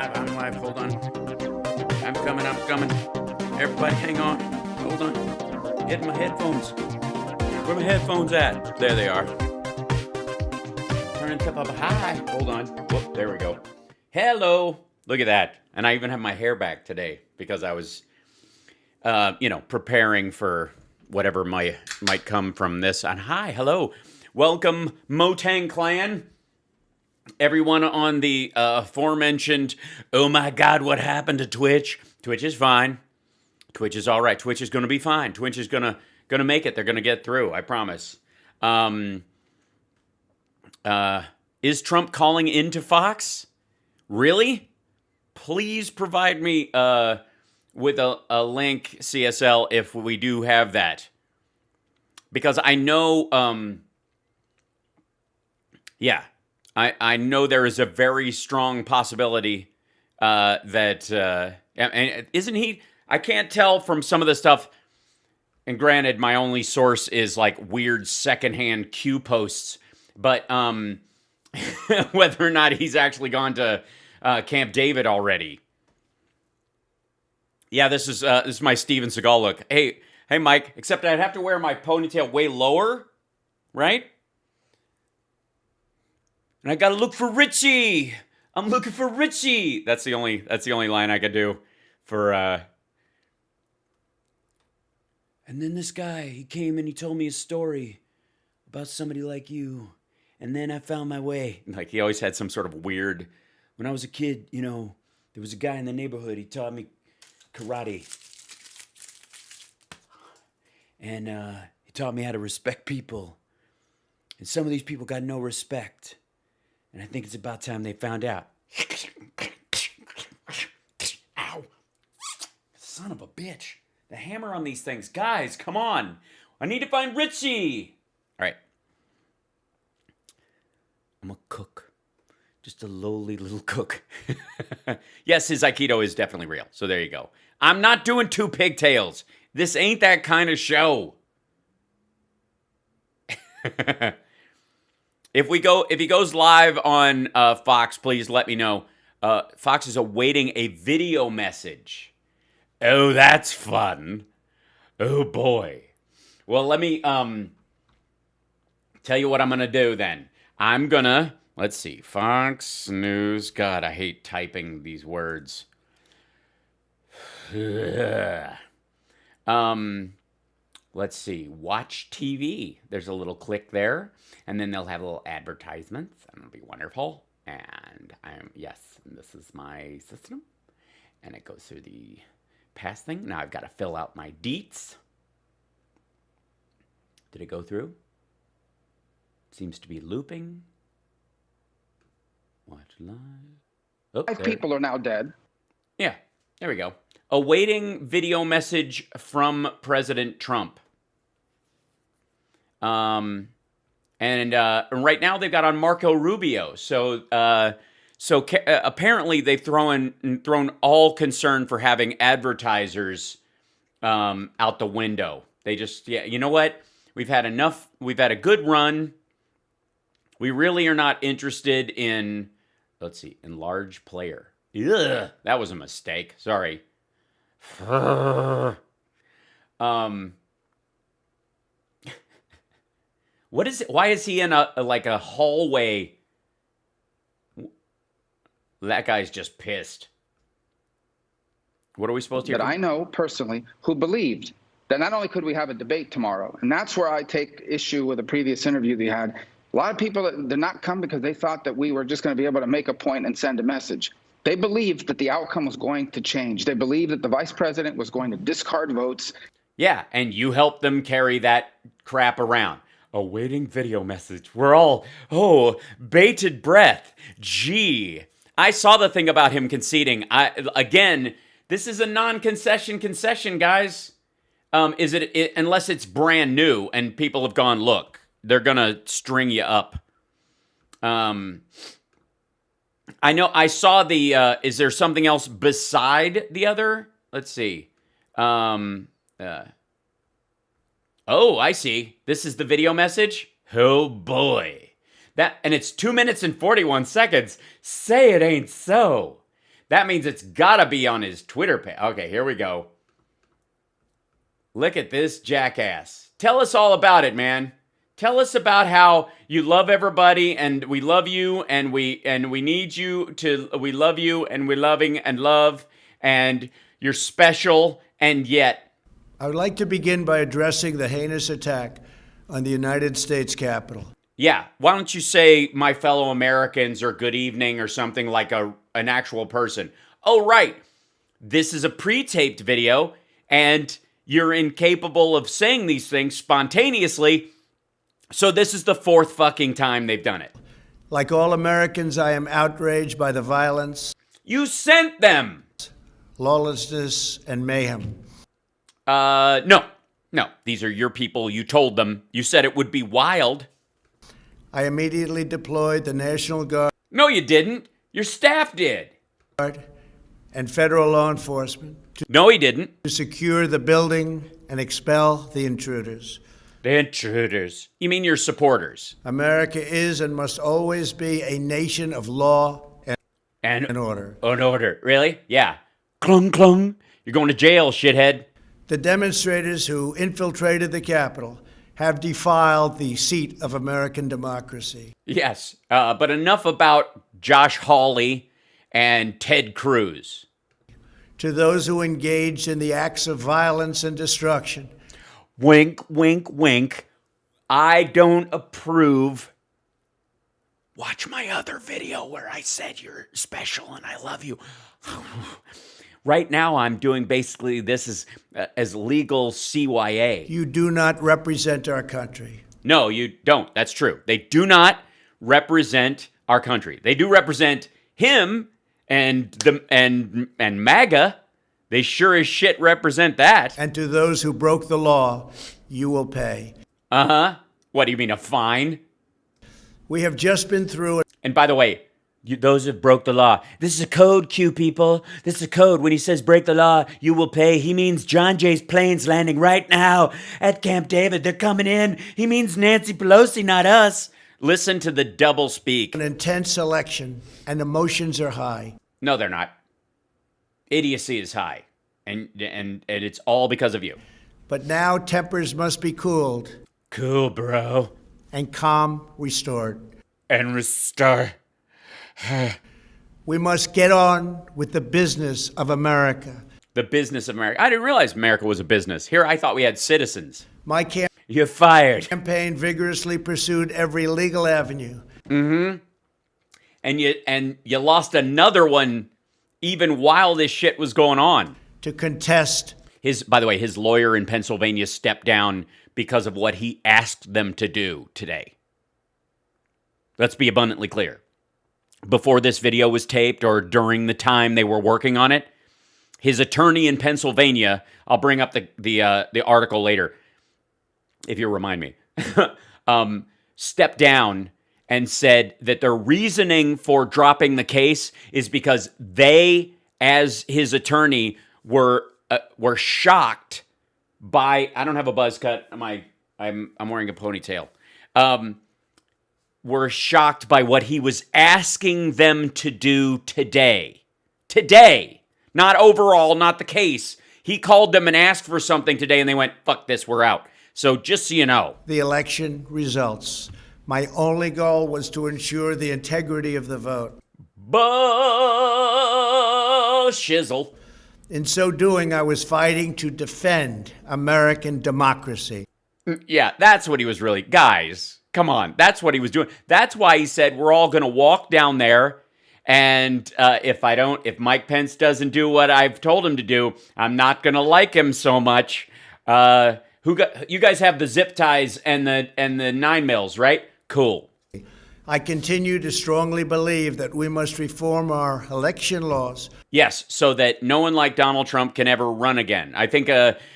I'm live. Hold on. I'm coming. Everybody hang on. Hold on. Get my headphones. Where my headphones at? There they are. Turning stuff up high. Hold on. Whoop, there we go. Hello. Look at that. And I even have my hair back today because I was, preparing for whatever might come from this. And hi, hello. Welcome, Motang Clan. Everyone on the aforementioned, oh my God, what happened to Twitch? Twitch is fine. Twitch is all right. Twitch is going to be fine. Twitch is gonna make it. They're going to get through. I promise. Is Trump calling into Fox? Really? Please provide me with a link, CSL, if we do have that. Because I know, I know there is a very strong possibility that, and isn't he, I can't tell from some of the stuff, and granted, my only source is like weird secondhand Q posts, but whether or not he's actually gone to Camp David already. Yeah, this is my Steven Seagal look. Hey, Mike, except I'd have to wear my ponytail way lower, right? And I gotta look for Richie. I'm looking for Richie. That's the only line I could do for. And then this guy, he came and he told me a story about somebody like you, and then I found my way. Like he always had some sort of weird. When I was a kid, there was a guy in the neighborhood. He taught me karate, and he taught me how to respect people. And some of these people got no respect. And I think it's about time they found out. Ow. Son of a bitch. The hammer on these things. Guys, come on. I need to find Richie. All right. I'm a cook. Just a lowly little cook. Yes, his Aikido is definitely real. So there you go. I'm not doing two pigtails. This ain't that kind of show. If he goes live on Fox, please let me know. Fox is awaiting a video message. Oh, that's fun. Oh boy. Well, let me tell you what I'm gonna do then. Let's see, Fox News. God, I hate typing these words. Let's see, watch TV. There's a little click there, and then they'll have little advertisements, and it'll be wonderful. And this is my system, and it goes through the pass thing. Now I've got to fill out my deets. Did it go through? Seems to be looping. Watch live. Oh, 5 people are now dead. Yeah, there we go. Awaiting video message from President Trump. And right now they've got on Marco Rubio. So apparently they've thrown all concern for having advertisers out the window. They just, you know what? We've had enough. We've had a good run. We really are not interested in, let's see, enlarge player. Ugh, that was a mistake. Sorry. What is it? Why is he in a hallway? That guy's just pissed. What are we supposed to do? That I know personally who believed that not only could we have a debate tomorrow, and that's where I take issue with the previous interview they had. A lot of people did not come because they thought that we were just going to be able to make a point and send a message. They believed that the outcome was going to change. They believed that the vice president was going to discard votes. Yeah, and you helped them carry that crap around. Awaiting video message. We're all, bated breath. Gee. I saw the thing about him conceding. Again, this is a non-concession concession, guys. Is it unless it's brand new and people have gone, look, they're going to string you up. I know I saw the, is there something else beside the other? Let's see. Oh, I see. This is the video message. Oh boy. And it's 2 minutes and 41 seconds. Say it ain't so. That means it's gotta be on his Twitter page. Okay, here we go. Look at this jackass. Tell us all about it, man. Tell us about how you love everybody and we love you and we need you to, we love you and we're loving and love and you're special and yet. I would like to begin by addressing the heinous attack on the United States Capitol. Yeah, why don't you say my fellow Americans or good evening or something like an actual person? Oh, right. This is a pre-taped video and you're incapable of saying these things spontaneously. So this is the fourth fucking time they've done it. Like all Americans, I am outraged by the violence, You sent them. lawlessness, and mayhem. No. These are your people. You told them. You said it would be wild. I immediately deployed the National Guard No, you didn't. Your staff did. and federal law enforcement No, he didn't. to secure the building and expel the intruders. The intruders. You mean your supporters. America is and must always be a nation of law and order. An order. Really? Yeah. Clung, clung. You're going to jail, shithead. The demonstrators who infiltrated the Capitol have defiled the seat of American democracy. Yes. But enough about Josh Hawley and Ted Cruz. To those who engaged in the acts of violence and destruction, Wink, wink, wink. I don't approve. Watch my other video where I said you're special and I love you. Right now, I'm doing basically this as legal CYA. you do not represent our country. No, you don't. That's true. They do not represent our country. They do represent him and MAGA. They sure as shit represent that. And to those who broke the law, you will pay. Uh-huh. What, do you mean a fine? We have just been through it. And by the way, those who broke the law, this is a code, Q people. This is a code. When he says break the law, you will pay. He means John Jay's plane's landing right now at Camp David. They're coming in. He means Nancy Pelosi, not us. Listen to the double speak. An intense election, and emotions are high. No, they're not. Idiocy is high. And it's all because of you. But now tempers must be cooled Cool, bro. and calm restored. And restore. We must get on with the business of America. The business of America. I didn't realize America was a business. Here, I thought we had citizens. My You're fired. campaign vigorously pursued every legal avenue And you lost another one even while this shit was going on. to contest By the way, his lawyer in Pennsylvania stepped down because of what he asked them to do today. Let's be abundantly clear. Before this video was taped or during the time they were working on it, his attorney in Pennsylvania, I'll bring up the article later, if you remind me, stepped down and said that their reasoning for dropping the case is because they, as his attorney, were shocked by. I don't have a buzz cut. I'm wearing a ponytail. Were shocked by what he was asking them to do today. Today, not overall, not the case. He called them and asked for something today, and they went, "Fuck this, we're out." So just so you know, the election results. My only goal was to ensure the integrity of the vote. shizzle. In so doing, I was fighting to defend American democracy. Yeah, that's what he was really. Guys, come on. That's what he was doing. That's why he said we're all going to walk down there. And if Mike Pence doesn't do what I've told him to do, I'm not going to like him so much. You guys have the zip ties and the 9mm, right? Cool. I continue to strongly believe that we must reform our election laws. Yes, so that no one like Donald Trump can ever run again. I think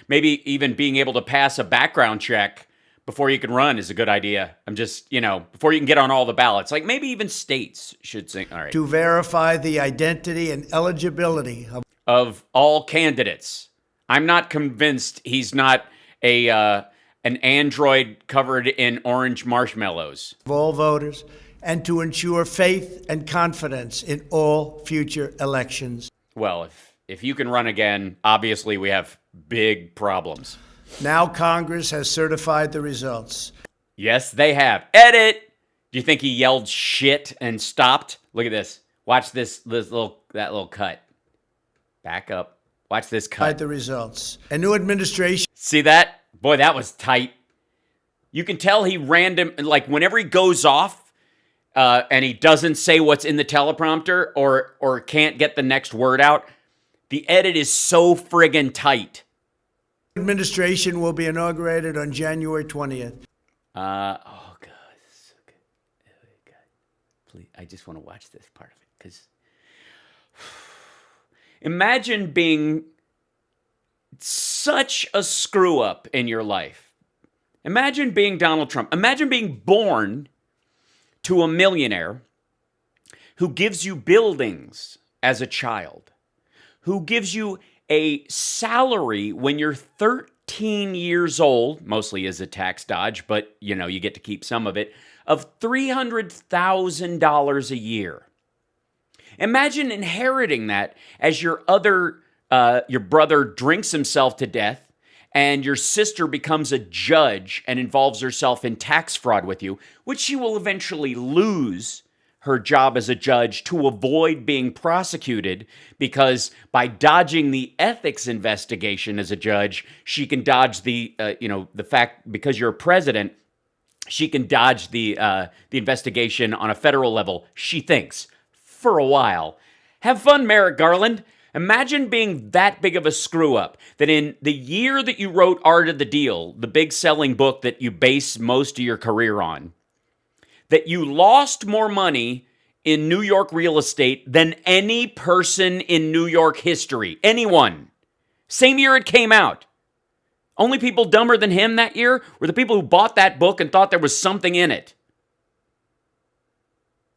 maybe even being able to pass a background check before you can run is a good idea. I'm just, before you can get on all the ballots. Like maybe even states should say, all right. To verify the identity and eligibility of all candidates. I'm not convinced he's not an android covered in orange marshmallows. of all voters and to ensure faith and confidence in all future elections. Well, if you can run again, obviously we have big problems. Now Congress has certified the results. Yes, they have. Edit! Do you think he yelled shit and stopped? Look at this. Watch that little cut. Back up. Watch this cut. The results. A new administration. See that? Boy, that was tight. You can tell he like whenever he goes off and he doesn't say what's in the teleprompter or can't get the next word out, the edit is so friggin' tight. Administration will be inaugurated on January 20th. Oh, God. This is so good. Oh, God. Please, I just want to watch this part of it because imagine being such a screw up in your life. Imagine being Donald Trump. Imagine being born to a millionaire who gives you buildings as a child, who gives you a salary when you're 13 years old, mostly as a tax dodge, but you get to keep some of it, of $300,000 a year. Imagine inheriting that as your brother drinks himself to death and your sister becomes a judge and involves herself in tax fraud with you, which she will eventually lose her job as a judge to avoid being prosecuted, because by dodging the ethics investigation as a judge, she can dodge the fact, because you're a president, she can dodge the investigation on a federal level, she thinks, for a while. Have fun, Merrick Garland. Imagine being that big of a screw-up that in the year that you wrote Art of the Deal, the big selling book that you base most of your career on, that you lost more money in New York real estate than any person in New York history. Anyone. Same year it came out. Only people dumber than him that year were the people who bought that book and thought there was something in it.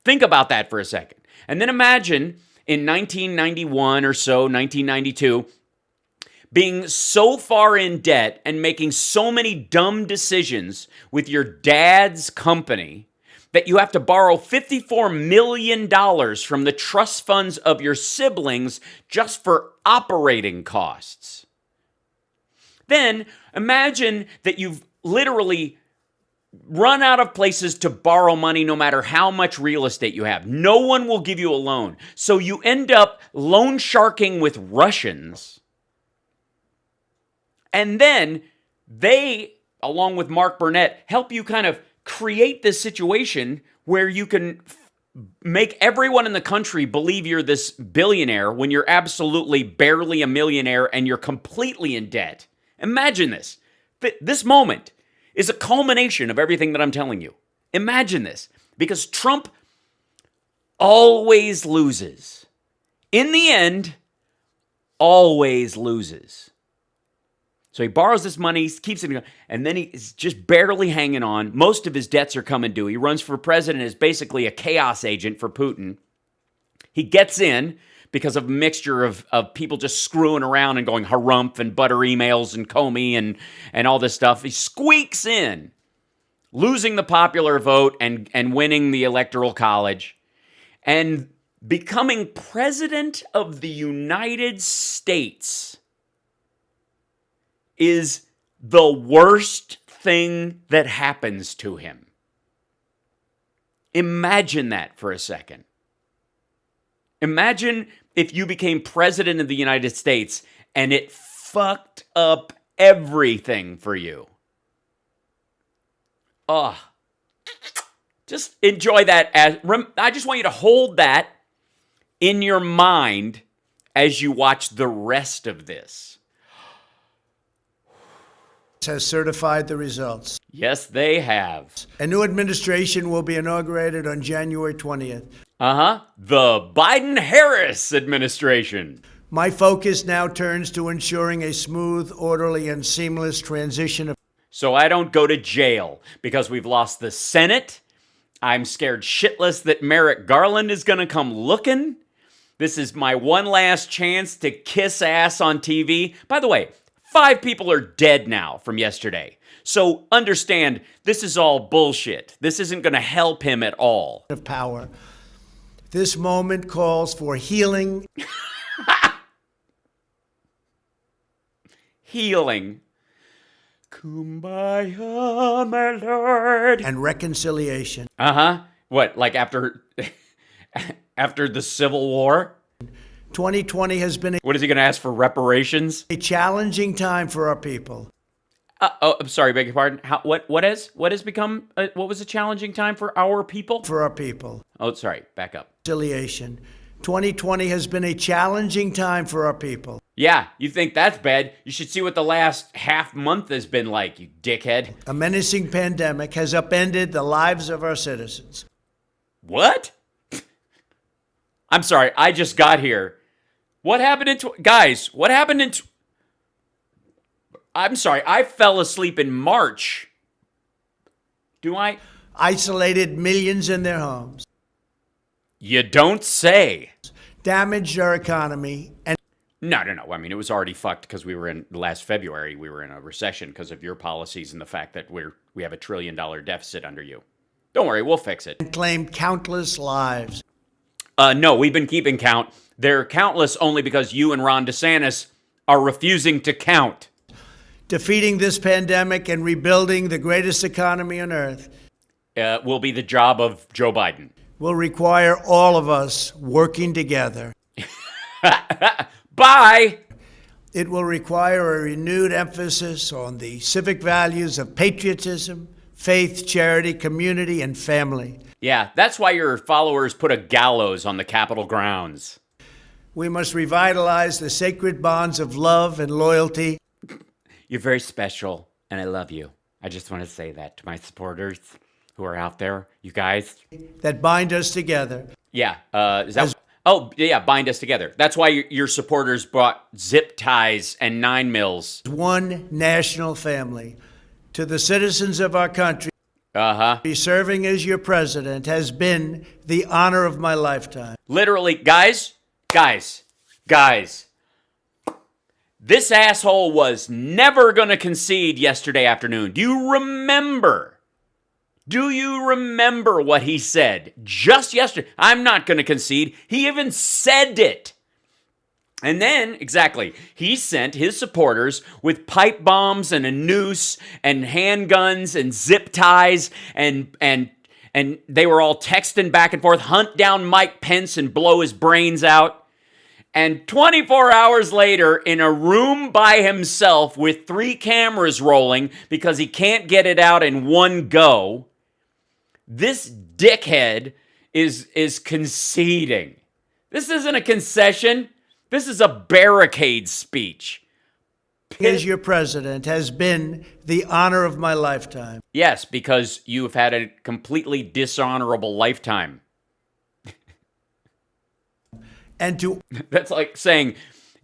Think about that for a second. And then imagine in 1991 or so, 1992, being so far in debt and making so many dumb decisions with your dad's company that you have to borrow $54 million from the trust funds of your siblings just for operating costs. Then imagine that you've literally run out of places to borrow money no matter how much real estate you have. No one will give you a loan. So you end up loan sharking with Russians. And then they, along with Mark Burnett, help you kind of create this situation where you can make everyone in the country believe you're this billionaire when you're absolutely barely a millionaire and you're completely in debt. Imagine this. This moment is a culmination of everything that I'm telling you. Imagine this, because Trump always loses. In the end, always loses. So he borrows this money, keeps it, and then he's just barely hanging on. Most of his debts are coming due. He runs for president as basically a chaos agent for Putin. He gets in because of a mixture of people just screwing around and going harumph and butter emails and Comey and all this stuff. He squeaks in, losing the popular vote and winning the Electoral College and becoming president of the United States is the worst thing that happens to him. Imagine that for a second. Imagine if you became president of the United States and it fucked up everything for you. Just enjoy that. I just want you to hold that in your mind as you watch the rest of this. Has certified the results. Yes, they have. A new administration will be inaugurated on January 20th. The Biden-Harris administration. My focus now turns to ensuring a smooth, orderly, and seamless transition. So I don't go to jail because we've lost the Senate. I'm scared shitless that Merrick Garland is going to come looking. This is my one last chance to kiss ass on TV. By the way, 5 people are dead now from yesterday. So understand, this is all bullshit. This isn't going to help him at all. Of power. This moment calls for healing. Healing. Kumbaya, my lord. And reconciliation. Uh-huh. What, like after the Civil War? 2020 has been What is he going to ask for, reparations? a challenging time for our people. I'm sorry, beg your pardon. What has become, what was a challenging time for our people? For our people. Oh, sorry, back up. Reconciliation. 2020 has been a challenging time for our people. Yeah, you think that's bad? You should see what the last half month has been like, you dickhead. A menacing pandemic has upended the lives of our citizens. What? I'm sorry, I just got here. What happened in... Guys, what happened in... I'm sorry, I fell asleep in March. Do I? Isolated millions in their homes. You don't say. Damaged our economy and No. I mean, it was already fucked because we were in... Last February, we were in a recession because of your policies and the fact that we have $1 trillion deficit under you. Don't worry, we'll fix it. claimed countless lives. No, we've been keeping count. They're countless only because you and Ron DeSantis are refusing to count. Defeating this pandemic and rebuilding the greatest economy on earth Will be the job of Joe Biden. will require all of us working together. Bye! It will require a renewed emphasis on the civic values of patriotism, faith, charity, community, and family. Yeah, that's why your followers put a gallows on the Capitol grounds. We must revitalize the sacred bonds of love and loyalty. You're very special, and I love you. I just want to say that to my supporters who are out there. You guys. That bind us together. Yeah, is that... Oh, yeah, bind us together. That's why your supporters brought zip ties and 9 mils. One national family. To the citizens of our country, Uh-huh. serving as your president has been the honor of my lifetime. Literally, guys. This asshole was never going to concede yesterday afternoon. Do you remember? Do you remember what he said just yesterday? I'm not going to concede. He even said it. And then, exactly, he sent his supporters with pipe bombs and a noose and handguns and zip ties and they were all texting back and forth, hunt down Mike Pence and blow his brains out. And 24 hours later, in a room by himself with 3 cameras rolling because he can't get it out in one go, this dickhead is conceding. This isn't a concession. This is a barricade speech. As your president has been the honor of my lifetime. Yes, because you've had a completely dishonorable lifetime. And to That's like saying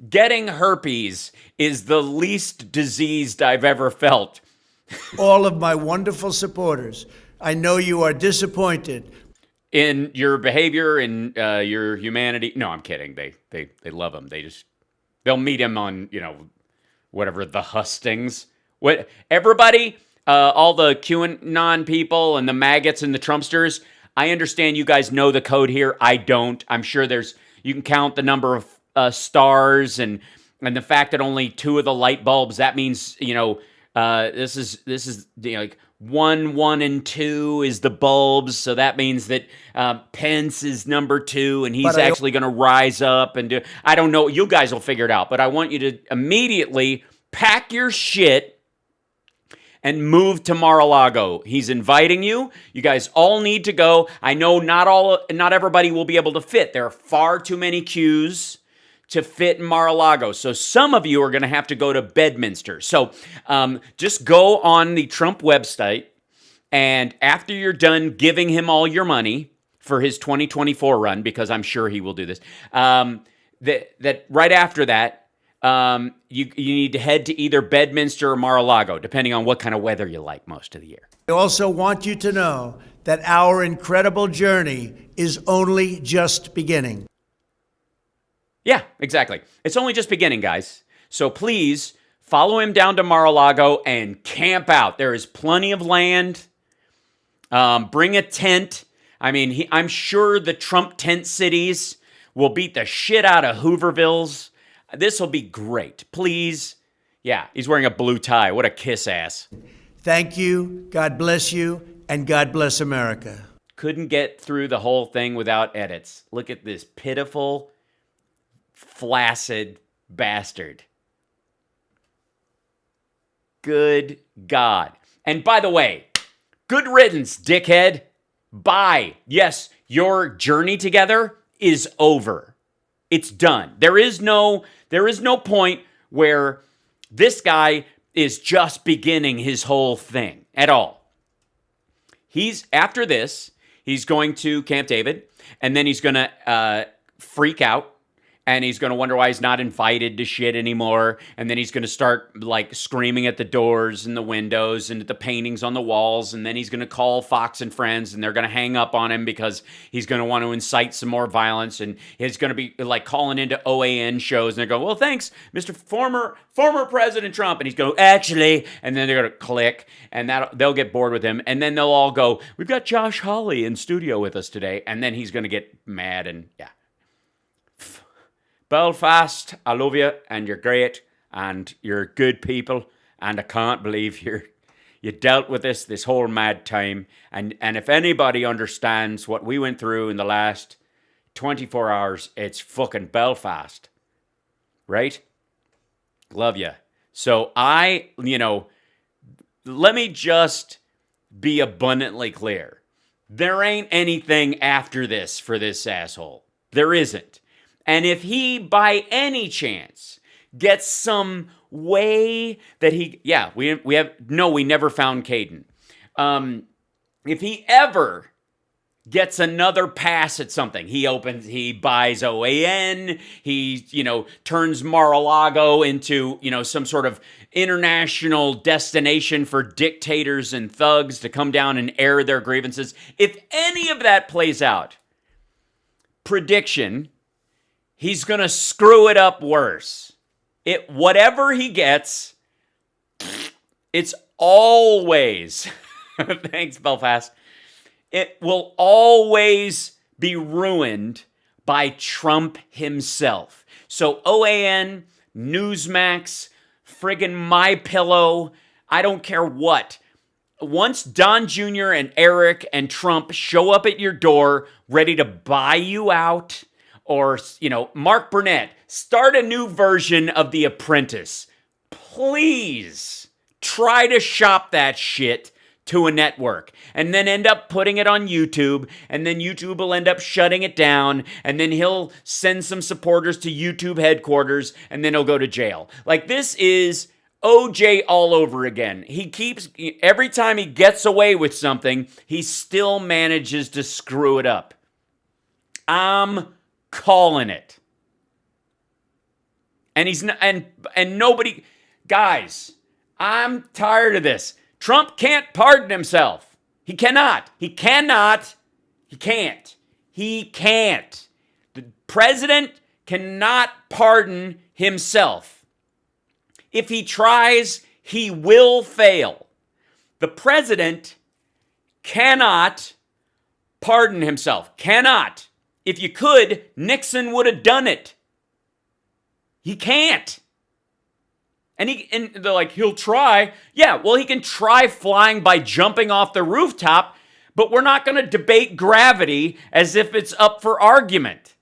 getting herpes is the least diseased I've ever felt. all of my wonderful supporters, I know you are disappointed. In your behavior, in your humanity. No, I'm kidding. They love him. They'll meet him on, whatever, the hustings. What everybody, all the QAnon people and the maggots and the Trumpsters, I understand you guys know the code here. I don't. I'm sure you can count the number of stars and the fact that only 2 of the light bulbs, that means, this is like 1, 1, and 2 is the bulbs, so that means that Pence is number 2, and he's actually going to rise up and do. I don't know. You guys will figure it out, but I want you to immediately pack your shit and move to Mar-a-Lago. He's inviting you. You guys all need to go. I know not everybody will be able to fit. There are far too many queues to fit in Mar-a-Lago. So some of you are going to have to go to Bedminster. So just go on the Trump website, and after you're done giving him all your money for his 2024 run, because I'm sure he will do this, that right after that, you need to head to either Bedminster or Mar-a-Lago, depending on what kind of weather you like most of the year. I also want you to know that our incredible journey is only just beginning. Yeah, exactly. It's only just beginning, guys. So please follow him down to Mar-a-Lago and camp out. There is plenty of land. Bring a tent. I mean, I'm sure the Trump tent cities will beat the shit out of Hoovervilles. This will be great. Please. Yeah, he's wearing a blue tie. What a kiss ass. Thank you. God bless you. And God bless America. Couldn't get through the whole thing without edits. Look at this pitiful, flaccid bastard. Good God. And by the way, good riddance, dickhead. Bye. Yes, your journey together is over. It's done. There is no point where this guy is just beginning his whole thing at all. After this, he's going to Camp David, and then he's going to freak out, and he's going to wonder why he's not invited to shit anymore, and then he's going to start like screaming at the doors and the windows and at the paintings on the walls, and then he's going to call Fox and Friends, and they're going to hang up on him because he's going to want to incite some more violence, and he's going to be like calling into OAN shows, and they're going, well, thanks, Mr. Former President Trump, and he's going, actually, and then they're going to click, and they'll get bored with him, and then they'll all go, we've got Josh Hawley in studio with us today, and then he's going to get mad, and yeah. Belfast, I love you, and you're great, and you're good people, and I can't believe you dealt with this whole mad time, and if anybody understands what we went through in the last 24 hours, it's fucking Belfast, right? Love you. So let me just be abundantly clear. There ain't anything after this for this asshole. There isn't. And if he, by any chance, gets some way that we never found Caden. If he ever gets another pass at something, he buys OAN, he, turns Mar-a-Lago into, some sort of international destination for dictators and thugs to come down and air their grievances. If any of that plays out, prediction, he's going to screw it up worse. Whatever he gets, it's always, thanks Belfast, it will always be ruined by Trump himself. So OAN, Newsmax, friggin' MyPillow, I don't care what. Once Don Jr. and Eric and Trump show up at your door ready to buy you out, or, Mark Burnett, start a new version of The Apprentice. Please try to shop that shit to a network and then end up putting it on YouTube, and then YouTube will end up shutting it down, and then he'll send some supporters to YouTube headquarters, and then he'll go to jail. Like, this is OJ all over again. Every time he gets away with something, he still manages to screw it up. I'm calling it. And he's not, and nobody, guys, I'm tired of this. Trump can't pardon himself. He cannot. He can't. The president cannot pardon himself. If he tries, he will fail. The president cannot pardon himself. Cannot. If you could, Nixon would have done it. He can't. And they're like, he'll try. Yeah, well, he can try flying by jumping off the rooftop, but we're not going to debate gravity as if it's up for argument.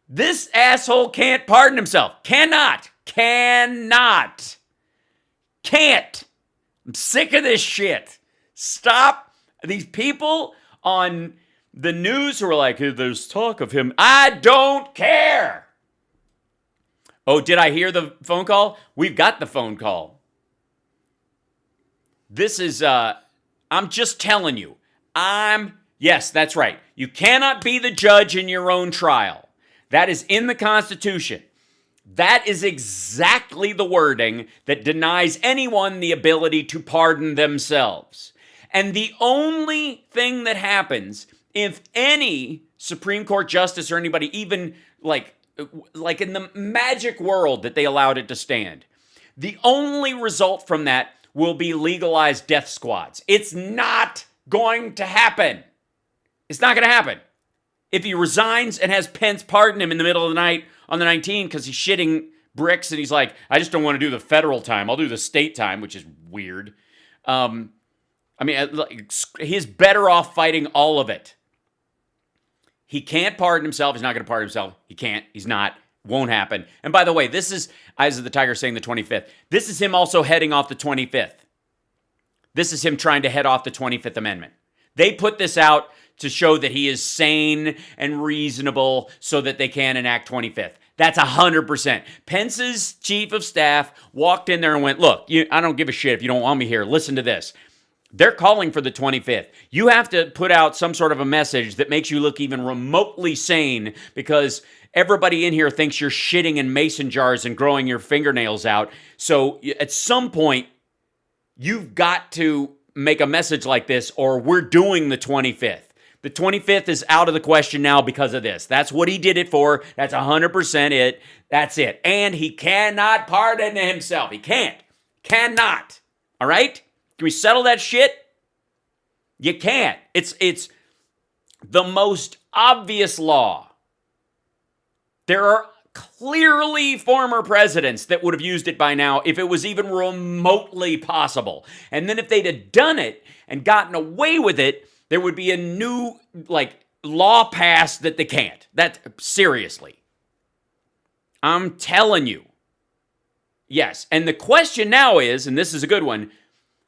This asshole can't pardon himself. Cannot. Can't. I'm sick of this shit. Stop. These people on the news who are like, hey, there's talk of him. I don't care. Oh, did I hear the phone call? We've got the phone call. This is, I'm just telling you. Yes, that's right. You cannot be the judge in your own trial. That is in the Constitution. That is exactly the wording that denies anyone the ability to pardon themselves. And the only thing that happens if any Supreme Court justice or anybody, even like in the magic world that they allowed it to stand, The only result from that will be legalized death squads. It's not going to happen. It's not going to happen. If he resigns and has Pence pardon him in the middle of the night on the 19th because he's shitting bricks and he's like, I just don't want to do the federal time. I'll do the state time, which is weird. He's better off fighting all of it. He can't pardon himself. He's not going to pardon himself. He can't. He's not. Won't happen. And by the way, this is Eyes of the Tiger saying the 25th. This is him also heading off the 25th. This is him trying to head off the 25th Amendment. They put this out to show that he is sane and reasonable so that they can enact 25th. That's 100%. Pence's chief of staff walked in there and went, look, I don't give a shit if you don't want me here. Listen to this. They're calling for the 25th. You have to put out some sort of a message that makes you look even remotely sane because everybody in here thinks you're shitting in mason jars and growing your fingernails out. So at some point, you've got to make a message like this or we're doing the 25th. The 25th is out of the question now because of this. That's what he did it for. That's 100% it. That's it. And he cannot pardon himself. He can't. Cannot. All right? Can we settle that shit? You can't. It's the most obvious law. There are clearly former presidents that would have used it by now if it was even remotely possible. And then if they'd have done it and gotten away with it, there would be a new, law passed that they can't. Seriously. I'm telling you. Yes. And the question now is, and this is a good one,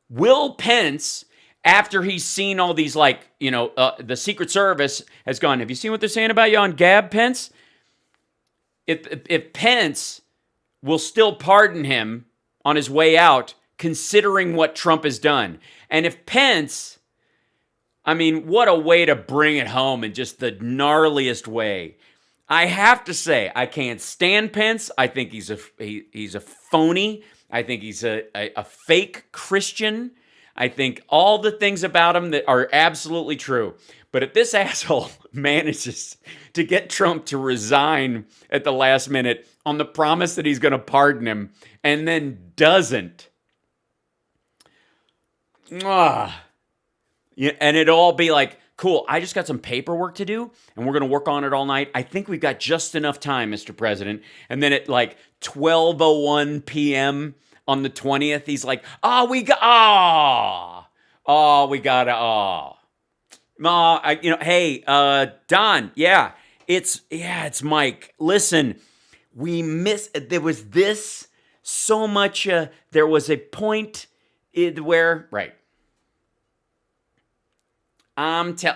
will Pence, after he's seen all these, the Secret Service has gone, have you seen what they're saying about you on Gab, Pence? If Pence will still pardon him on his way out, considering what Trump has done. And if Pence, what a way to bring it home in just the gnarliest way. I have to say, I can't stand Pence. I think he's a phony. I think he's a fake Christian. I think all the things about him that are absolutely true. But if this asshole manages to get Trump to resign at the last minute on the promise that he's going to pardon him and then doesn't, and it'll all be like, cool, I just got some paperwork to do, and we're going to work on it all night. I think we've got just enough time, Mr. President. And then at 12:01 p.m. on the 20th, he's like, hey, Don, it's Mike. Listen, there was this so much, there was a point where, right.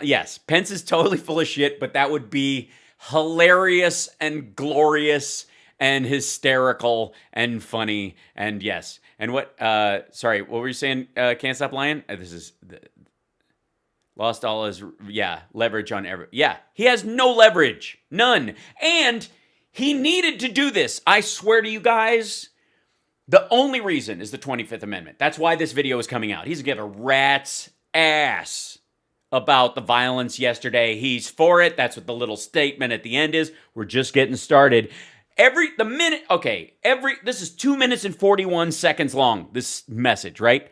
Yes, Pence is totally full of shit, but that would be hilarious and glorious and hysterical and funny and yes. And what what were you saying? Can't stop lying? This is lost all his leverage on every. Yeah, he has no leverage. None. And he needed to do this. I swear to you guys, the only reason is the 25th Amendment. That's why this video is coming out. He's giving a rat's ass about the violence yesterday. He's for it. That's what the little statement at the end is. We're just getting started. This is 2 minutes and 41 seconds long, this message, right?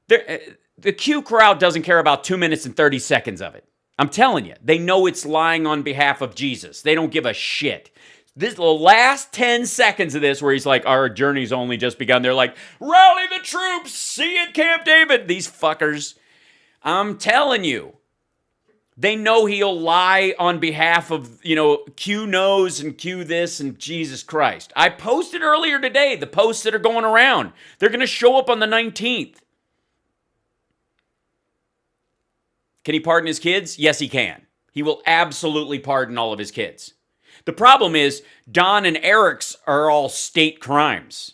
The Q crowd doesn't care about 2 minutes and 30 seconds of it. I'm telling you, they know it's lying on behalf of Jesus. They don't give a shit. This the last 10 seconds of this where he's like, our journey's only just begun. They're like, rally the troops, see at Camp David. These fuckers. I'm telling you, they know he'll lie on behalf of, Q knows and Q this and Jesus Christ. I posted earlier today the posts that are going around. They're going to show up on the 19th. Can he pardon his kids? Yes, he can. He will absolutely pardon all of his kids. The problem is Don and Eric's are all state crimes.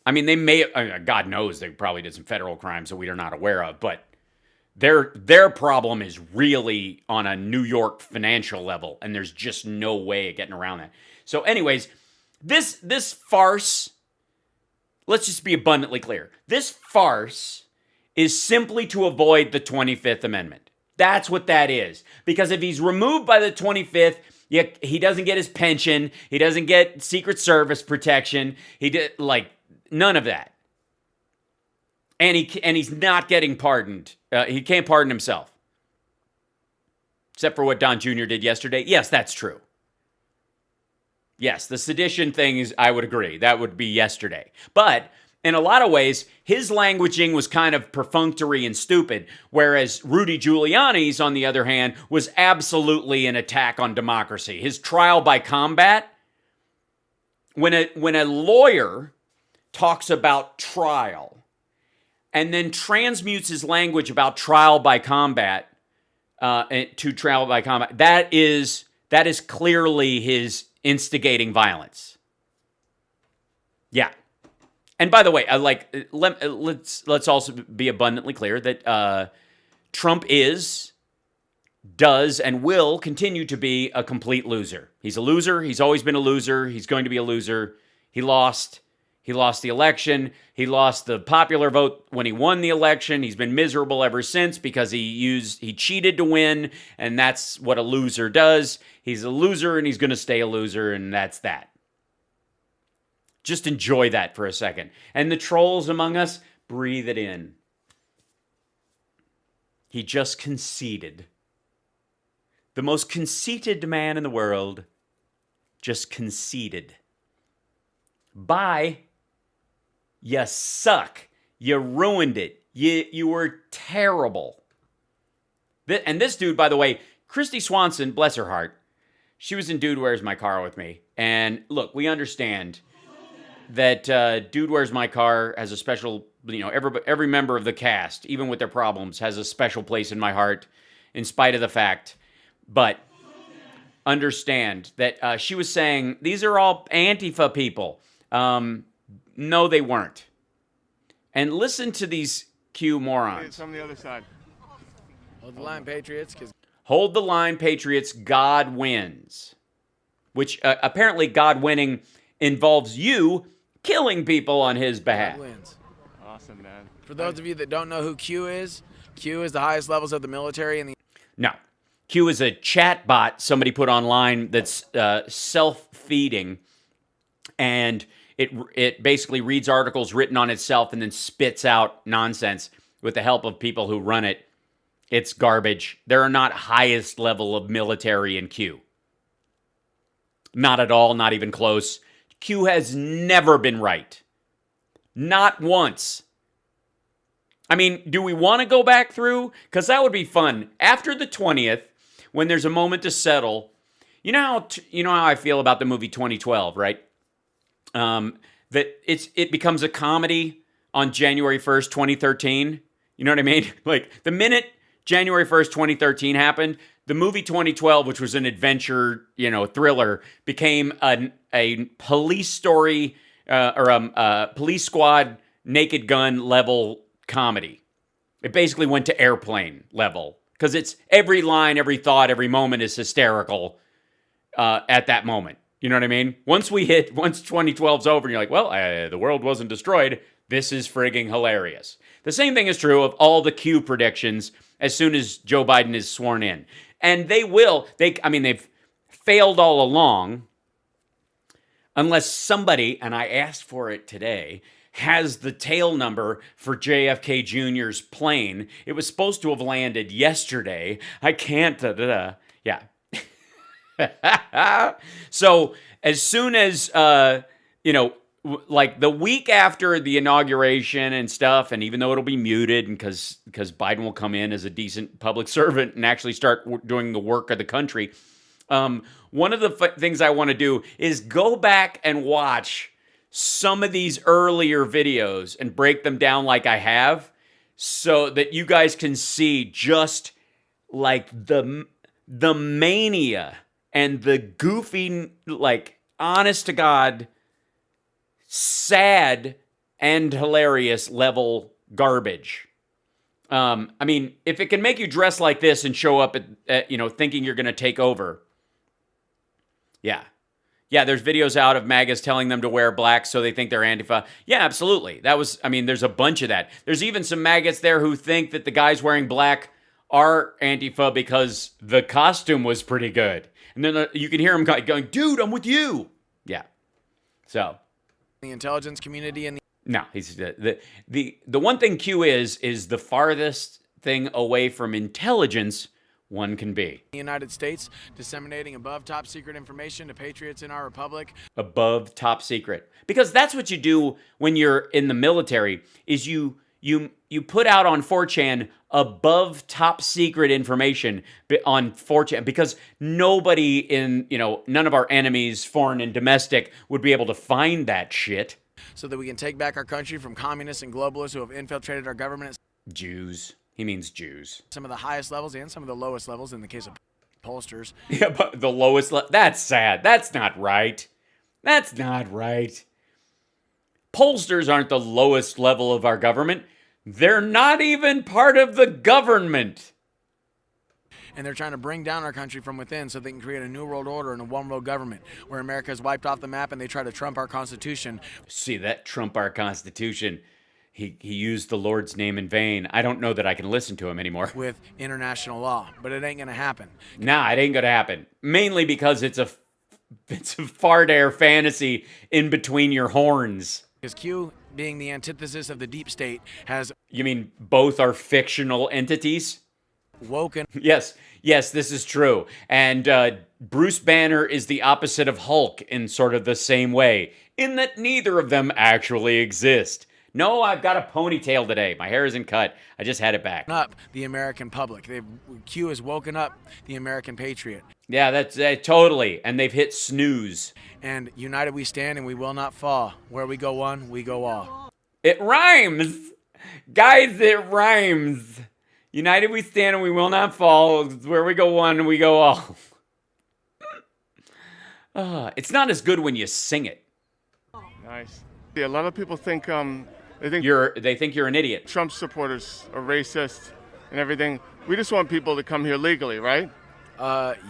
They may, God knows they probably did some federal crimes that we are not aware of, but their problem is really on a New York financial level, and there's just no way of getting around that. So anyways, this farce, let's just be abundantly clear. This farce is simply to avoid the 25th Amendment. That's what that is. Because if he's removed by the 25th, he doesn't get his pension, he doesn't get Secret Service protection, None of that. And he's not getting pardoned. He can't pardon himself. Except for what Don Jr. did yesterday. Yes, that's true. Yes, the sedition thing is, I would agree. That would be yesterday. But in a lot of ways, his languaging was kind of perfunctory and stupid, whereas Rudy Giuliani's, on the other hand, was absolutely an attack on democracy. His trial by combat, when a lawyer talks about trial and then transmutes his language about trial by combat to trial by combat, that is clearly his instigating violence. Yeah. And by the way, let's also be abundantly clear that Trump does, and will continue to be a complete loser. He's a loser. He's always been a loser. He's going to be a loser. He lost. He lost the election. He lost the popular vote when he won the election. He's been miserable ever since because he cheated to win, and that's what a loser does. He's a loser, and he's going to stay a loser, and that's that. Just enjoy that for a second. And the trolls among us, breathe it in. He just conceded. The most conceited man in the world just conceded. Bye. You suck. You ruined it. You were terrible. And this dude, by the way, Christy Swanson, bless her heart, she was in Dude Where's My Car with me. And look, we understand that Dude Where's My Car has a special, every member of the cast, even with their problems, has a special place in my heart, in spite of the fact. But understand that she was saying, these are all Antifa people. No, they weren't. And listen to these Q morons. It's on the other side. Hold the line, Patriots. Hold the line, Patriots. God wins. Which apparently God winning involves you killing people on his behalf. God wins. Awesome, man. For those of you that don't know who Q is the highest levels of the military and the... No. Q is a chat bot somebody put online that's self-feeding, and it basically reads articles written on itself and then spits out nonsense with the help of people who run it. It's garbage. There are not highest level of military in Q. Not at all, not even close. Q has never been right. Not once. I mean, do we want to go back through? Because that would be fun. After the 20th, when there's a moment to settle, you know how I feel about the movie 2012, right? That it becomes a comedy on January 1st, 2013. You know what I mean? Like, the minute January 1st, 2013 happened, the movie 2012, which was an adventure, thriller, became a police story or a police squad Naked Gun level comedy. It basically went to Airplane level because it's every line, every thought, every moment is hysterical at that moment. You know what I mean? Once 2012's over and you're like, well, the world wasn't destroyed, this is frigging hilarious. The same thing is true of all the Q predictions as soon as Joe Biden is sworn in. And they've failed all along unless somebody, and I asked for it today, has the tail number for JFK Jr.'s plane. It was supposed to have landed yesterday. I can't, yeah. So as soon as, like the week after the inauguration and stuff, and even though it'll be muted and because Biden will come in as a decent public servant and actually start doing the work of the country, one of the things I want to do is go back and watch some of these earlier videos and break them down like I have so that you guys can see just like the mania and the goofy, like, honest to God, sad and hilarious level garbage. I mean, if it can make you dress like this and show up at thinking you're going to take over. Yeah. Yeah, there's videos out of MAGAs telling them to wear black so they think they're Antifa. Yeah, absolutely. There's a bunch of that. There's even some maggots there who think that the guys wearing black are Antifa because the costume was pretty good. And then you can hear them going, dude, I'm with you. Yeah. So. The intelligence community and the... No, he's the one thing Q is the farthest thing away from intelligence one can be. The United States disseminating above top secret information to patriots in our republic. Above top secret, because that's what you do when you're in the military. Is you put out on 4chan above top secret information on 4chan, because nobody in, none of our enemies, foreign and domestic, would be able to find that shit. So that we can take back our country from communists and globalists who have infiltrated our government. Jews. He means Jews. Some of the highest levels and some of the lowest levels in the case of pollsters. Yeah, but the lowest that's sad. That's not right. That's not right. Pollsters aren't the lowest level of our government. They're not even part of the government. And they're trying to bring down our country from within so they can create a new world order and a one world government where America is wiped off the map, and they try to trump our Constitution. See, that trump our Constitution. He used the Lord's name in vain. I don't know that I can listen to him anymore. With international law, but it ain't going to happen. Nah, it ain't going to happen. Mainly because it's a fart air fantasy in between your horns. Because Q, being the antithesis of the deep state, has... You mean both are fictional entities? Woken. Yes, this is true. And Bruce Banner is the opposite of Hulk in sort of the same way, in that neither of them actually exist. No, I've got a ponytail today. My hair isn't cut. I just had it back. Up the American public. Q has woken up the American patriot. Yeah, that's totally. And they've hit snooze. And united we stand and we will not fall. Where we go one, we go all. It rhymes. Guys, it rhymes. United we stand and we will not fall. Where we go one, we go all. It's not as good when you sing it. Nice. Yeah, a lot of people think they think you're an idiot. Trump supporters are racist and everything. We just want people to come here legally, right?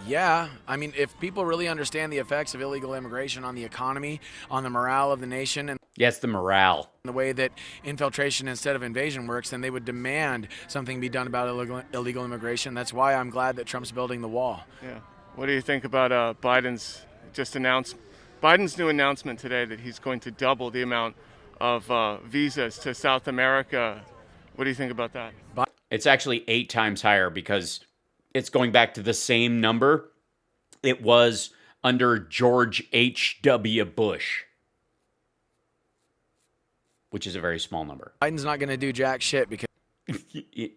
Yeah. I mean, if people really understand the effects of illegal immigration on the economy, on the morale of the nation, and yes, the morale, the way that infiltration instead of invasion works, then they would demand something be done about illegal immigration. That's why I'm glad that Trump's building the wall. Yeah. What do you think about Biden's new announcement today that he's going to double the amount of visas to South America? What do you think about that? It's actually 8 times higher, because it's going back to the same number it was under George H.W. Bush, which is a very small number. Biden's not going to do jack shit because...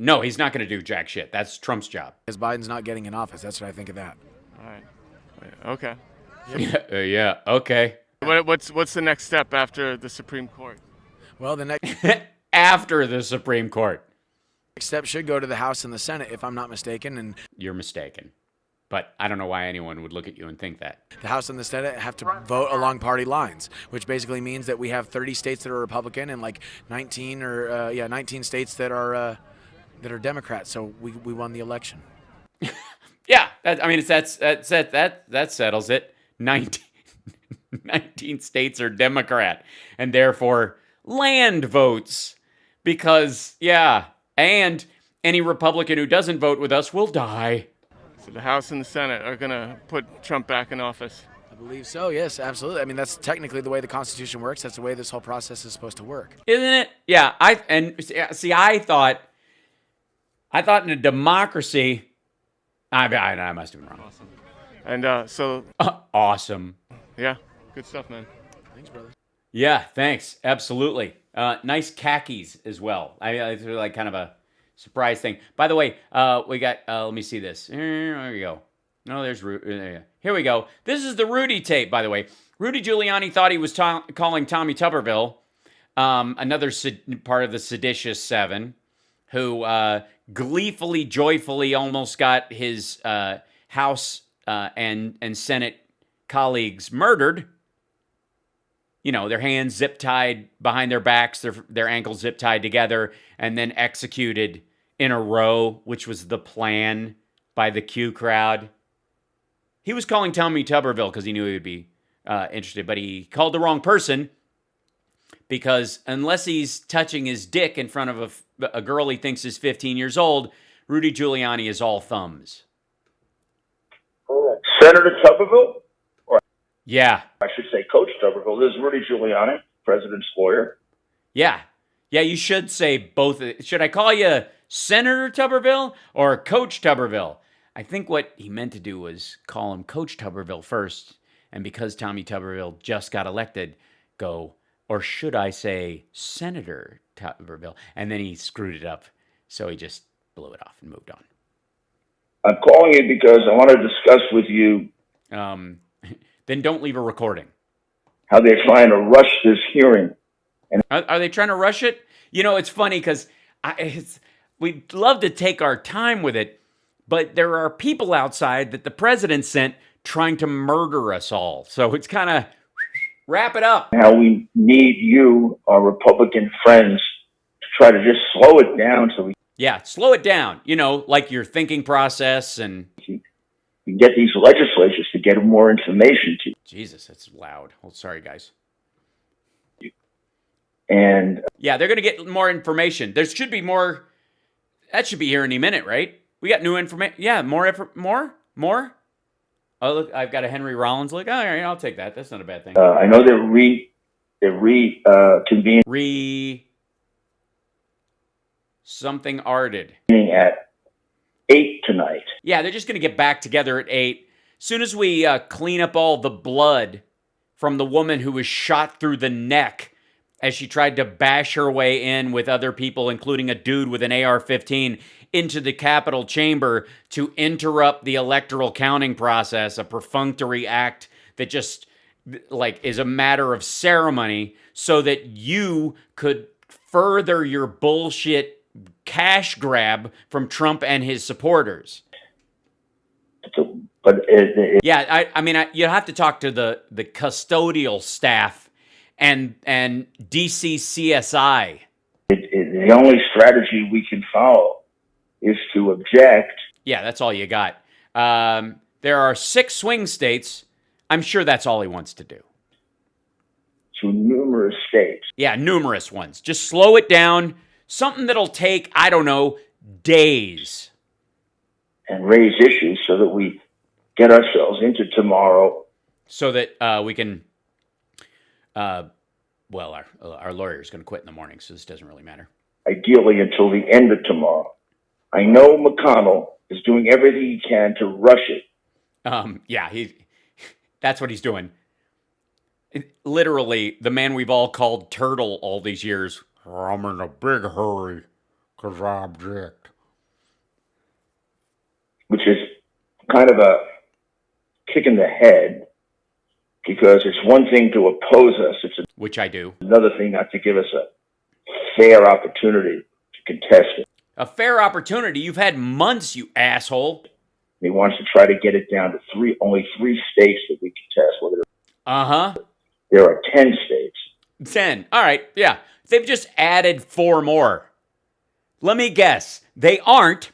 No, he's not going to do jack shit. That's Trump's job. Because Biden's not getting in office. That's what I think of that. All right. Okay. Yep. Yeah, okay. What's the next step after the Supreme Court? Well, the next... After the Supreme Court. Next step should go to the House and the Senate, if I'm not mistaken. And you're mistaken. But I don't know why anyone would look at you and think that. The House and the Senate have to vote along party lines, which basically means that we have 30 states that are Republican and like 19 states that are Democrats. So we won the election. Yeah, that settles it. 19 states are Democrat, and therefore land votes. Because, yeah, and any Republican who doesn't vote with us will die. So the House and the Senate are going to put Trump back in office? I believe so, yes, absolutely. I mean, that's technically the way the Constitution works. That's the way this whole process is supposed to work. Isn't it? Yeah, I thought in a democracy... I must have been wrong. Awesome. And so... Awesome. Yeah, good stuff, man. Thanks, brother. Yeah, thanks. Absolutely. Nice khakis as well. It's really like kind of a surprise thing. By the way, we got, let me see this. There we go. No, there's Rudy. Here we go. This is the Rudy tape, by the way. Rudy Giuliani thought he was calling Tommy Tuberville, another part of the seditious 7, who gleefully, joyfully almost got his House and Senate colleagues murdered. You know, their hands zip-tied behind their backs, their ankles zip-tied together, and then executed in a row, which was the plan by the Q crowd. He was calling Tommy Tuberville because he knew he would be interested, but he called the wrong person, because unless he's touching his dick in front of a girl he thinks is 15 years old, Rudy Giuliani is all thumbs. Senator Tuberville? Yeah. I should say Coach Tuberville. This is Rudy Giuliani, president's lawyer. Yeah. Yeah, you should say both. Should I call you Senator Tuberville or Coach Tuberville? I think what he meant to do was call him Coach Tuberville first. And because Tommy Tuberville just got elected, go, or should I say Senator Tuberville? And then he screwed it up. So he just blew it off and moved on. I'm calling you because I want to discuss with you Then don't leave a recording. how they're trying to rush this hearing. Are they trying to rush it? You know, it's funny because we'd love to take our time with it, but there are people outside that the president sent trying to murder us all. So it's kind of wrap it up. How we need you, our Republican friends, to try to just slow it down so we Yeah, slow it down. You know, like your thinking process and... can get these legislatures to get more information to you. Jesus, that's loud. Oh, sorry, guys. And Yeah, they're going to get more information. There should be more... That should be here any minute, right? We got new information. Yeah, more? Oh, look, I've got a Henry Rollins look. All right, I'll take that. That's not a bad thing. I know they're reconvening Something arted. at 8 tonight. Yeah, they're just going to get back together at 8. Soon as we clean up all the blood from the woman who was shot through the neck as she tried to bash her way in with other people, including a dude with an AR-15, into the Capitol chamber to interrupt the electoral counting process, a perfunctory act that just like is a matter of ceremony so that you could further your bullshit cash grab from Trump and his supporters. But Yeah, I mean, you have to talk to the custodial staff and DC CSI. the only strategy we can follow is to object. Yeah, that's all you got. There are 6 swing states. I'm sure that's all he wants to do. To numerous states. Yeah, numerous ones. Just slow it down. Something that'll take, I don't know, days. And raise issues so that we get ourselves into tomorrow. So that we can, well, our lawyer is going to quit in the morning, so this doesn't really matter. Ideally until the end of tomorrow. I know McConnell is doing everything he can to rush it. Yeah, that's what he's doing. Literally, the man we've all called Turtle all these years. I'm in a big hurry because I object. Which is kind of a kick in the head, because it's one thing to oppose us. Which I do. Another thing not to give us a fair opportunity to contest it. A fair opportunity? You've had months, you asshole. He wants to try to get it down to only 3 states that we contest. Uh-huh. There are 10 states. 10. All right, yeah. They've just added 4 more. Let me guess. They aren't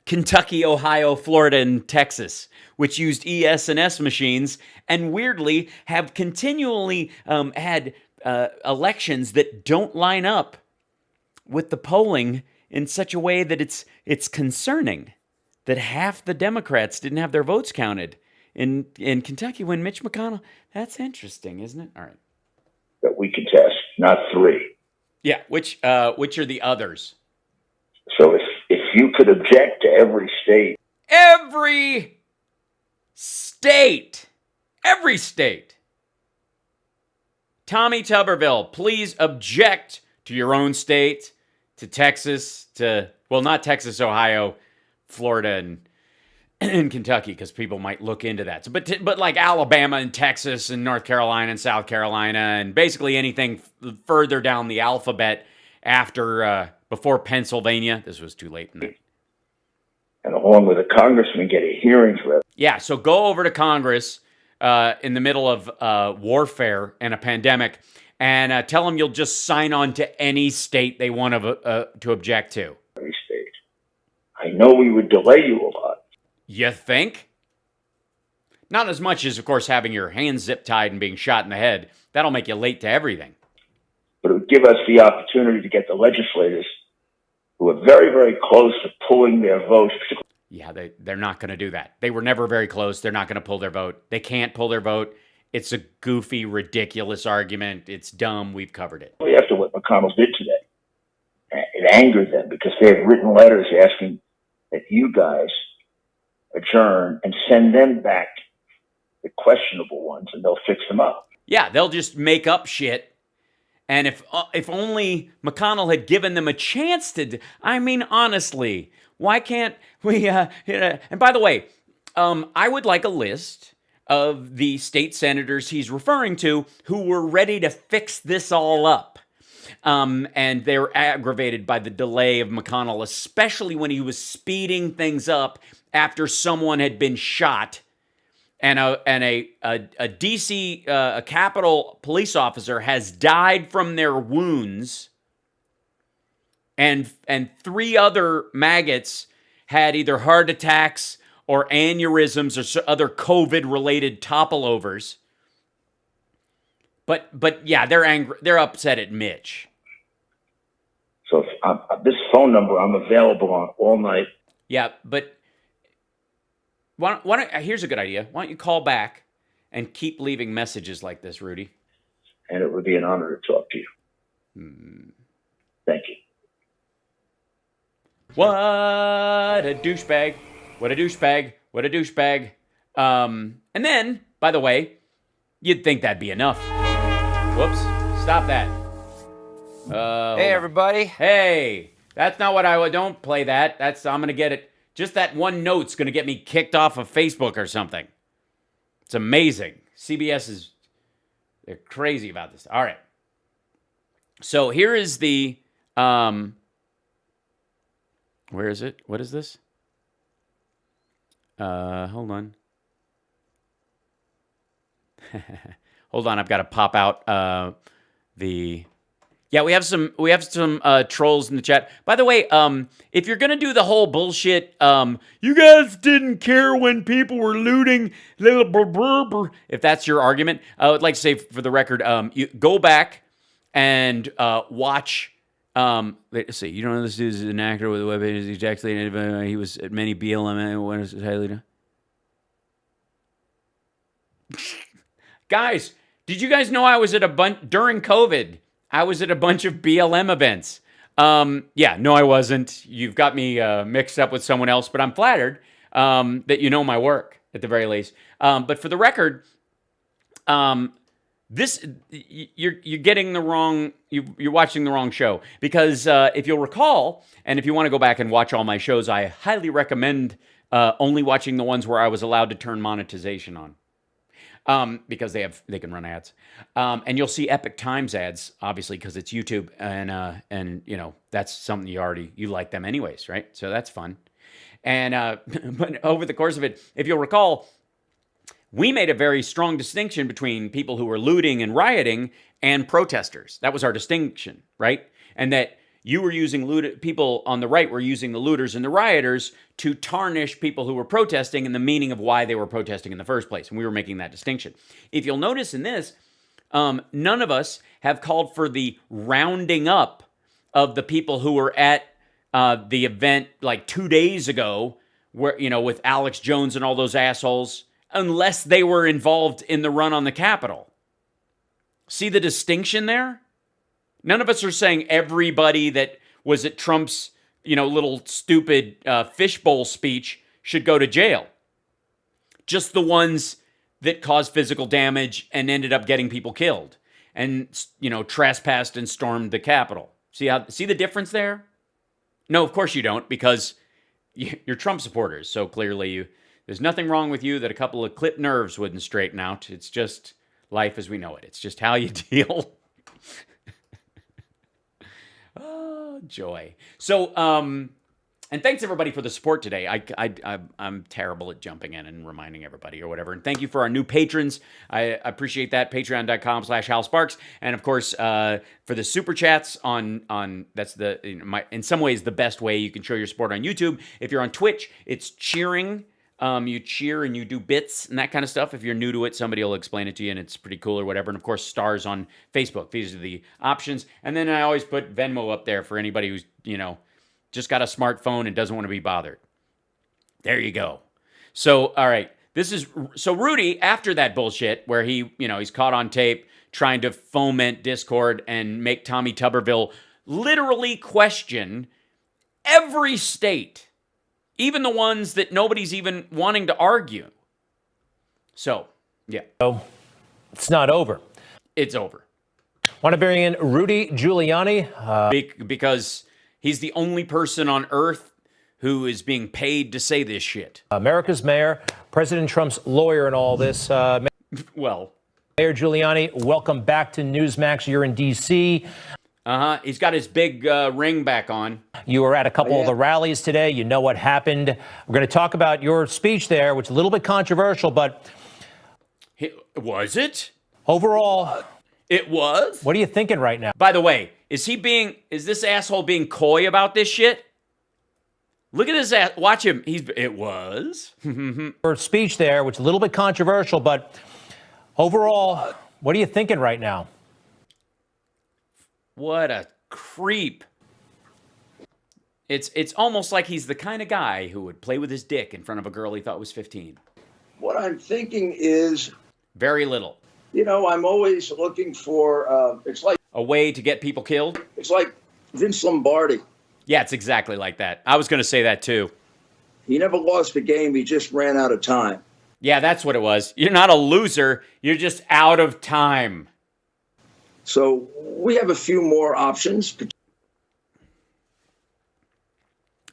Kentucky, Ohio, Florida, and Texas, which used ES&S machines and weirdly have continually had elections that don't line up with the polling in such a way that it's concerning that half the Democrats didn't have their votes counted in Kentucky when Mitch McConnell. That's interesting, isn't it? All right. That we contest, not 3. Yeah, which are the others? So if you could object to every state. Every state. Tommy Tuberville, please object to your own state, to Texas, well, not Texas, Ohio, Florida, and Kentucky, because people might look into that. So, but like Alabama and Texas and North Carolina and South Carolina and basically anything further down the alphabet before Pennsylvania. This was too late. And along with a congressman, get a hearing for it. Yeah, so go over to Congress in the middle of warfare and a pandemic and tell them you'll just sign on to any state they want to object to. Every state. I know we would delay you a lot. You think? Not as much as, of course, having your hands zip tied and being shot in the head. That'll make you late to everything. But it would give us the opportunity to get the legislators who are very, very close to pulling their votes. Yeah, they're not going to do that. They were never very close. They're not going to pull their vote. They can't pull their vote. It's a goofy, ridiculous argument. It's dumb. We've covered it. After what McConnell did today, it angered them because they have written letters asking that you guys adjourn and send them back the questionable ones, and they'll fix them up. Yeah, they'll just make up shit. And if only McConnell had given them a chance to, I mean, honestly, why can't we? And by the way, I would like a list of the state senators he's referring to who were ready to fix this all up. And they were aggravated by the delay of McConnell, especially when he was speeding things up after someone had been shot. And a DC a Capitol police officer has died from their wounds, and 3 other maggots had either heart attacks or aneurysms or other COVID-related topple-overs. But yeah, they're angry. They're upset at Mitch. So this phone number I'm available on all night. Yeah, but. Why don't, here's a good idea. Why don't you call back and keep leaving messages like this, Rudy? And it would be an honor to talk to you. Thank you. What a douchebag. What a douchebag. What a douchebag. And then, by the way, you'd think that'd be enough. Whoops. Stop that. Hey, everybody. Hey. That's not what don't play that. I'm going to get it. Just that one note's going to get me kicked off of Facebook or something. It's amazing. CBS they're crazy about this. All right. So here is the, where is it? What is this? Hold on. Hold on. I've got to pop out Yeah, we have some trolls in the chat. By the way, if you're gonna do the whole bullshit, you guys didn't care when people were looting, if that's your argument, I would like to say for the record, you go back and watch. Let's see. You don't know this dude is an actor with a web page. He's actually he was at many BLM. When is highly guys, did you guys know I was at a bunch during COVID? I was at a bunch of BLM events. Yeah, no, I wasn't. You've got me mixed up with someone else, but I'm flattered that you know my work at the very least. But for the record, this you're getting the wrong. You're watching the wrong show because if you'll recall, and if you want to go back and watch all my shows, I highly recommend only watching the ones where I was allowed to turn monetization on. Because they can run ads, and you'll see Epic Times ads, obviously, because it's YouTube, and you know that's something you like them anyways, right? So that's fun. And but over the course of it, if you'll recall, we made a very strong distinction between people who were looting and rioting and protesters. That was our distinction, right? And that you were using people on the right were using the looters and the rioters to tarnish people who were protesting and the meaning of why they were protesting in the first place. And we were making that distinction. If you'll notice in this, none of us have called for the rounding up of the people who were at the event like 2 days ago, where with Alex Jones and all those assholes, unless they were involved in the run on the Capitol. See the distinction there? None of us are saying everybody that was at Trump's, little stupid fishbowl speech should go to jail. Just the ones that caused physical damage and ended up getting people killed and, trespassed and stormed the Capitol. See the difference there? No, of course you don't, because you're Trump supporters. So clearly there's nothing wrong with you that a couple of clipped nerves wouldn't straighten out. It's just life as we know it. It's just how you deal. Oh, joy. So, and thanks everybody for the support today. I'm terrible at jumping in and reminding everybody or whatever. And thank you for our new patrons. I appreciate that. Patreon.com/Hal Sparks. And of course, for the super chats on that's in some ways the best way you can show your support on YouTube. If you're on Twitch, it's cheering. You cheer and you do bits and that kind of stuff. If you're new to it, somebody will explain it to you and it's pretty cool or whatever. And of course, stars on Facebook. These are the options. And then I always put Venmo up there for anybody who's, just got a smartphone and doesn't want to be bothered. There you go. So, all right. This is so Rudy, after that bullshit where he's caught on tape trying to foment discord and make Tommy Tuberville literally question every state, even the ones that nobody's even wanting to argue. So, yeah. So, it's not over. It's over. Want to bring in Rudy Giuliani? Because he's the only person on earth who is being paid to say this shit. America's mayor, President Trump's lawyer in all this. Well, Mayor Giuliani, welcome back to Newsmax. You're in D.C. He's got his big ring back on. You were at a couple of the rallies today. You know what happened. We're going to talk about your speech there, which is a little bit controversial, but... Was it? Overall... It was? What are you thinking right now? By the way, is this asshole being coy about this shit? Look at his ass. Watch him. It was. Your speech there, which is a little bit controversial, but overall, what are you thinking right now? What a creep. It's almost like he's the kind of guy who would play with his dick in front of a girl he thought was 15. What I'm thinking is... Very little. I'm always looking for, it's like... A way to get people killed? It's like Vince Lombardi. Yeah, it's exactly like that. I was going to say that too. He never lost a game. He just ran out of time. Yeah, that's what it was. You're not a loser. You're just out of time. So we have a few more options.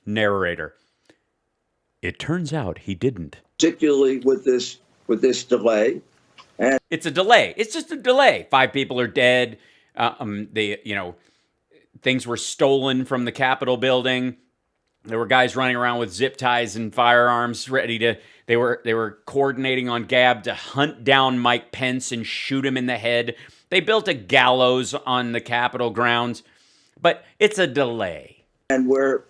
Narrator. It turns out he didn't. Particularly with this delay. And it's a delay. It's just a delay. 5 people are dead. Things were stolen from the Capitol building. There were guys running around with zip ties and firearms ready to... They were coordinating on Gab to hunt down Mike Pence and shoot him in the head. They built a gallows on the Capitol grounds. But it's a delay. And we're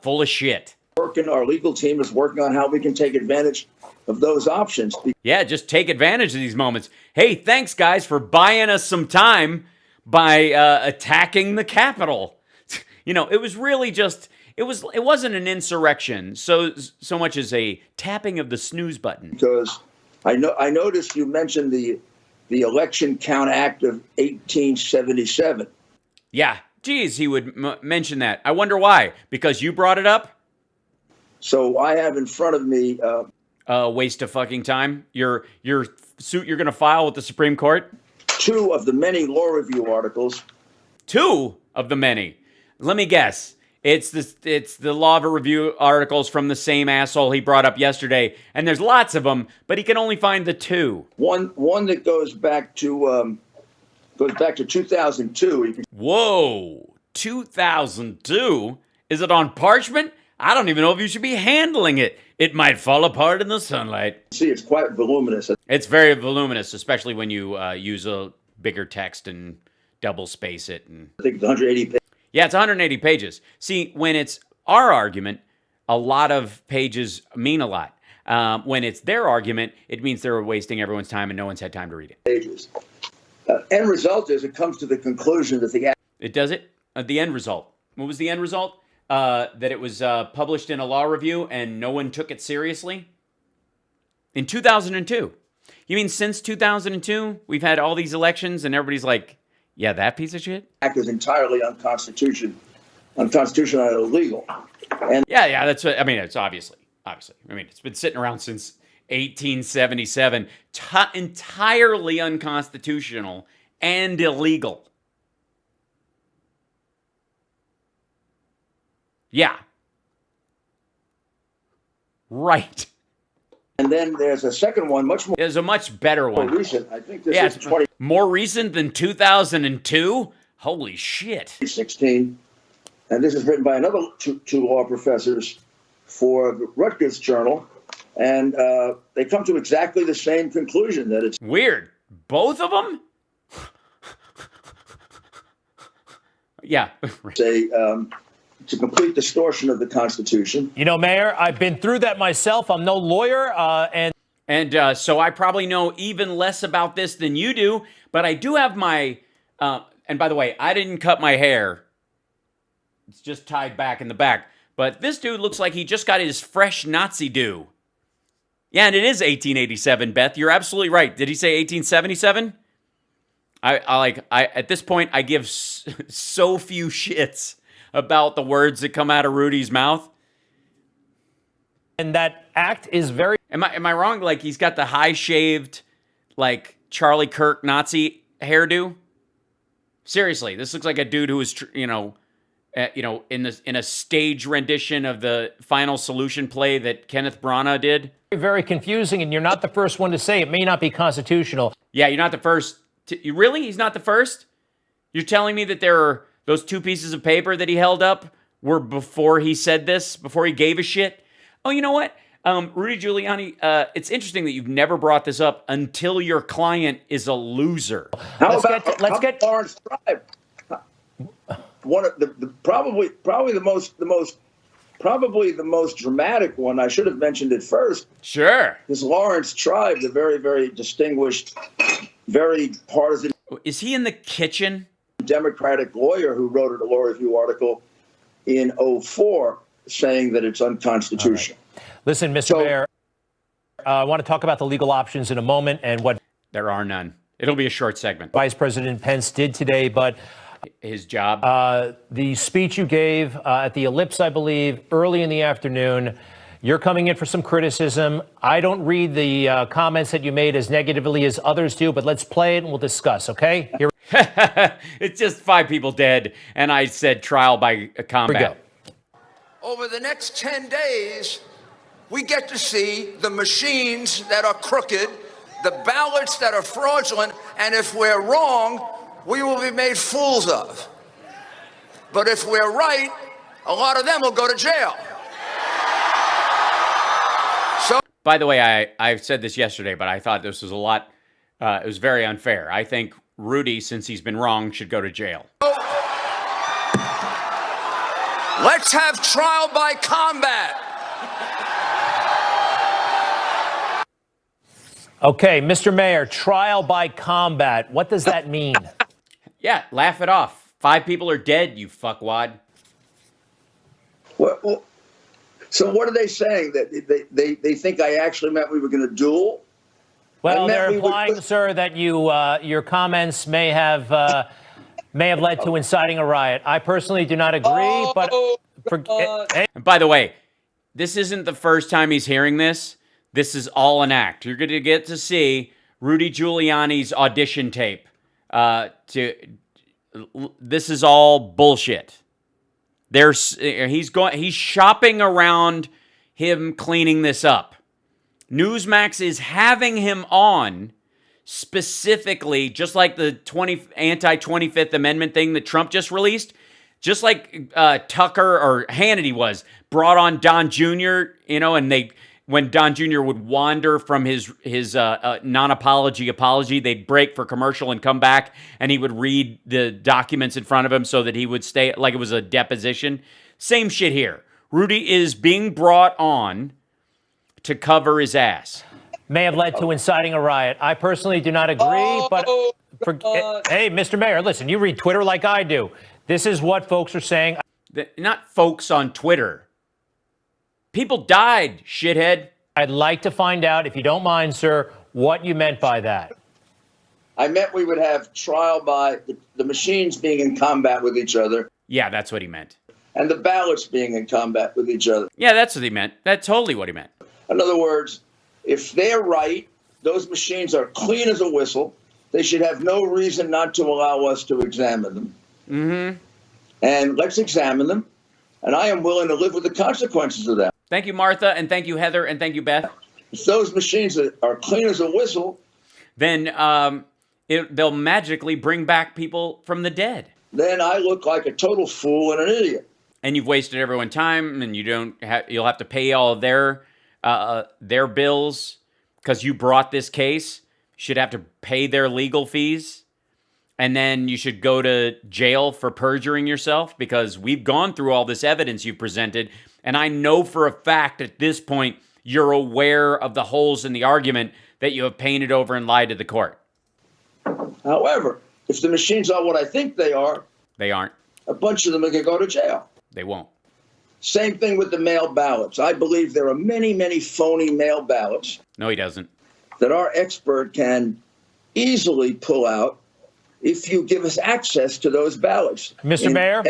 full of shit. Our legal team is working on how we can take advantage of those options. Yeah, just take advantage of these moments. Hey, thanks, guys, for buying us some time by attacking the Capitol. It was really just, it wasn't an insurrection so much as a tapping of the snooze button. Because I noticed you mentioned the Election Count Act of 1877. Yeah, geez, he would mention that. I wonder why. Because you brought it up? So I have in front of me... waste of fucking time. Your suit you're going to file with the Supreme Court? 2 of the many law review articles. 2 of the many. Let me guess. It's the law review articles from the same asshole he brought up yesterday, and there's lots of them, but he can only find the 2. One that goes back to 2002. Whoa, 2002? Is it on parchment? I don't even know if you should be handling it. It might fall apart in the sunlight. See, it's quite voluminous. It's very voluminous, especially when you use a bigger text and double space it. And I think it's 180 pages. Yeah, it's 180 pages. See, when it's our argument, a lot of pages mean a lot. When it's their argument, it means they're wasting everyone's time and no one's had time to read it. Pages. End result is it comes to the conclusion that It does it? The end result. What was the end result? That it was published in a law review and no one took it seriously? In 2002. You mean since 2002, we've had all these elections and everybody's like, yeah, that piece of shit? Act is entirely unconstitutional and illegal. And yeah, that's what, I mean, it's obviously. I mean, it's been sitting around since 1877. Entirely unconstitutional and illegal. Yeah. Right. And then there's a second one, much more. There's a much better one. More recent. I think this is 2016. More recent than 2002? Holy shit. 16. And this is written by another two law professors for the Rutgers Journal. And they come to exactly the same conclusion, that it's weird. Both of them? Yeah. It's a complete distortion of the Constitution. You know, Mayor, I've been through that myself. I'm no lawyer, and so I probably know even less about this than you do. But I do have my. And by the way, I didn't cut my hair. It's just tied back in the back. But this dude looks like he just got his fresh Nazi do. Yeah, and it is 1887, Beth. You're absolutely right. Did he say 1877? I at this point, I give so few shits about the words that come out of Rudy's mouth. And that act is very... Am I wrong? Like, he's got the high shaved, like, Charlie Kirk Nazi hairdo? Seriously, this looks like a dude who was, in a stage rendition of the Final Solution play that Kenneth Branagh did. very confusing, and you're not the first one to say it may not be constitutional. Yeah, you're not the first. Really? He's not the first? You're telling me that there are those two pieces of paper that he held up were before he said this, before he gave a shit? Oh, you know what? Rudy Giuliani, it's interesting that you've never brought this up until your client is a loser. Let's get Lawrence Tribe. One of the probably the most dramatic one. I should have mentioned it first. Sure. Is Lawrence Tribe, the very, very distinguished, very partisan. Is he in the kitchen? Democratic lawyer who wrote a law review article in 2004 saying that it's unconstitutional. Right. Listen, Mr. Mayor, I want to talk about the legal options in a moment and what there are none. It'll be a short segment. Vice President Pence did today, but his job. The speech you gave at the Ellipse, I believe, early in the afternoon, you're coming in for some criticism. I don't read the comments that you made as negatively as others do, but let's play it and we'll discuss, okay? Here. It's just 5 people dead, and I said trial by combat. Here we go. Over the next 10 days, we get to see the machines that are crooked, the ballots that are fraudulent, and if we're wrong, we will be made fools of. But if we're right, a lot of them will go to jail. So, by the way, I said this yesterday, but I thought this was it was very unfair. I think Rudy, since he's been wrong, should go to jail. Let's have trial by combat. Okay, Mr. Mayor, trial by combat. What does that mean? Yeah, laugh it off. 5 people are dead, you fuckwad. Well, so what are they saying? That they think I actually meant we were going to duel? Well, they're implying, sir, that your comments may have led to inciting a riot. I personally do not agree, but... And by the way, this isn't the first time he's hearing this. This is all an act. You're going to get to see Rudy Giuliani's audition tape. This is all bullshit. He's shopping around him cleaning this up. Newsmax is having him on specifically, just like the anti-25th Amendment thing that Trump just released, just like Tucker or Hannity was brought on Don Jr., and when Don Jr. would wander from his non-apology apology, they'd break for commercial and come back, and he would read the documents in front of him so that he would stay like it was a deposition. Same shit here. Rudy is being brought on to cover his ass. May have led to inciting a riot. I personally do not agree, but... Hey, Mr. Mayor, listen, you read Twitter like I do. This is what folks are saying. Not folks on Twitter. People died, shithead. I'd like to find out, if you don't mind, sir, what you meant by that. I meant we would have trial by the machines being in combat with each other. Yeah, that's what he meant. And the ballots being in combat with each other. Yeah, that's what he meant. That's totally what he meant. In other words, if they're right, those machines are clean as a whistle. They should have no reason not to allow us to examine them. Mm-hmm. And let's examine them. And I am willing to live with the consequences of that. Thank you, Martha, and thank you, Heather, and thank you, Beth. If those machines are clean as a whistle, then they'll magically bring back people from the dead. Then I look like a total fool and an idiot. And you've wasted everyone's time, and you'll have to pay all of their bills because you brought this case. You should have to pay their legal fees. And then you should go to jail for perjuring yourself because we've gone through all this evidence you've presented. And I know for a fact at this point, you're aware of the holes in the argument that you have painted over and lied to the court. However, if the machines are what I think they are, they aren't. A bunch of them are going to go to jail. They won't. Same thing with the mail ballots. I believe there are many, many phony mail ballots. No, he doesn't. That our expert can easily pull out if you give us access to those ballots. Mr. Mayor,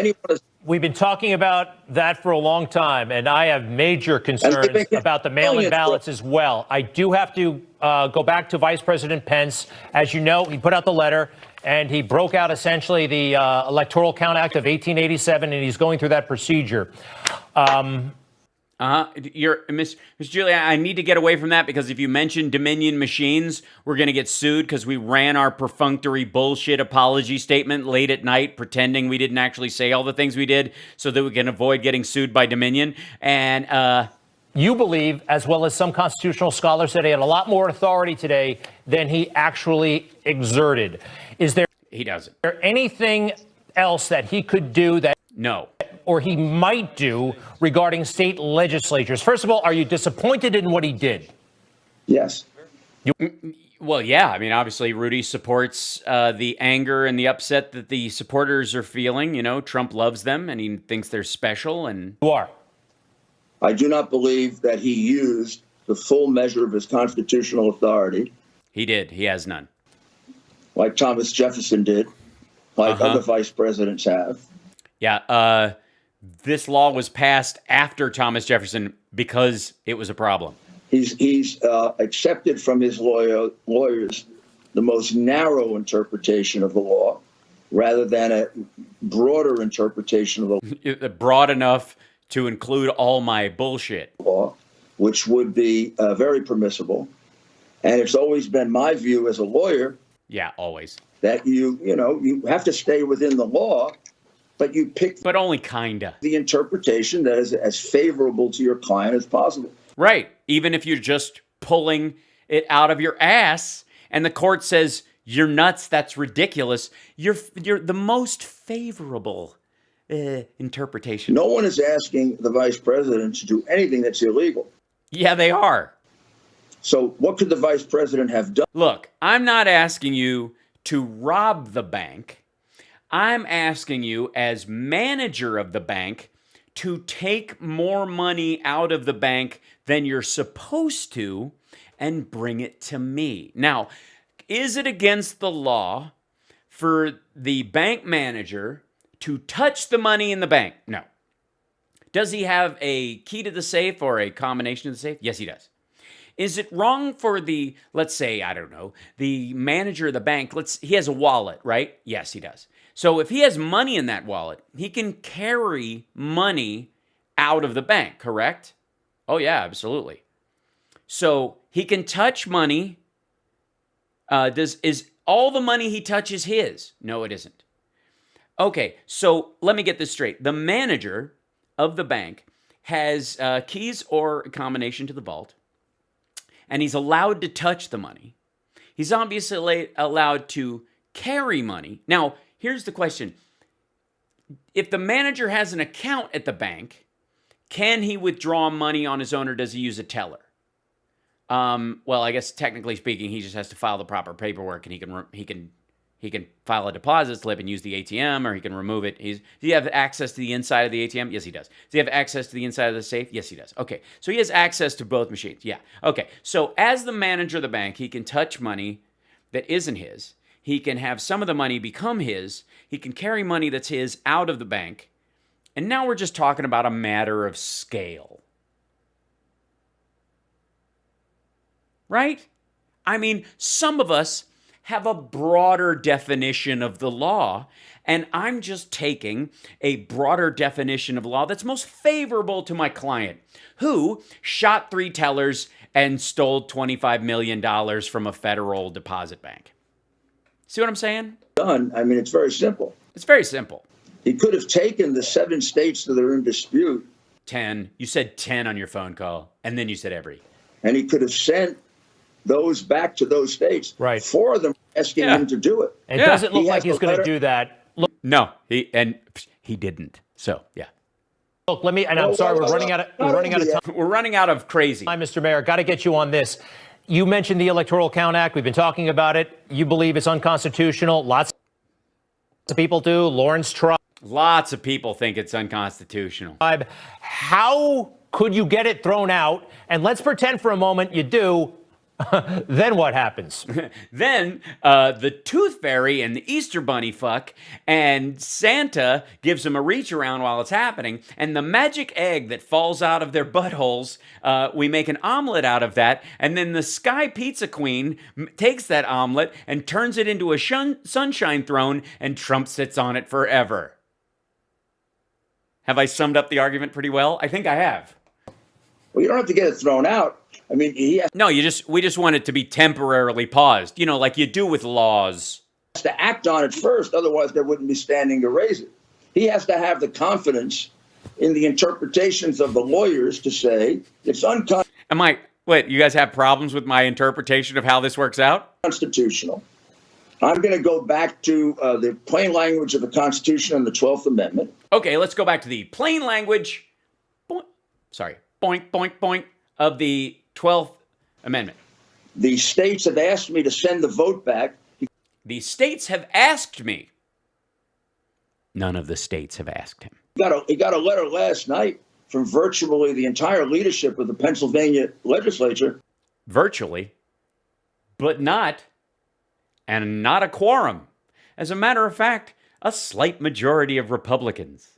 we've been talking about that for a long time, and I have major concerns about the mail-in ballots as well. I do have to go back to Vice President Pence. As you know, he put out the letter, and he broke out essentially the Electoral Count Act of 1887, and he's going through that procedure. Miss Julia, I need to get away from that because if you mention Dominion machines, we're going to get sued because we ran our perfunctory bullshit apology statement late at night pretending we didn't actually say all the things we did so that we can avoid getting sued by Dominion. And you believe, as well as some constitutional scholars, that he had a lot more authority today than he actually exerted. He doesn't. Is there anything else that he could do that? No. Or he might do regarding state legislatures? First of all, are you disappointed in what he did? Yes. Well, yeah. I mean, obviously, Rudy supports the anger and the upset that the supporters are feeling. You know, Trump loves them and he thinks they're special. And you are. I do not believe that he used the full measure of his constitutional authority. He did. He has none. Like Thomas Jefferson did, like other vice presidents have. Yeah. This law was passed after Thomas Jefferson because it was a problem. He's accepted from his lawyers the most narrow interpretation of the law rather than a broader interpretation of the law. Broad enough to include all my bullshit. Law, which would be very permissible. And it's always been my view as a lawyer. Yeah, always. That you have to stay within the law. But you pick, but only kinda, the interpretation that is as favorable to your client as possible. Right. Even if you're just pulling it out of your ass, and the court says you're nuts, that's ridiculous. You're the most favorable interpretation. No one is asking the vice president to do anything that's illegal. Yeah, they are. So what could the vice president have done? Look, I'm not asking you to rob the bank. I'm asking you, as manager of the bank, to take more money out of the bank than you're supposed to and bring it to me. Now, is it against the law for the bank manager to touch the money in the bank? No. Does he have a key to the safe or a combination of the safe? Yes, he does. Is it wrong for the, let's say, I don't know, the manager of the bank, he has a wallet, right? Yes, he does. So if he has money in that wallet, he can carry money out of the bank, correct? Oh, yeah, absolutely. So he can touch money. Is all the money he touches his? No, it isn't. Okay, so let me get this straight. The manager of the bank has keys or a combination to the vault, and he's allowed to touch the money. He's obviously allowed to carry money. Now, here's the question. If the manager has an account at the bank, can he withdraw money on his own or does he use a teller? Well, I guess technically speaking, he just has to file the proper paperwork and he can file a deposit slip and use the ATM, or he can remove it. Does he have access to the inside of the ATM? Yes, he does. Does he have access to the inside of the safe? Yes, he does. Okay, so he has access to both machines. Yeah. Okay, so as the manager of the bank, he can touch money that isn't his. He can have some of the money become his. He can carry money that's his out of the bank. And now we're just talking about a matter of scale. Right? I mean, some of us have a broader definition of the law, and I'm just taking a broader definition of law that's most favorable to my client, who shot 3 tellers and stole $25 million from a federal deposit bank. See what I'm saying? Done. I mean, it's very simple. It's very simple. He could have taken the 7 states that are in dispute. 10. You said 10 on your phone call, and then you said every. And he could have sent those back to those states. Right. 4 of them asking him to do it. It doesn't look like he's going to do that. Look, no, he didn't. So, yeah. Look, I'm sorry, we're running out of time. We're running out of crazy. Hi, Mr. Mayor, got to get you on this. You mentioned the Electoral Count Act. We've been talking about it. You believe it's unconstitutional. Lots of people do. Lawrence tried. Lots of people think it's unconstitutional. How could you get it thrown out? And let's pretend for a moment you do. Then what happens? Then the Tooth Fairy and the Easter Bunny fuck, and Santa gives them a reach around while it's happening, and the magic egg that falls out of their buttholes, we make an omelet out of that, and then the Sky Pizza Queen takes that omelet and turns it into a sunshine throne, and Trump sits on it forever. Have I summed up the argument pretty well? I think I have. Well, you don't have to get it thrown out. I mean, No, we just want it to be temporarily paused, like you do with laws. Has to act on it first, otherwise there wouldn't be standing to raise it. He has to have the confidence in the interpretations of the lawyers to say it's unconstitutional. Wait, you guys have problems with my interpretation of how this works out? Constitutional. I'm going to go back to the plain language of the Constitution and the 12th Amendment. Okay, let's go back to the plain language. Boink, boink, boink of the 12th Amendment. The states have asked me to send the vote back. The states have asked me. None of the states have asked him. He got a letter last night from virtually the entire leadership of the Pennsylvania legislature. Virtually, but not a quorum. As a matter of fact, a slight majority of Republicans.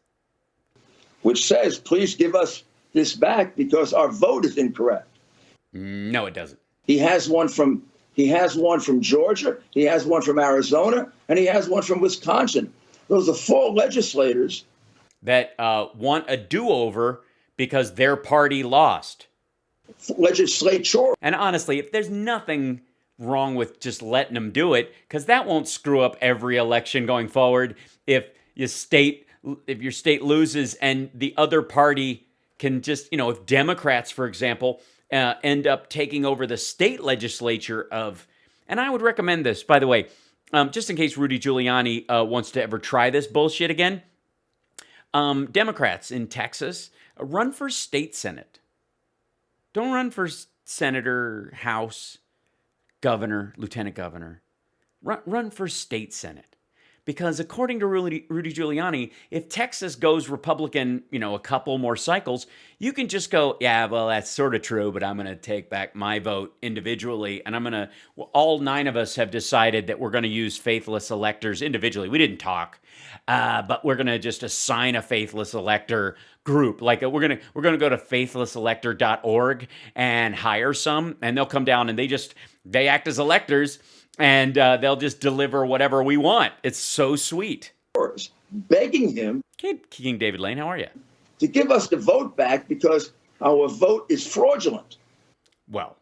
Which says, please give us this back because our vote is incorrect. No, it doesn't. He has one from Georgia, he has one from Arizona, and he has one from Wisconsin. Those are 4 legislators that want a do-over because their party lost. Legislature. And honestly, if there's nothing wrong with just letting them do it, because that won't screw up every election going forward. If your state loses and the other party can just, if Democrats, for example, end up taking over the state legislature and I would recommend this, by the way, just in case Rudy Giuliani wants to ever try this bullshit again. Democrats in Texas, run for state senate. Don't run for senator, house, governor, lieutenant governor. Run for state senate. Because according to Rudy Giuliani, if Texas goes Republican, a couple more cycles, you can just go, yeah, well, that's sort of true, but I'm going to take back my vote individually. And all 9 of us have decided that we're going to use faithless electors individually. We didn't talk, but we're going to just assign a faithless elector group. Like we're going to go to faithlesselector.org and hire some, and they'll come down and they act as electors. And they'll just deliver whatever we want. It's so sweet. Begging him, King David Lane, how are you? To give us the vote back because our vote is fraudulent. Well,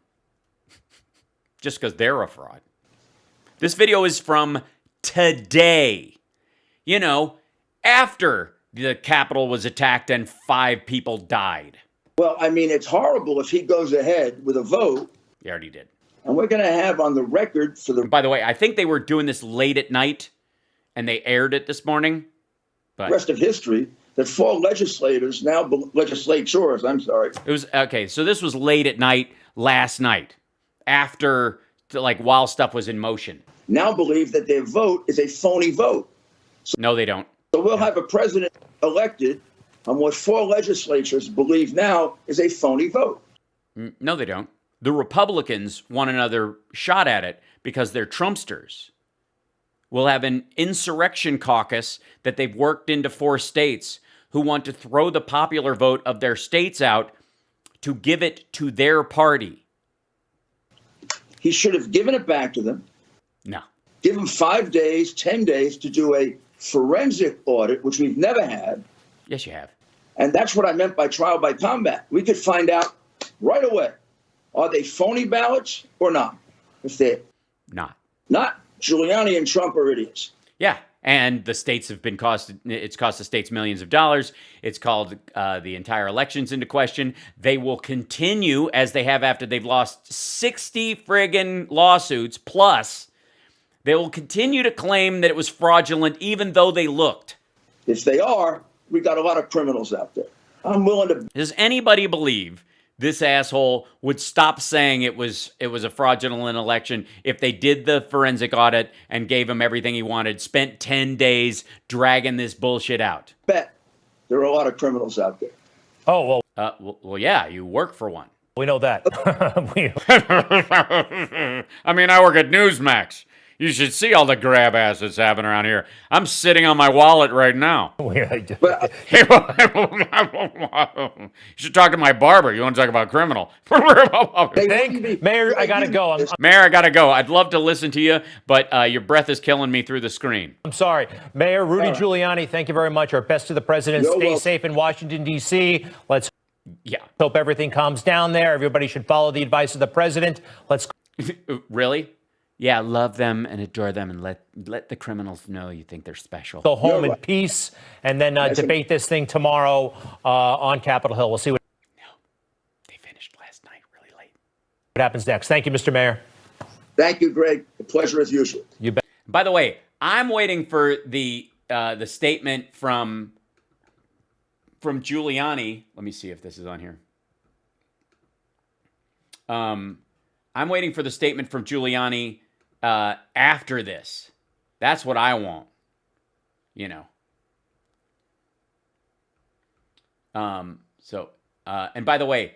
just because they're a fraud. This video is from today. After the Capitol was attacked and 5 people died. Well, I mean, it's horrible if he goes ahead with a vote. He already did. And we're going to have on the record for the... By the way, I think they were doing this late at night, and they aired it this morning. But rest of history, that 4 legislators, legislatures, I'm sorry. It was, okay, so this was late at night, last night, after, while stuff was in motion. Now believe that their vote is a phony vote. No, they don't. So we'll have a president elected on what 4 legislatures believe now is a phony vote. No, they don't. The Republicans want another shot at it because they're Trumpsters. We'll have an insurrection caucus that they've worked into 4 states who want to throw the popular vote of their states out to give it to their party. He should have given it back to them. No. Give them 5 days, 10 days to do a forensic audit, which we've never had. Yes, you have. And that's what I meant by trial by combat. We could find out right away. Are they phony ballots or not? If they're not, Giuliani and Trump are idiots. Yeah, and the states have been it's cost the states millions of dollars. It's called the entire elections into question. They will continue, as they have after they've lost 60 friggin' lawsuits, plus they will continue to claim that it was fraudulent even though they looked. If they are, we got a lot of criminals out there. I'm willing to... Does anybody believe this asshole would stop saying it was a fraudulent election if they did the forensic audit and gave him everything he wanted, spent 10 days dragging this bullshit out. Bet there are a lot of criminals out there. Oh, well. Well, yeah, you work for one. We know that. I mean, I work at Newsmax. You should see all the grab ass that's happening around here. I'm sitting on my wallet right now. You should talk to my barber. You want to talk about criminal? Mayor, I gotta go. Mayor, I gotta go. I'd love to listen to you, but your breath is killing me through the screen. I'm sorry. Mayor Rudy Giuliani, thank you very much. Our best to the president. Stay safe in Washington, D.C. Let's hope everything calms down there. Everybody should follow the advice of the president. Let's. Really? Yeah, love them and adore them and let the criminals know you think they're special. Go home in peace and then debate this thing tomorrow on Capitol Hill. We'll see what. No, they finished last night really late. What happens next? Thank you, Mr. Mayor. Thank you, Greg. A pleasure as usual. You bet. By the way, I'm waiting for the statement from Giuliani. Let me see if this is on here. I'm waiting for the statement from Giuliani after this. That's what I want. You know. And by the way,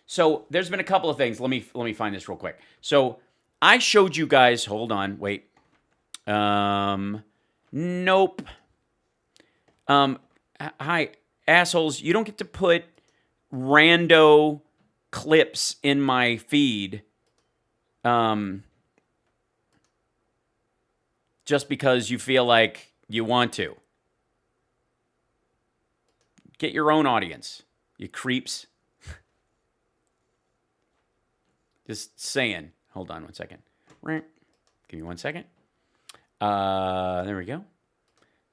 so there's been a couple of things. Let me find this real quick. So I showed you guys, hold on, wait. Nope. Hi, assholes, you don't get to put rando clips in my feed just because you feel like you want to. Get your own audience, you creeps. Just saying. Hold on one second. Give me 1 second. There we go.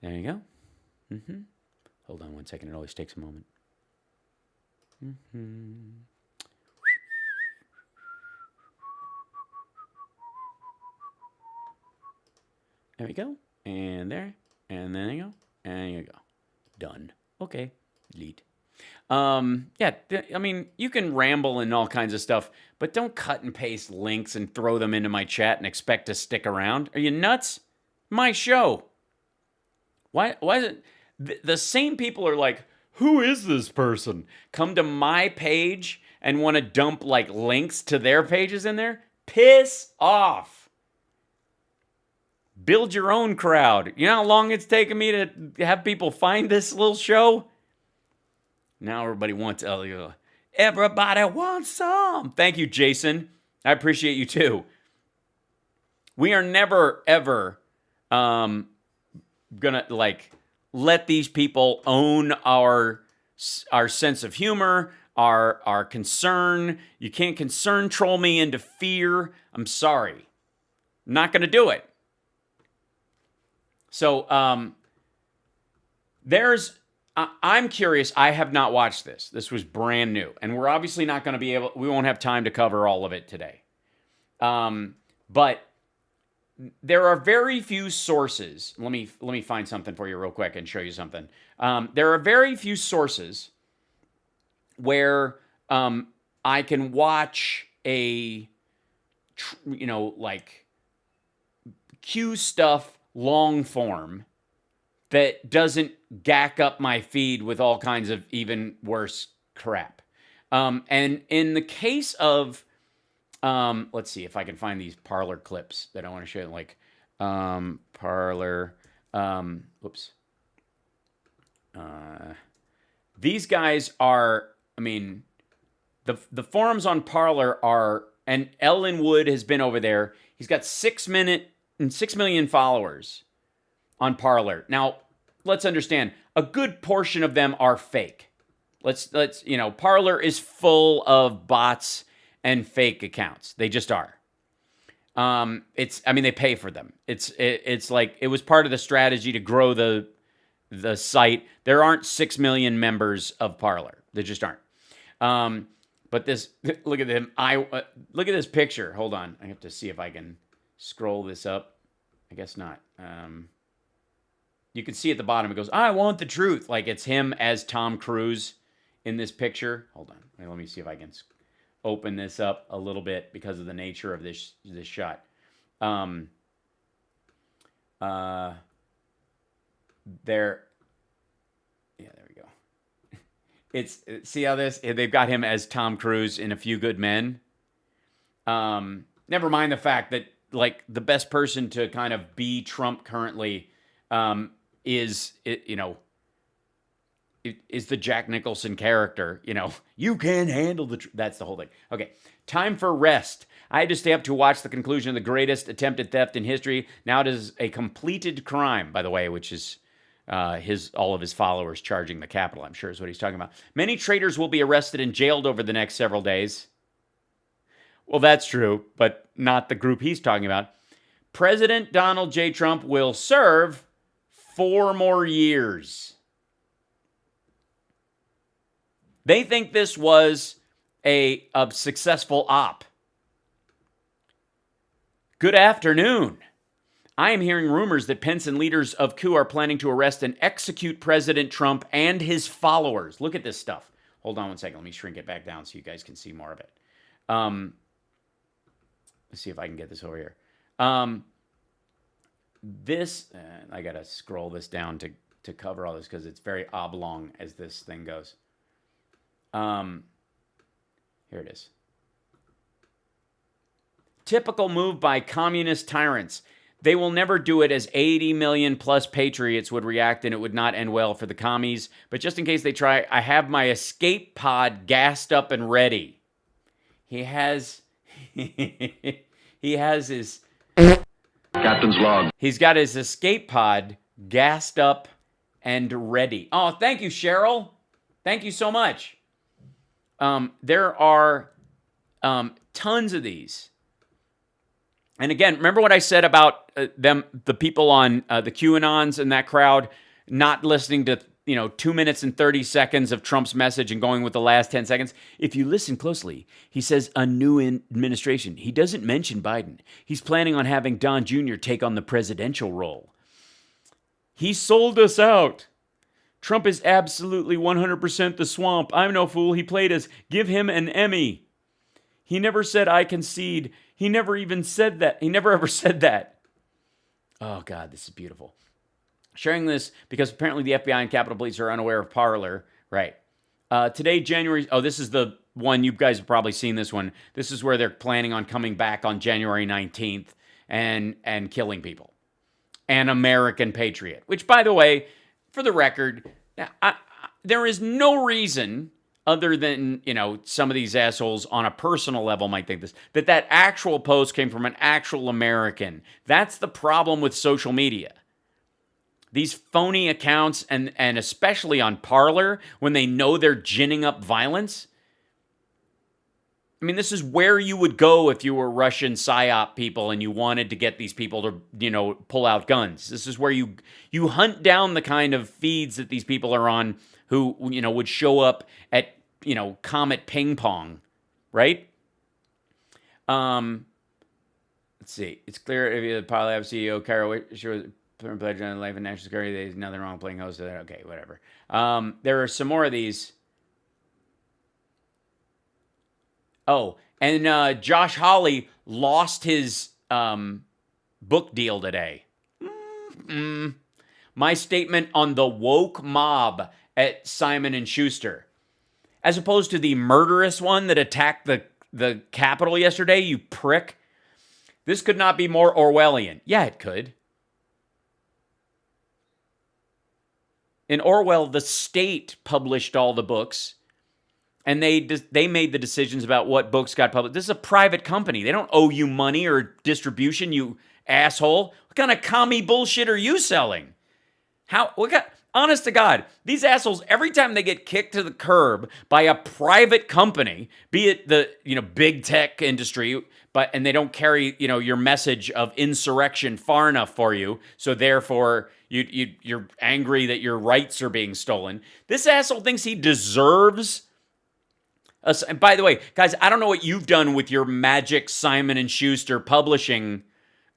There you go. Hold on 1 second. It always takes a moment. There we go. And there. And then you go. And you go. Done. Okay. Delete. Yeah, I mean, you can ramble and all kinds of stuff, but don't cut and paste links and throw them into my chat and expect to stick around. Are you nuts? My show. Why is it? The same people are like, who is this person? Come to my page and want to dump like links to their pages in there? Piss off. Build your own crowd. You know how long it's taken me to have people find this little show? Now everybody wants everybody wants some. Thank you, Jason. I appreciate you too. We are never ever gonna like let these people own our sense of humor, our concern. You can't concern troll me into fear. I'm sorry. I'm not gonna do it. So I'm curious. I have not watched this. This was brand new. And we're obviously not going to be able, we won't have time to cover all of it today. But there are very few sources. Let me find something for you real quick and show you something. There are very few sources where I can watch like Q stuff long form that doesn't gack up my feed with all kinds of even worse crap. And in the case of, let's see if I can find these Parler clips that I want to show you, like Parler, whoops. These guys are, I mean, the forums on Parler are, and Ellen Wood has been over there. He's got 6 million followers on Parler. Now, let's understand, a good portion of them are fake. Let's Parler is full of bots and fake accounts. They just are. They pay for them. It's like it was part of the strategy to grow the site. There aren't 6 million members of Parler. There just aren't. But this, look at them. Look at this picture. Hold on. I have to see if I can scroll this up. I guess not. You can see at the bottom, it goes, I want the truth. Like it's him as Tom Cruise in this picture. Hold on. Let me see if I can open this up a little bit because of the nature of this shot. There. Yeah, there we go. See how they've got him as Tom Cruise in A Few Good Men. Never mind the fact that like the best person to kind of be Trump currently is the Jack Nicholson character. You can't handle the truth. That's the whole thing. Okay, time for rest. I had to stay up to watch the conclusion of the greatest attempted theft in history. Now it is a completed crime, by the way, which is all of his followers charging the Capitol, I'm sure is what he's talking about. Many traitors will be arrested and jailed over the next several days. Well, that's true, but not the group he's talking about. President Donald J. Trump will serve 4 more years. They think this was a successful op. Good afternoon. I am hearing rumors that Pence and leaders of coup are planning to arrest and execute President Trump and his followers. Look at this stuff. Hold on one second. Let me shrink it back down so you guys can see more of it. Let's see if I can get this over here. I got to scroll this down to cover all this because it's very oblong as this thing goes. Here it is. Typical move by communist tyrants. They will never do it as 80 million plus patriots would react, and it would not end well for the commies. But just in case they try, I have my escape pod gassed up and ready. He has his captain's log. He's got his escape pod gassed up and ready. Oh, thank you, Cheryl. Thank you so much. There are tons of these. And again, remember what I said about the people on the QAnons and that crowd not listening to 2 minutes and 30 seconds of Trump's message and going with the last 10 seconds? If you listen closely, he says a new administration. He doesn't mention Biden. He's planning on having Don Jr. take on the presidential role. He sold us out. Trump is absolutely 100% the swamp. I'm no fool. He played us. Give him an Emmy. He never said, I concede. He never even said that. He never ever said that. Oh, God, this is beautiful. Sharing this because apparently the FBI and Capitol Police are unaware of Parler. Right. Today, January... Oh, this is the one. You guys have probably seen this one. This is where they're planning on coming back on January 19th and killing people. An American patriot. Which, by the way, for the record, there is no reason... other than, some of these assholes on a personal level might think this, that actual post came from an actual American. That's the problem with social media. These phony accounts, and especially on Parler, when they know they're ginning up violence. I mean, this is where you would go if you were Russian PSYOP people and you wanted to get these people to, pull out guns. This is where you hunt down the kind of feeds that these people are on who, would show up at, Comet Ping Pong, right? Let's see. It's clear if you're the Pilot CEO, Cairo, sure, pledge on life and national security, there's nothing wrong playing host to that. Okay, whatever. There are some more of these. Oh, and Josh Hawley lost his book deal today. My statement on the woke mob at Simon & Schuster. As opposed to the murderous one that attacked the Capitol yesterday, you prick. This could not be more Orwellian. Yeah, it could. In Orwell, the state published all the books, and they made the decisions about what books got published. This is a private company. They don't owe you money or distribution, you asshole. What kind of commie bullshit are you selling? Honest to God, these assholes, every time they get kicked to the curb by a private company, be it the big tech industry, and they don't carry your message of insurrection far enough for you, so therefore you're angry that your rights are being stolen. This asshole thinks he deserves. And by the way, guys, I don't know what you've done with your magic Simon & Schuster publishing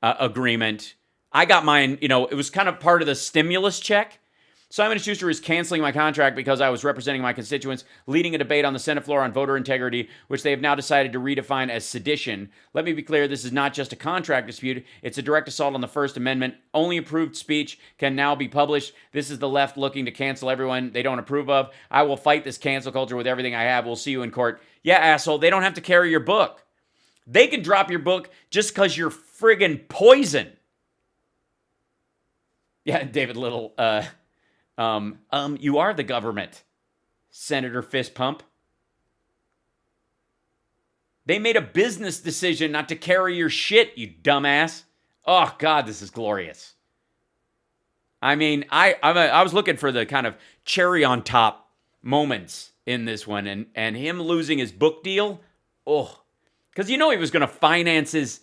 agreement. I got mine, it was kind of part of the stimulus check. Simon & Schuster is canceling my contract because I was representing my constituents, leading a debate on the Senate floor on voter integrity, which they have now decided to redefine as sedition. Let me be clear, this is not just a contract dispute. It's a direct assault on the First Amendment. Only approved speech can now be published. This is the left looking to cancel everyone they don't approve of. I will fight this cancel culture with everything I have. We'll see you in court. Yeah, asshole, they don't have to carry your book. They can drop your book just because you're friggin' poison. Yeah, David Little, you are the government, Senator Fist Pump. They made a business decision not to carry your shit, you dumbass. Oh, God, this is glorious. I mean, I was looking for the kind of cherry on top moments in this one, and him losing his book deal, because he was going to finance his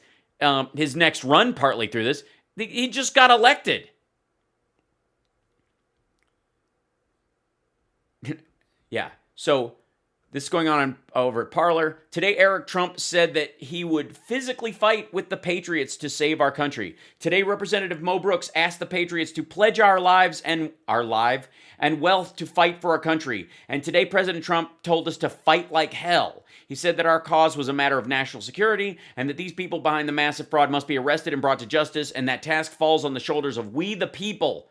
next run partly through this. He just got elected. Yeah, so this is going on over at Parler. Today, Eric Trump said that he would physically fight with the Patriots to save our country. Today, Representative Mo Brooks asked the Patriots to pledge our lives and wealth to fight for our country. And today, President Trump told us to fight like hell. He said that our cause was a matter of national security and that these people behind the massive fraud must be arrested and brought to justice, and that task falls on the shoulders of we the people.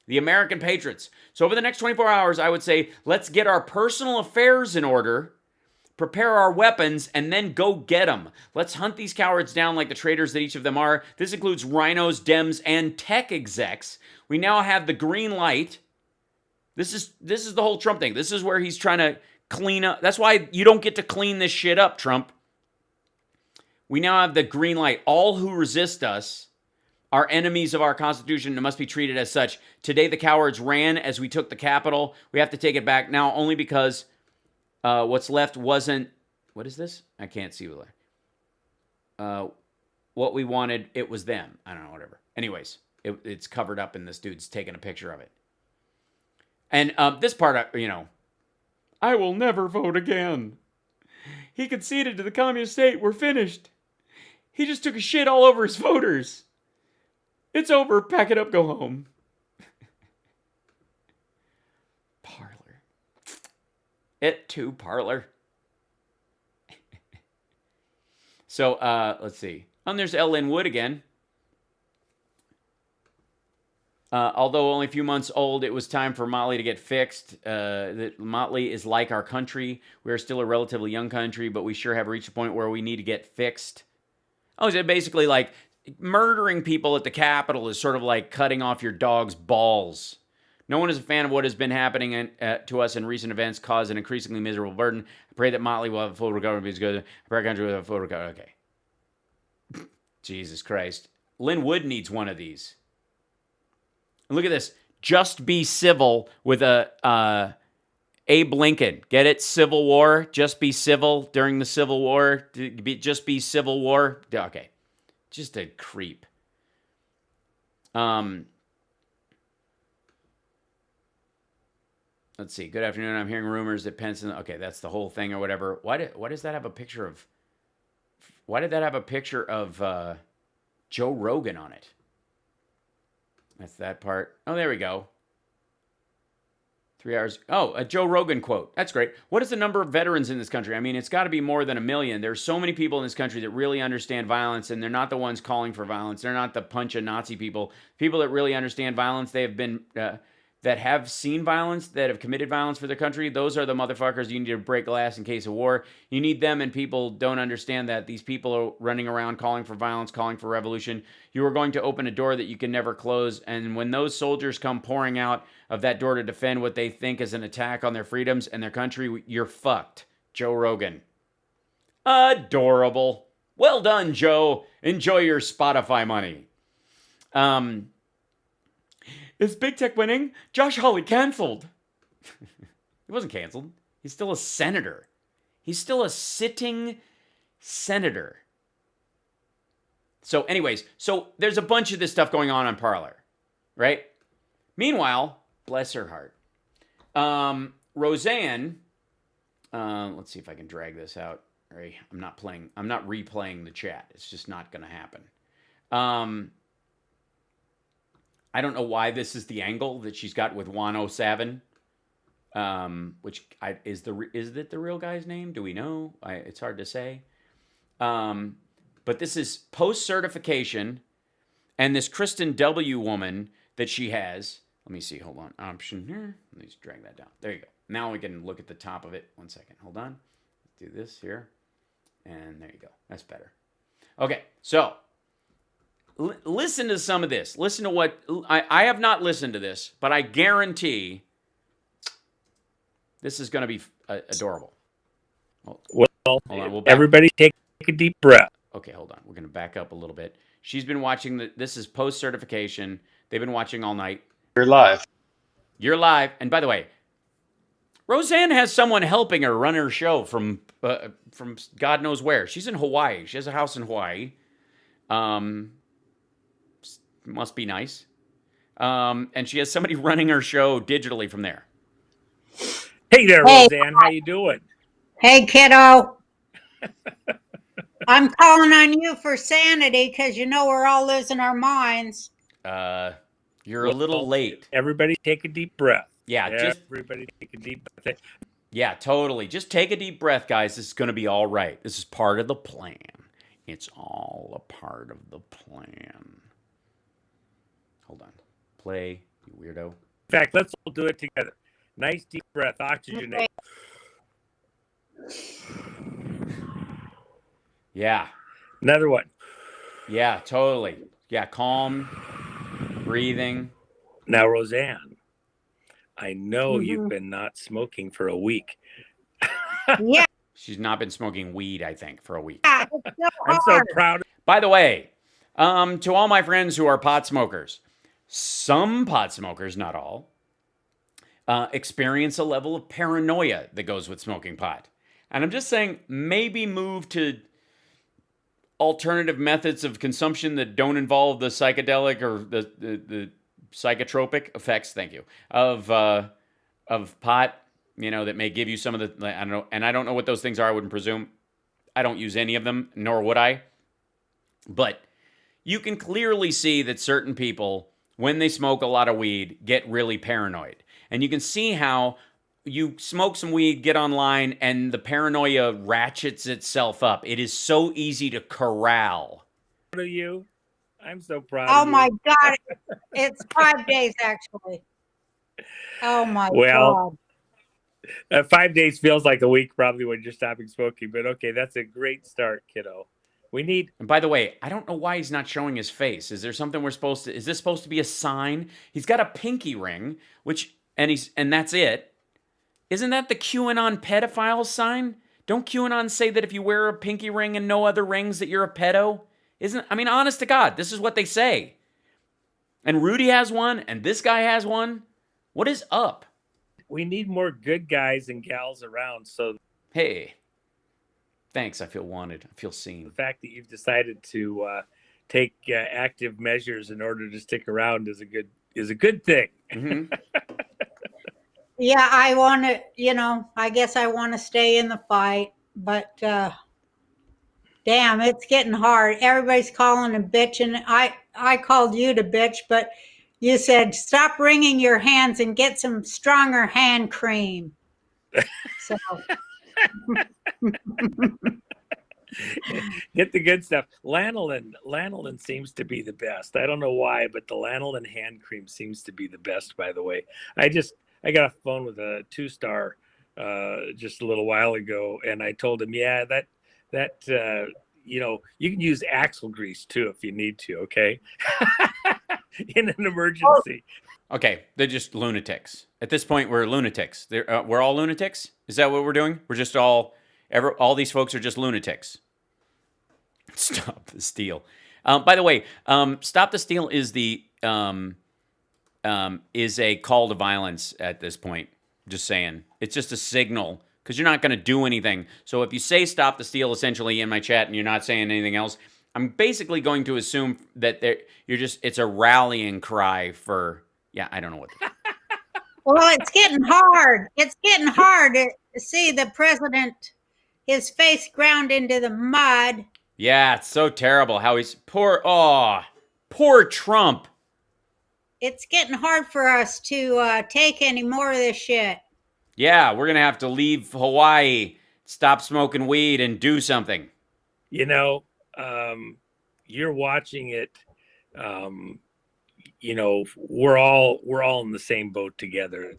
The American patriots. So over the next 24 hours, I would say, let's get our personal affairs in order, prepare our weapons, and then go get them. Let's hunt these cowards down like the traitors that each of them are. This includes rhinos, Dems, and tech execs. We now have the green light. This is the whole Trump thing. This is where he's trying to clean up. That's why you don't get to clean this shit up, Trump. We now have the green light. All who resist us are enemies of our Constitution and must be treated as such. Today, the cowards ran as we took the Capitol. We have to take it back now only because what's left wasn't... What is this? I can't see what we wanted. It was them. I don't know, whatever. Anyways, it's covered up and this dude's taking a picture of it. And this part, I will never vote again. He conceded to the communist state. We're finished. He just took a shit all over his voters. It's over. Pack it up. Go home. Parler. It too, Parler. So, let's see. There's Ellen Wood again. Although only a few months old, it was time for Motley to get fixed. That Motley is like our country. We are still a relatively young country, but we sure have reached a point where we need to get fixed. Oh, so basically like... Murdering people at the Capitol is sort of like cutting off your dog's balls. No one is a fan of what has been happening to us in recent events, cause an increasingly miserable burden. I pray that Motley will have a full recovery because good. I pray our country will have a full recovery. Okay. Jesus Christ. Lynn Wood needs one of these. And look at this. Just be civil with Abe Lincoln. Get it? Civil War. Just be civil during the Civil War. Just be Civil War. Okay. Just a creep. Let's see. Good afternoon. I'm hearing rumors that Pence... Okay, that's the whole thing or whatever. Why does that have a picture of... Why did that have a picture of Joe Rogan on it? That's that part. Oh, there we go. 3 hours. Oh, a Joe Rogan quote. That's great. What is the number of veterans in this country? I mean, it's got to be more than 1 million. There's so many people in this country that really understand violence, and they're not the ones calling for violence. They're not the punch of Nazi people. People that really understand violence, they have been... that have seen violence, that have committed violence for their country, those are the motherfuckers you need to break glass in case of war. You need them, and people don't understand that. These people are running around calling for violence, calling for revolution. You are going to open a door that you can never close, and when those soldiers come pouring out of that door to defend what they think is an attack on their freedoms and their country, you're fucked. Joe Rogan. Adorable. Well done, Joe. Enjoy your Spotify money. Is big tech winning? Josh Hawley canceled. He wasn't canceled. He's still a senator. He's still a sitting senator. So anyways, so there's a bunch of this stuff going on Parler, right? Meanwhile, bless her heart, Roseanne, let's see if I can drag this out. Right? I'm not replaying the chat. It's just not going to happen. I don't know why this is the angle that she's got with 107. Is it the real guy's name? Do we know? It's hard to say. But this is post-certification, and this Kristen W. woman that she has. Let me see. Hold on. Option here. Let me just drag that down. There you go. Now we can look at the top of it. 1 second. Hold on. Let's do this here. And there you go. That's better. Okay. So listen to some of this. Listen to what I have not listened to this, but I guarantee this is going to be adorable. Well, hold on. Everybody take a deep breath. Okay, hold on. We're going to back up a little bit. She's been watching this is post-certification. They've been watching all night. You're live. You're live. And by the way, Roseanne has someone helping her run her show from God knows where. She's in Hawaii. She has a house in Hawaii. Must be nice. And she has somebody running her show digitally from there. Hey there, Roseanne. How you doing? Hey, kiddo. I'm calling on you for sanity because you know we're all losing our minds. You're a little late. Everybody take a deep breath. Yeah, everybody take a deep breath. Yeah, totally. Just take a deep breath, guys. This is going to be all right. This is part of the plan. It's all a part of the plan. Hold on. Play, you weirdo. In fact, let's all do it together. Nice deep breath. Oxygenate. Yeah. Another one. Yeah, totally. Yeah, calm, breathing. Now, Roseanne, I know you've been not smoking for a week. Yeah. She's not been smoking weed, I think, for a week. I'm so proud. By the way, to all my friends who are pot smokers, some pot smokers, not all, experience a level of paranoia that goes with smoking pot. And I'm just saying, maybe move to alternative methods of consumption that don't involve the psychedelic or the psychotropic effects. Thank you of pot. You know, that may give you some of the, I don't know, and I don't know what those things are. I wouldn't presume. I don't use any of them, nor would I. But you can clearly see that certain people, when they smoke a lot of weed, get really paranoid. And you can see how you smoke some weed, get online, and the paranoia ratchets itself up. It is so easy to corral. Proud of you. I'm so proud Oh of you. my God. It's 5 days, actually. Oh my God. 5 days feels like a week probably when you're stopping smoking, but okay, that's a great start, kiddo. We need. And by the way, I don't know why he's not showing his face. Is there something we're supposed to? Is this supposed to be a sign? He's got a pinky ring, and that's it. Isn't that the QAnon pedophile sign? Don't QAnon say that if you wear a pinky ring and no other rings that you're a pedo? Honest to God, this is what they say. And Rudy has one, and this guy has one. What is up? We need more good guys and gals around. So, hey, thanks. I feel wanted. I feel seen. The fact that you've decided to take active measures in order to stick around is a good thing. Mm-hmm. Yeah, I want to, I guess I want to stay in the fight, but damn, it's getting hard. Everybody's calling and bitching. I called you to bitch, but you said, stop wringing your hands and get some stronger hand cream. So. Get the good stuff. Lanolin seems to be the best. I don't know why, but the lanolin hand cream seems to be the best, by the way. I got a phone with a 2-star just a little while ago, and I told him, yeah, that you can use axle grease too if you need to, okay? In an emergency. Okay, they're just lunatics. At this point, we're lunatics. We're all lunatics? Is that what we're doing? We're just all these folks are just lunatics. Stop the Steal. By the way, Stop the Steal is is a call to violence at this point. Just saying. It's just a signal because you're not going to do anything. So if you say Stop the Steal essentially in my chat and you're not saying anything else, I'm basically going to assume that it's a rallying cry for, I don't know what. Well, it's getting hard. It's getting hard to see the president, his face ground into the mud. Yeah, it's so terrible how he's poor Trump. it's getting hard for us to take any more of this shit. Yeah, we're going to have to leave Hawaii, stop smoking weed, and do something. You know, you're watching it. You know, we're all in the same boat together.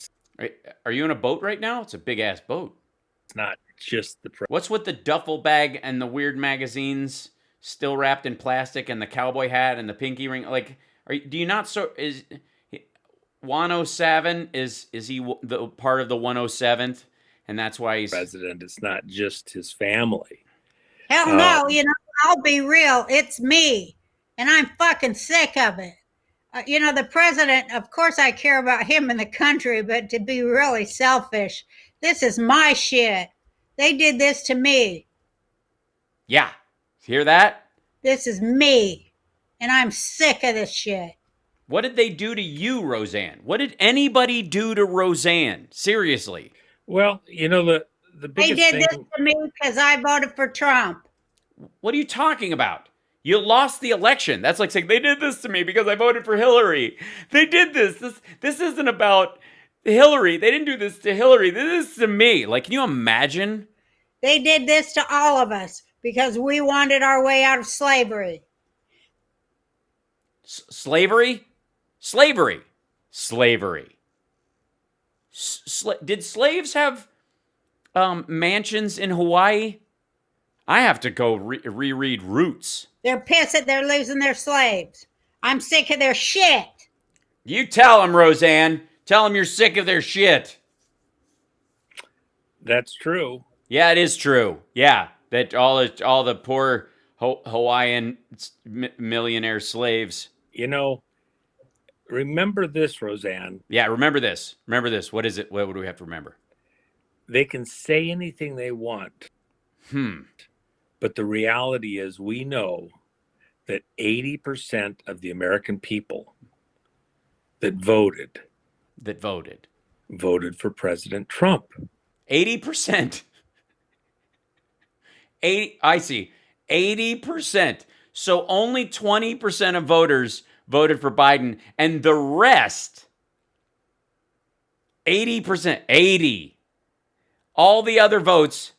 Are you in a boat right now? It's a big ass boat. It's not just the. What's with the duffel bag and the weird magazines still wrapped in plastic and the cowboy hat and the pinky ring? Like, do you not is 107 is he the part of the 107th, and that's why he's president? It's not just his family. Hell no, you know, I'll be real. It's me, and I'm fucking sick of it. You know, the president, of course I care about him and the country, but to be really selfish, this is my shit. They did this to me. Yeah. Hear that? This is me, and I'm sick of this shit. What did they do to you, Roseanne? What did anybody do to Roseanne? Seriously. Well, you know, the biggest They did this to me because I voted for Trump. What are you talking about? You lost the election. That's like saying, they did this to me because I voted for Hillary. They did this. This isn't about Hillary. They didn't do this to Hillary. This is to me. Like, can you imagine? They did this to all of us because we wanted our way out of slavery. Slavery? Slavery. Slavery. Did slaves have mansions in Hawaii? I have to go reread Roots. They're pissed that they're losing their slaves. I'm sick of their shit. You tell them, Roseanne. Tell them you're sick of their shit. That's true. Yeah, it is true. Yeah, that all the poor Hawaiian millionaire slaves. You know, remember this, Roseanne. Yeah, remember this. Remember this. What is it? What do we have to remember? They can say anything they want. But the reality is we know that 80% of the American people that voted for President Trump. 80%. I see. 80%. So only 20% of voters voted for Biden, and the rest, 80%, 80. All the other votes,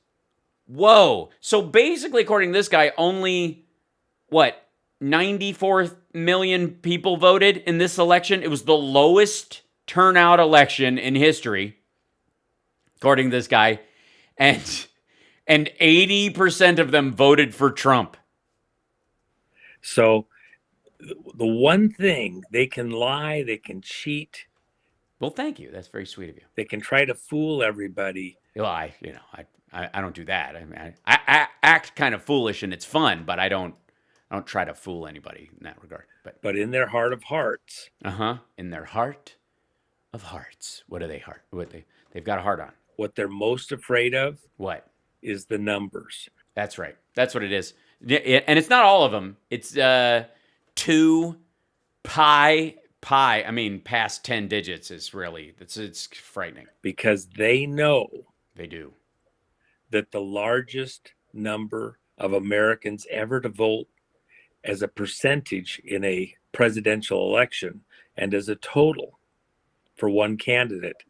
whoa. So basically, according to this guy, only, 94 million people voted in this election? It was the lowest turnout election in history, according to this guy. And 80% of them voted for Trump. So the one thing, they can lie, they can cheat. Well, thank you. That's very sweet of you. They can try to fool everybody. Well, I don't do that. I mean, I act kind of foolish and it's fun, but I don't try to fool anybody in that regard. But in their heart of hearts. In their heart of hearts. What are they they've got a heart on? What they're most afraid of? What? Is the numbers. That's right. That's what it is. And it's not all of them. It's 2 pi. I mean, past 10 digits is really, it's frightening. Because they know. They do. That the largest number of Americans ever to vote as a percentage in a presidential election and as a total for one candidate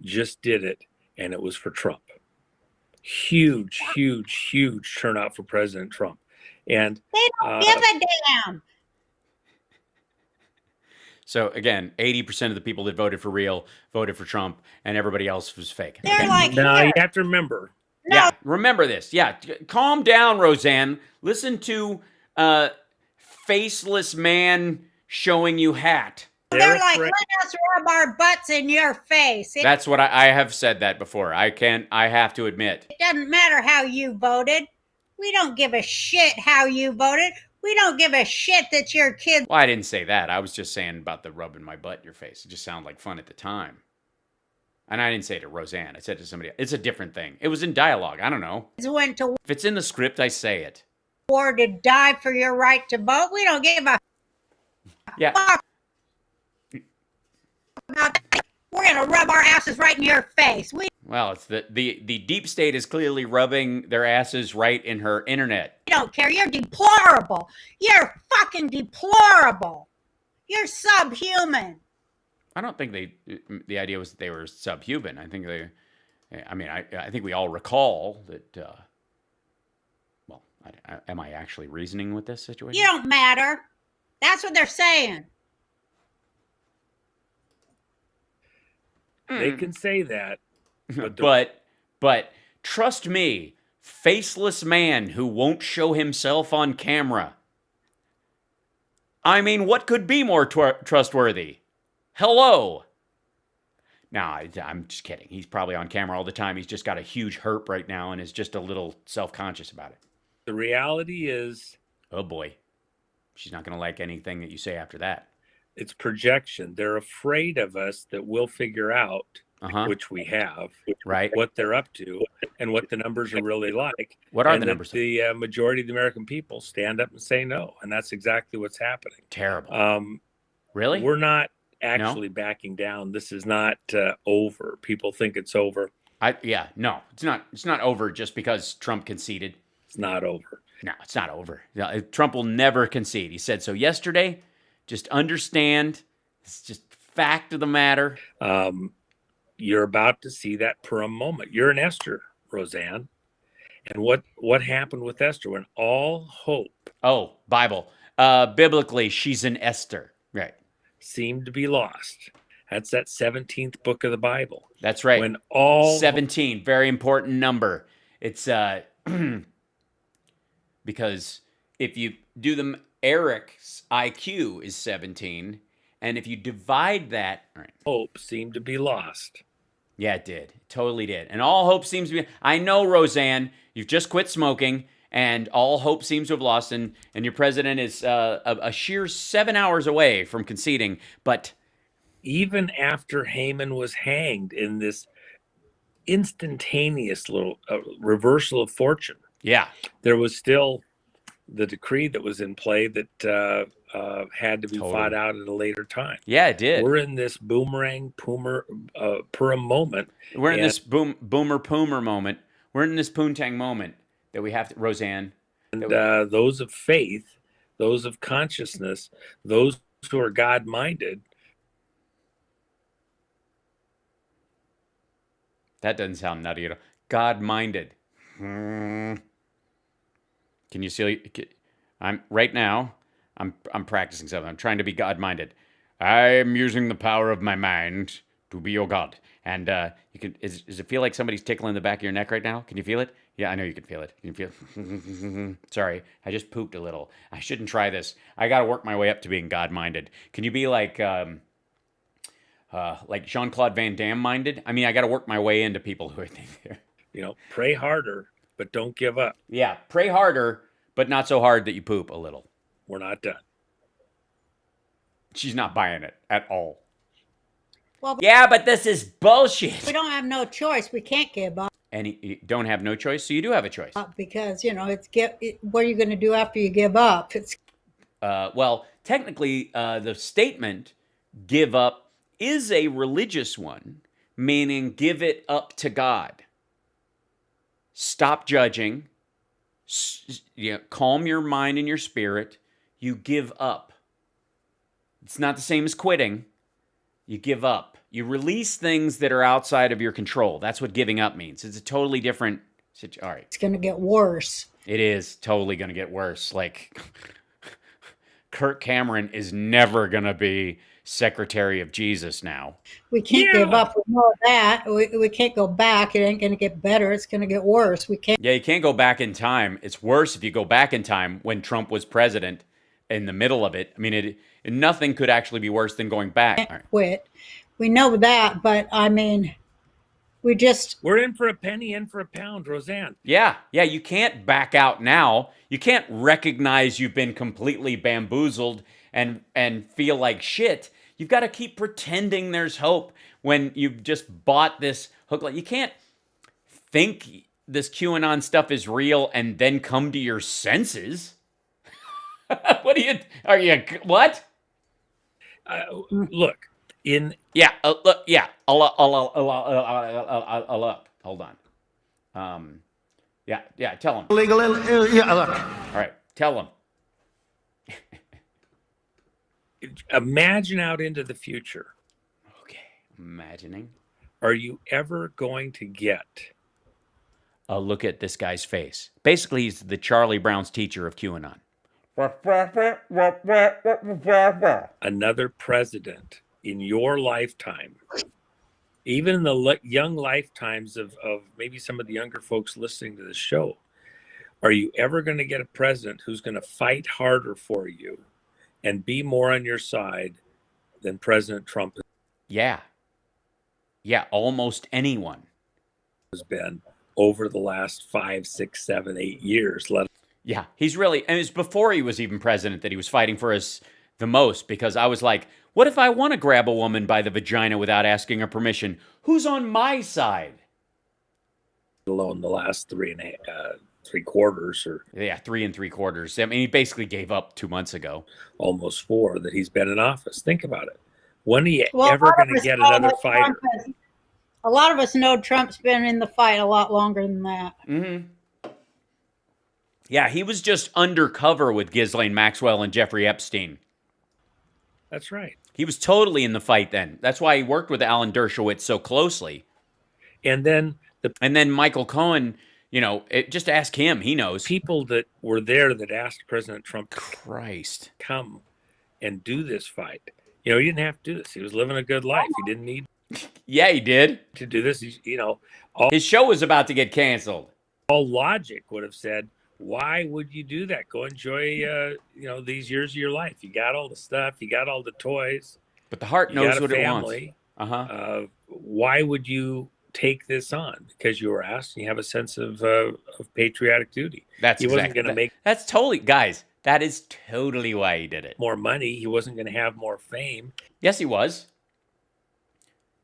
just did it, and it was for Trump. Huge turnout for President Trump. And they don't give a damn. So again, 80% of the people that voted for real voted for Trump, and everybody else was fake. They're like, no, you have to remember. No. Yeah, remember this. Yeah, calm down, Roseanne. Listen to faceless man showing you hat. They're like, let us rub our butts in your face. That's what I have said that before. I have to admit. It doesn't matter how you voted. We don't give a shit how you voted. We don't give a shit that your kids. Well, I didn't say that. I was just saying about the rubbing my butt in your face. It just sounded like fun at the time. And I didn't say it to Roseanne. I said it to somebody else. It's a different thing. It was in dialogue. I don't know. Went to if it's in the script, I say it. War to die for your right to vote. We don't give a fuck. We're gonna rub our asses right in your face. Well, it's the deep state is clearly rubbing their asses right in her internet. You don't care. You're deplorable. You're fucking deplorable. You're subhuman. I don't think the idea was that they were subhuman. I think I think we all recall that, well, am I actually reasoning with this situation? You don't matter. That's what they're saying. They can say that. But trust me, faceless man who won't show himself on camera. I mean, what could be more trustworthy? Hello. Nah, I'm just kidding. He's probably on camera all the time. He's just got a huge herp right now and is just a little self-conscious about it. The reality is... Oh, boy. She's not going to like anything that you say after that. It's projection. They're afraid of us that we'll figure out, which we have, right, what they're up to and what the numbers are really like. What are the numbers? The majority of the American people stand up and say no. And that's exactly what's happening. Terrible. Really? We're not actually backing down. This is not over. People think it's over. No, it's not. It's not over just because Trump conceded. It's not over. No, it's not over. Trump will never concede. He said so yesterday. Just understand. It's just fact of the matter. You're about to see that Purim moment. You're an Esther, Roseanne. And what happened with Esther when all hope... Oh, Bible. Biblically, she's an Esther. Right. Seemed to be lost. That's that 17th book of the Bible. That's right. When all 17, very important number. It's because if you do them, Eric's IQ is 17, and if you divide that, all right. Hope seemed to be lost. Yeah, it did. It totally did. And all hope seems to be... I know, Roseanne, you've just quit smoking, and all hope seems to have lost, and your president is a sheer 7 hours away from conceding, but... Even after Haman was hanged in this instantaneous little reversal of fortune, there was still the decree that was in play that had to be fought out at a later time. Yeah, it did. We're in this boomerang Purim moment. We're in this boomer poomer moment. We're in this poontang moment that we have to, Roseanne. And those of faith, those of consciousness, those who are God-minded. That doesn't sound nutty at all. God-minded. Can you see? I'm right now. I'm practicing something. I'm trying to be God-minded. I'm using the power of my mind to be your God. And you can. Does it feel like somebody's tickling the back of your neck right now? Can you feel it? Yeah, I know you can feel it. You can feel. Sorry, I just pooped a little. I shouldn't try this. I got to work my way up to being God-minded. Can you be like Jean-Claude Van Damme minded? I mean, I got to work my way into people who I think, pray harder, but don't give up. Yeah, pray harder, but not so hard that you poop a little. We're not done. She's not buying it at all. Well, yeah, but this is bullshit. We don't have no choice. We can't give up. And you don't have no choice, so you do have a choice. Because, what are you going to do after you give up? Well, technically, the statement, give up, is a religious one, meaning give it up to God. Stop judging. Calm your mind and your spirit. You give up. It's not the same as quitting. You give up. You release things that are outside of your control. That's what giving up means. It's a totally different situation. All right. It's going to get worse. It is totally going to get worse. Like, Kirk Cameron is never going to be Secretary of Jesus now. We can't give up. We know that. We can't go back. It ain't going to get better. It's going to get worse. We can't. Yeah, you can't go back in time. It's worse if you go back in time when Trump was president in the middle of it. I mean, nothing could actually be worse than going back. Can't quit. We know that, but I mean, we're in for a penny, in for a pound, Roseanne. Yeah, you can't back out now. You can't recognize you've been completely bamboozled and feel like shit. You've got to keep pretending there's hope when you've just bought this hook. You can't think this QAnon stuff is real and then come to your senses. What what? Look. Look. Hold on. Tell him. Look. All right, tell him. imagine out into the future. Okay, imagining. Are you ever going to get look at this guy's face? Basically, he's the Charlie Brown's teacher of QAnon. another president in your lifetime, even in the young lifetimes of maybe some of the younger folks listening to the show? Are you ever going to get a president who's going to fight harder for you and be more on your side than President Trump Yeah. Yeah, almost anyone has been over the last 5, 6, 7, 8 years? Yeah, he's really, and it's before he was even president that he was fighting for us the most, because I was like, what if I want to grab a woman by the vagina without asking her permission? Who's on my side? Alone the last 3 3/4 or 3 3/4. I mean, he basically gave up 2 months ago. Almost 4 that he's been in office. Think about it. When are you ever going to get another fighter? A lot of us know Trump's been in the fight a lot longer than that. Mm-hmm. Yeah, he was just undercover with Ghislaine Maxwell and Jeffrey Epstein. That's right. He was totally in the fight then. That's why he worked with Alan Dershowitz so closely. And then Michael Cohen, just ask him. He knows. People that were there that asked President Trump to come and do this fight. He didn't have to do this. He was living a good life. He didn't need Yeah, he did. to do this. His show was about to get canceled. All logic would have said, why would you do that? Go enjoy, these years of your life. You got all the stuff. You got all the toys. But the heart knows what it wants. Uh-huh. Why would you take this on? Because you were asked, and you have a sense of patriotic duty. He wasn't going to make. That's totally, guys. That is totally why he did it. More money. He wasn't going to have more fame. Yes, he was.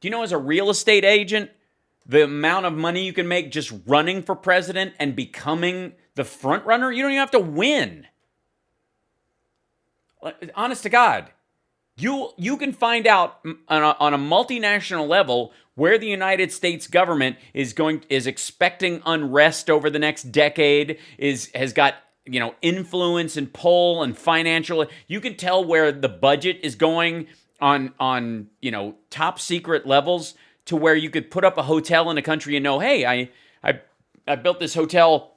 Do you know, as a real estate agent, the amount of money you can make just running for president and becoming the front runner? You don't even have to win. Honest to God. You can find out on a multinational level where the United States government is expecting unrest over the next decade, has got influence and pull and financial. You can tell where the budget is going on top secret levels, to where you could put up a hotel in a country and know, hey, I built this hotel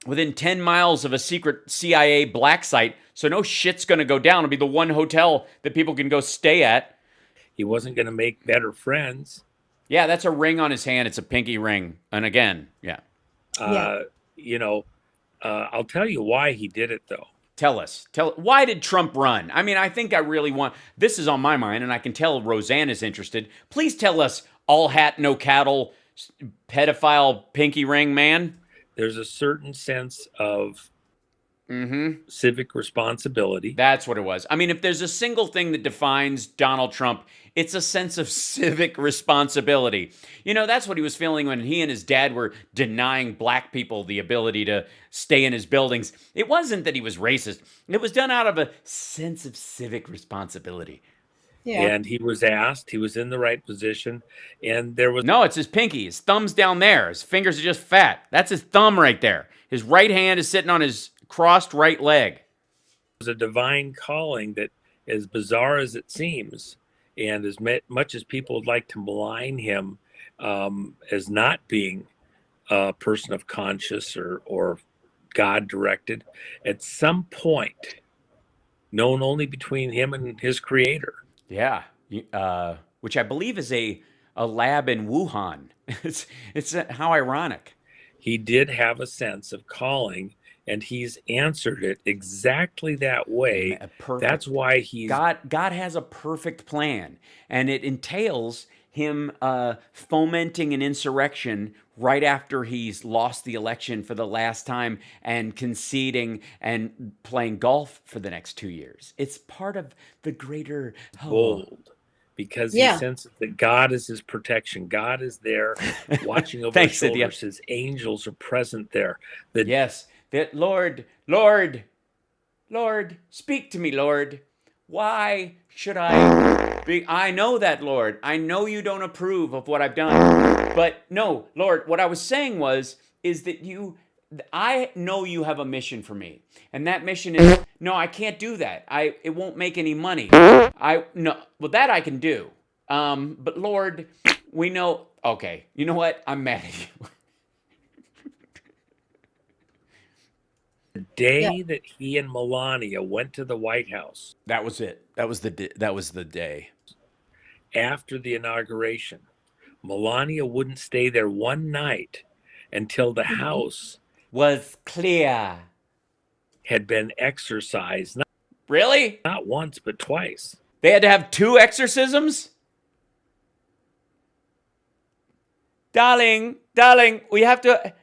within 10 miles of a secret CIA black site, so no shit's going to go down. It'll be the one hotel that people can go stay at. He wasn't going to make better friends. Yeah, that's a ring on his hand. It's a pinky ring. And again, yeah. I'll tell you why he did it, though. Tell us. Why did Trump run? I mean, I think I really want... This is on my mind, and I can tell Roseanne is interested. Please tell us, all hat, no cattle, pedophile, pinky ring man. There's a certain sense of civic responsibility. That's what it was. I mean, if there's a single thing that defines Donald Trump, it's a sense of civic responsibility. That's what he was feeling when he and his dad were denying black people the ability to stay in his buildings. It wasn't that he was racist. It was done out of a sense of civic responsibility. Yeah. And he was asked, he was in the right position, and there was... No, it's his pinky. His thumb's down there. His fingers are just fat. That's his thumb right there. His right hand is sitting on his crossed right leg. It was a divine calling that, as bizarre as it seems, and as much as people would like to malign him as not being a person of conscience or God-directed, at some point, known only between him and his creator. Yeah, which I believe is a lab in Wuhan. It's how ironic. He did have a sense of calling, and he's answered it exactly that way. That's why God has a perfect plan, and it entails him fomenting an insurrection right after he's lost the election for the last time and conceding and playing golf for the next 2 years. It's part of the greater bold, because he senses that God is his protection. God is there watching over his shoulders. His angels are present there. That Lord, speak to me, Lord. Why should I be? I know that, Lord. I know you don't approve of what I've done. But no, Lord, what I was saying is that I know you have a mission for me. And that mission is No, I can't do that. It won't make any money. No. Well, that I can do. But Lord, we know. Okay, you know what? I'm mad at you. The day that he and Melania went to the White House. That was it. That was the day. After the inauguration, Melania wouldn't stay there one night until the house was clear. Had been exorcised. Really? Not once, but twice. They had to have 2 exorcisms? Darling, we have to...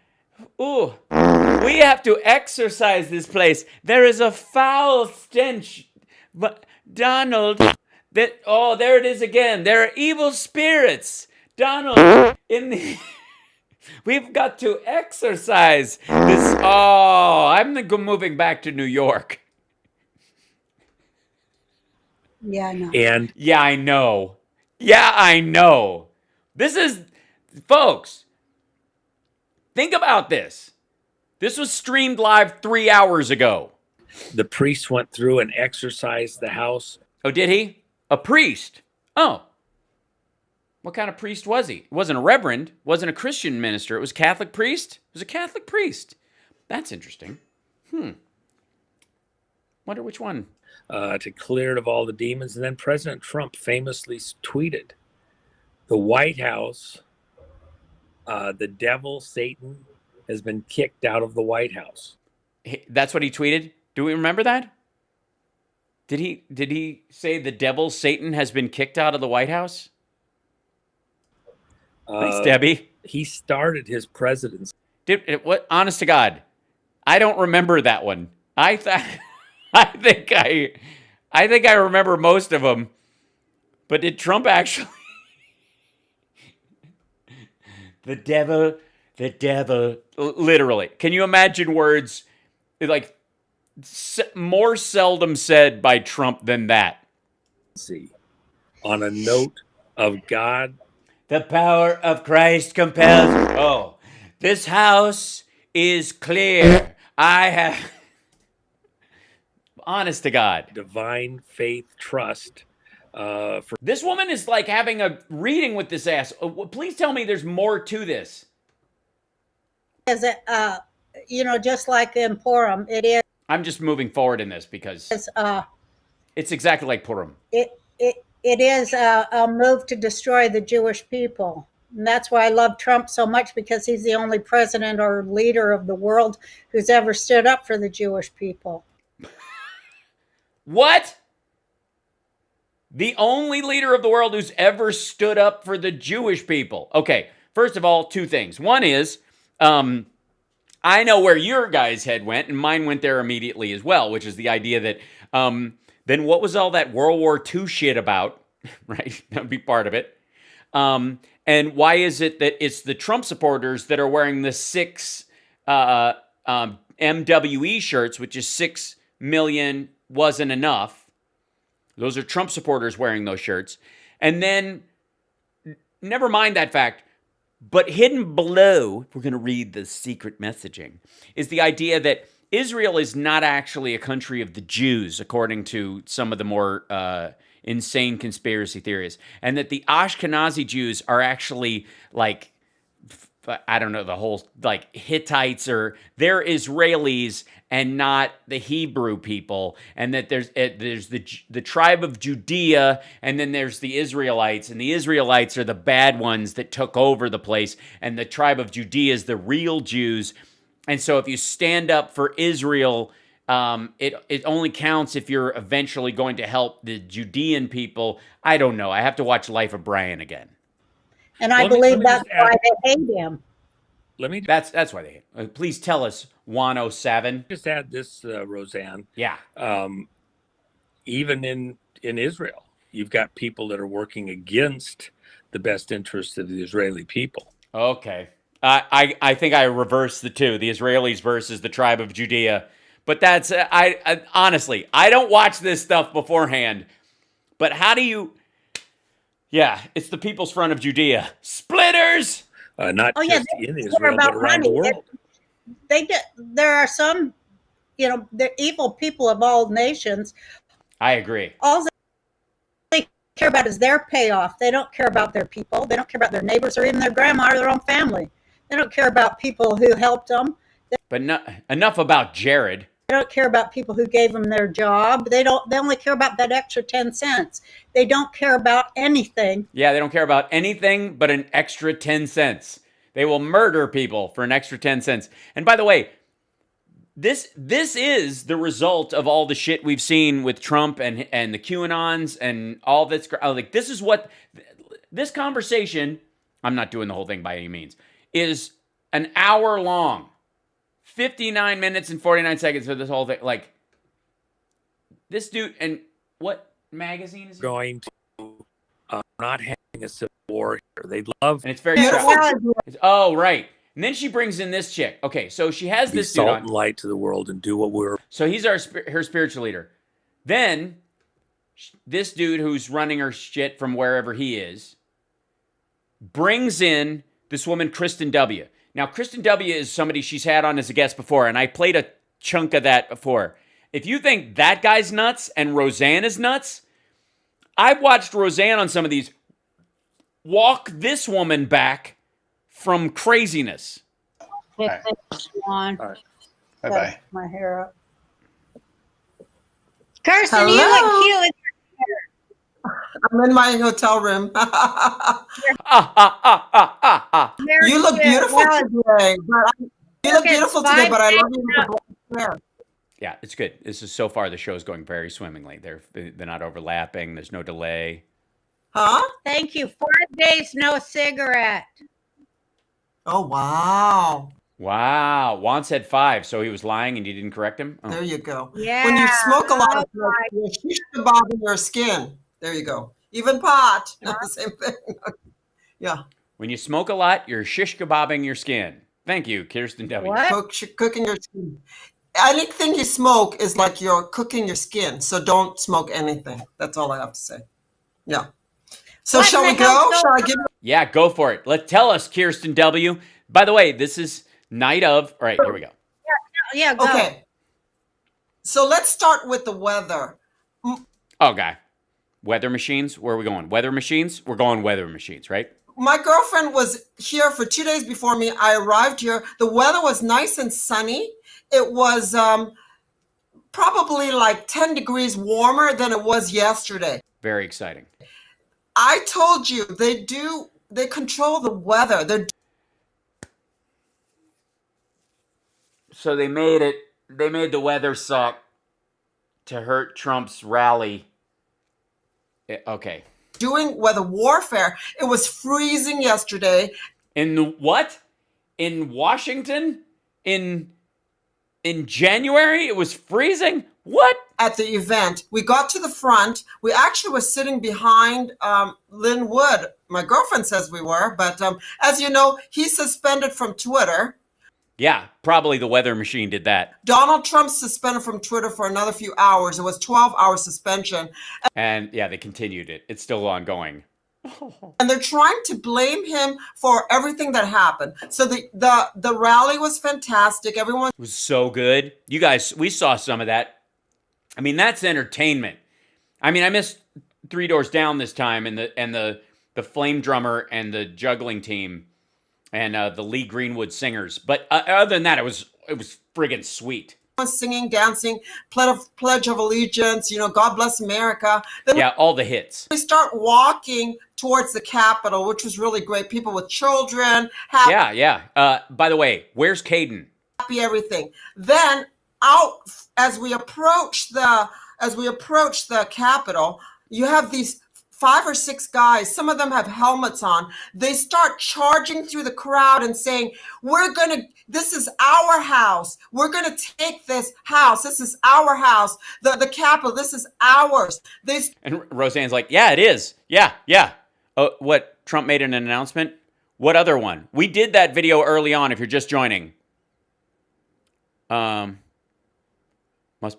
Ooh. We have to exorcise this place. There is a foul stench. But Donald... there it is again. There are evil spirits. Donald, we've got to exorcise this. Oh, I'm moving back to New York. Yeah, I know. And yeah, I know. Yeah, I know. This is, folks, think about this. This was streamed live 3 hours ago. The priest went through and exorcised the house. Oh, did he? A priest? Oh. What kind of priest was he? It wasn't a reverend. It wasn't a Christian minister. It was a Catholic priest? It was a Catholic priest. That's interesting. Wonder which one. To clear it of all the demons. And then President Trump famously tweeted, the White House, the devil, Satan, has been kicked out of the White House. That's what he tweeted? Do we remember that? Did he say the devil, Satan, has been kicked out of the White House? Thanks, Debbie. He started his presidency. What? Honest to God, I don't remember that one. I think I remember most of them. But did Trump actually? The devil, literally. Can you imagine words like more seldom said by Trump than that? On a note of God. The power of Christ compels. Oh, this house is clear. I have. Honest to God. Divine faith, trust. This woman is like having a reading with this ass. Please tell me there's more to this. Is it, just like in Purim, it is. I'm just moving forward in this because it's exactly like Purim. It is a move to destroy the Jewish people. And that's why I love Trump so much, because he's the only president or leader of the world who's ever stood up for the Jewish people. What? The only leader of the world who's ever stood up for the Jewish people. Okay, first of all, 2 things. One is, I know where your guy's head went, and mine went there immediately as well, which is the idea that, then what was all that World War II shit about, right? That would be part of it. And why is it that it's the Trump supporters that are wearing the 6 MWE shirts, which is 6 million wasn't enough. Those are Trump supporters wearing those shirts. And then, never mind that fact, but hidden below, if we're going to read the secret messaging, is the idea that Israel is not actually a country of the Jews, according to some of the more insane conspiracy theories. And that the Ashkenazi Jews are actually like, I don't know, the whole, like Hittites, or they're Israelis and not the Hebrew people. And that there's the tribe of Judea, and then there's the Israelites. And the Israelites are the bad ones that took over the place. And the tribe of Judea is the real Jews. And so if you stand up for Israel, it only counts if you're eventually going to help the Judean people. I don't know. I have to watch Life of Brian again. And I believe that's why they hate him. That's why they hate him. Please tell us, 107. Just add this, Roseanne. Yeah. Even in Israel, you've got people that are working against the best interests of the Israeli people. Okay. I think I reversed the two, the Israelis versus the tribe of Judea. But that's, I honestly, I don't watch this stuff beforehand. But how do you, it's the People's Front of Judea. Splitters! Not just in Israel, but around the world. There are some, the evil people of all nations. I agree. All they care about is their payoff. They don't care about their people. They don't care about their neighbors or even their grandma or their own family. They don't care about people who helped them. But enough about Jared. They don't care about people who gave them their job. They only care about that extra 10 cents. They don't care about anything. Yeah, they don't care about anything but an extra 10 cents. They will murder people for an extra 10 cents. And by the way, this is the result of all the shit we've seen with Trump and the QAnons and all this. Like, this is what this conversation, I'm not doing the whole thing by any means, is an hour long. 59 minutes and 49 seconds for this whole thing. Like, this dude, and what magazine is he? Going to not having a civil war here. They love. And it's very oh, right. And then she brings in this chick. Okay, so she has this dude salt on. and light to the world and do what we're. So he's her spiritual leader. Then this dude who's running her shit from wherever he is brings in this woman, Kristen W. Now, Kristen W. is somebody she's had on as a guest before, and I played a chunk of that before. If you think that guy's nuts and Roseanne is nuts, I've watched Roseanne on some of these walk this woman back from craziness. All right. Bye-bye. My hair up. Kirsten, you look cute with your hair. I'm in my hotel room. You look beautiful today. You look beautiful today, but I love you with the black hair. Yeah, it's good. This is so far the show's going very swimmingly. They're not overlapping. There's no delay. Huh? Thank you. 4 days, no cigarette. Oh, wow. Wow. Juan said 5, so he was lying and you didn't correct him? Oh. There you go. Yeah. When you smoke a lot, you're shish kebabbing your skin. There you go. Even pot. The same thing. Yeah. When you smoke a lot, you're shish kebabbing your skin. Thank you, Kirsten W. What? Cooking your skin. Anything you smoke is like you're cooking your skin. So don't smoke anything. That's all I have to say. Yeah. So What shall the we go? hell's Shall I going give Yeah, go for it. Tell us, Kirsten W. By the way, this is night of. All right, here we go. Yeah, go. Okay. So let's start with the weather. Okay. Weather machines? Where are we going? Weather machines? We're going weather machines, right? My girlfriend was here for 2 days before me. I arrived here. The weather was nice and sunny. It was probably like 10 degrees warmer than it was yesterday. Very exciting. I told you they control the weather. So they made the weather suck to hurt Trump's rally. Okay. Doing weather warfare. It was freezing yesterday. In the what? In Washington? In January? It was freezing? What? At the event. We got to the front. We actually were sitting behind Lynn Wood. My girlfriend says we were, but as you know, he's suspended from Twitter. Yeah, probably the weather machine did that. Donald Trump's suspended from Twitter for another few hours. It was 12-hour suspension. And yeah, they continued it. It's still ongoing. And they're trying to blame him for everything that happened. So the rally was fantastic. Everyone It was so good. You guys, we saw some of that. I mean, that's entertainment. I mean, I missed Three Doors Down this time, and the flame drummer and the juggling team, and the Lee Greenwood singers. But other than that, it was friggin' sweet. singing, dancing, Pledge of Allegiance, God Bless America. Then yeah, all the hits. We start walking towards the Capitol, which was really great. People with children. Yeah. By the way, where's Caden? Happy everything. Then out as we approach the Capitol, you have these 5 or 6 guys. Some of them have helmets on. They start charging through the crowd and saying, this is our house. We're going to take this house. This is our house. The Capitol, this is ours. And Roseanne's like, yeah, it is. Yeah. Oh, what? Trump made an announcement? What other one? We did that video early on if you're just joining. Must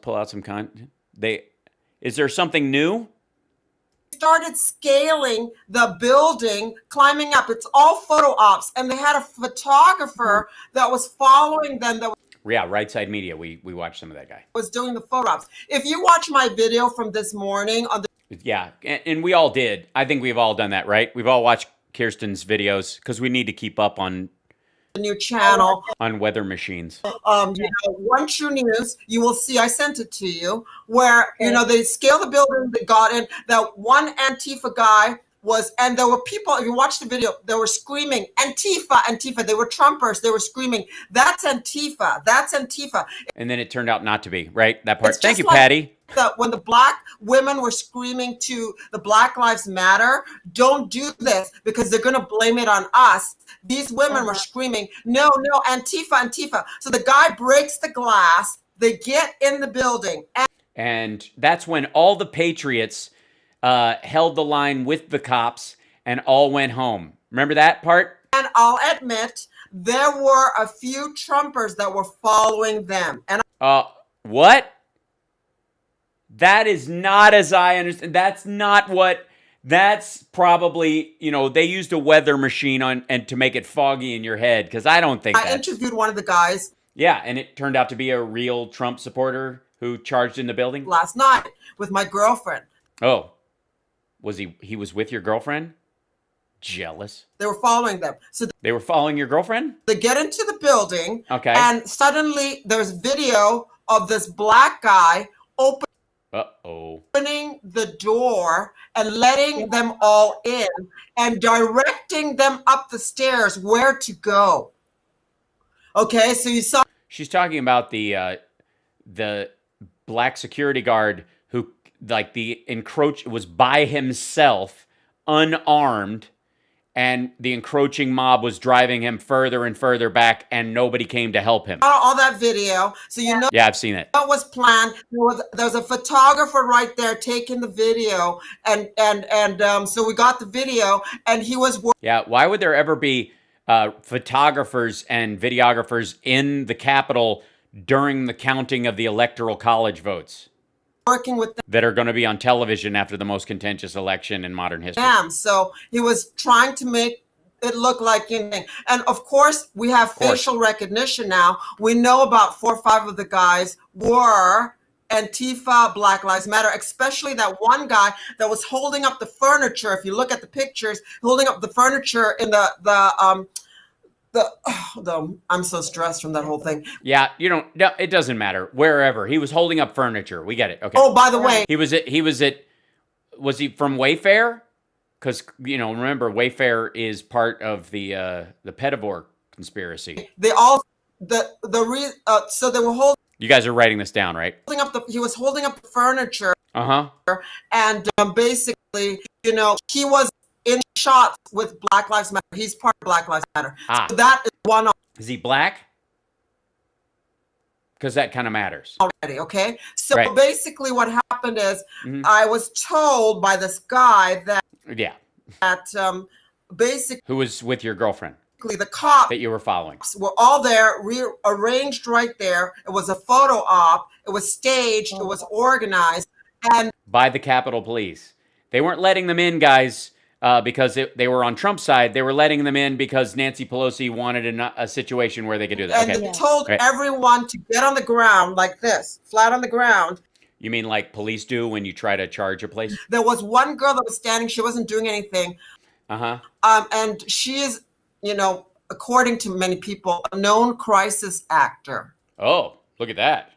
pull out some content. Is there something new? Started scaling the building, climbing up. It's all photo ops. And they had a photographer that was following them. Yeah, Right Side Media. We watched some of that guy. Was doing the photo ops. If you watch my video from this morning on the Yeah, and we all did. I think we've all done that, right? We've all watched Kirsten's videos because we need to keep up on new channel on weather machines. One True News, you will see, I sent it to you, where, they scale the building, they got in, that one Antifa guy and there were people, if you watch the video, they were screaming, Antifa, Antifa. They were Trumpers. They were screaming, that's Antifa, that's Antifa. And then it turned out not to be, right? That part. Thank you, like Patty. When the black women were screaming to the Black Lives Matter, don't do this because they're going to blame it on us. These women were screaming, no, Antifa, Antifa. So the guy breaks the glass. They get in the building. And that's when all the patriots held the line with the cops and all went home. Remember that part? And I'll admit, there were a few Trumpers that were following them. And what? That is not, as I understand. That's not what. That's probably, they used a weather machine and to make it foggy in your head, because I don't think I interviewed one of the guys. Yeah, and it turned out to be a real Trump supporter who charged in the building last night with my girlfriend. Oh, was he was with your girlfriend? Jealous. They were following them. So they were following your girlfriend? They get into the building. Okay. And suddenly there's video of this black guy opening the door and letting them all in and directing them up the stairs where to go. Okay, so you saw. She's talking about the black security guard who, like, was by himself, unarmed, and the encroaching mob was driving him further and further back, and nobody came to help him. All that video, so Yeah, I've seen it. That was planned. There's a photographer right there taking the video, and so we got the video, and he was. Yeah, why would there ever be photographers and videographers in the Capitol during the counting of the Electoral College votes? Working with them. That are going to be on television after the most contentious election in modern history. So he was trying to make it look like anything. And of course, we have facial recognition now. We know about 4 or 5 of the guys were Antifa, Black Lives Matter, especially that one guy that was holding up the furniture. If you look at the pictures, holding up the furniture in I'm so stressed from that whole thing. Yeah, it doesn't matter. Wherever. He was holding up furniture. We get it. Okay. Oh, by the way. Was he from Wayfair? Because, remember, Wayfair is part of the Pedivore conspiracy. They all, so they were holding. You guys are writing this down, right? He was holding up the furniture. Uh-huh. And basically, he was in shots with Black Lives Matter. He's part of Black Lives Matter. So that is one. Is he black? Because that kind of matters. Already, okay? So basically what happened is I was told by this guy that... Yeah. That basically... Who was with your girlfriend? The cops... That you were following. Were all there, rearranged right there. It was a photo op. It was staged. It was organized. And by the Capitol Police. They weren't letting them in, guys... because they were on Trump's side. They were letting them in because Nancy Pelosi wanted a situation where they could do that. And they told everyone to get on the ground like this, flat on the ground. You mean like police do when you try to charge a place? There was one girl that was standing. She wasn't doing anything. Uh-huh. And she is, according to many people, a known crisis actor. Oh, look at that.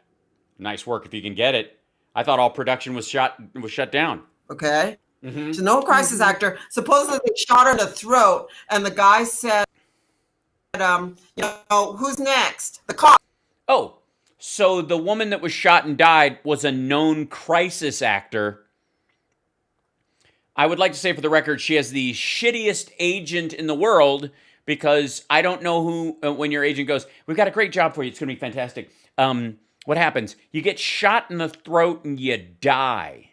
Nice work if you can get it. I thought all production was shut down. Okay. She's a known crisis actor. Supposedly they shot her in the throat, and the guy said, who's next? The cop. Oh, so the woman that was shot and died was a known crisis actor. I would like to say for the record, she has the shittiest agent in the world, because I don't know who, when your agent goes, we've got a great job for you, it's going to be fantastic. What happens? You get shot in the throat and you die.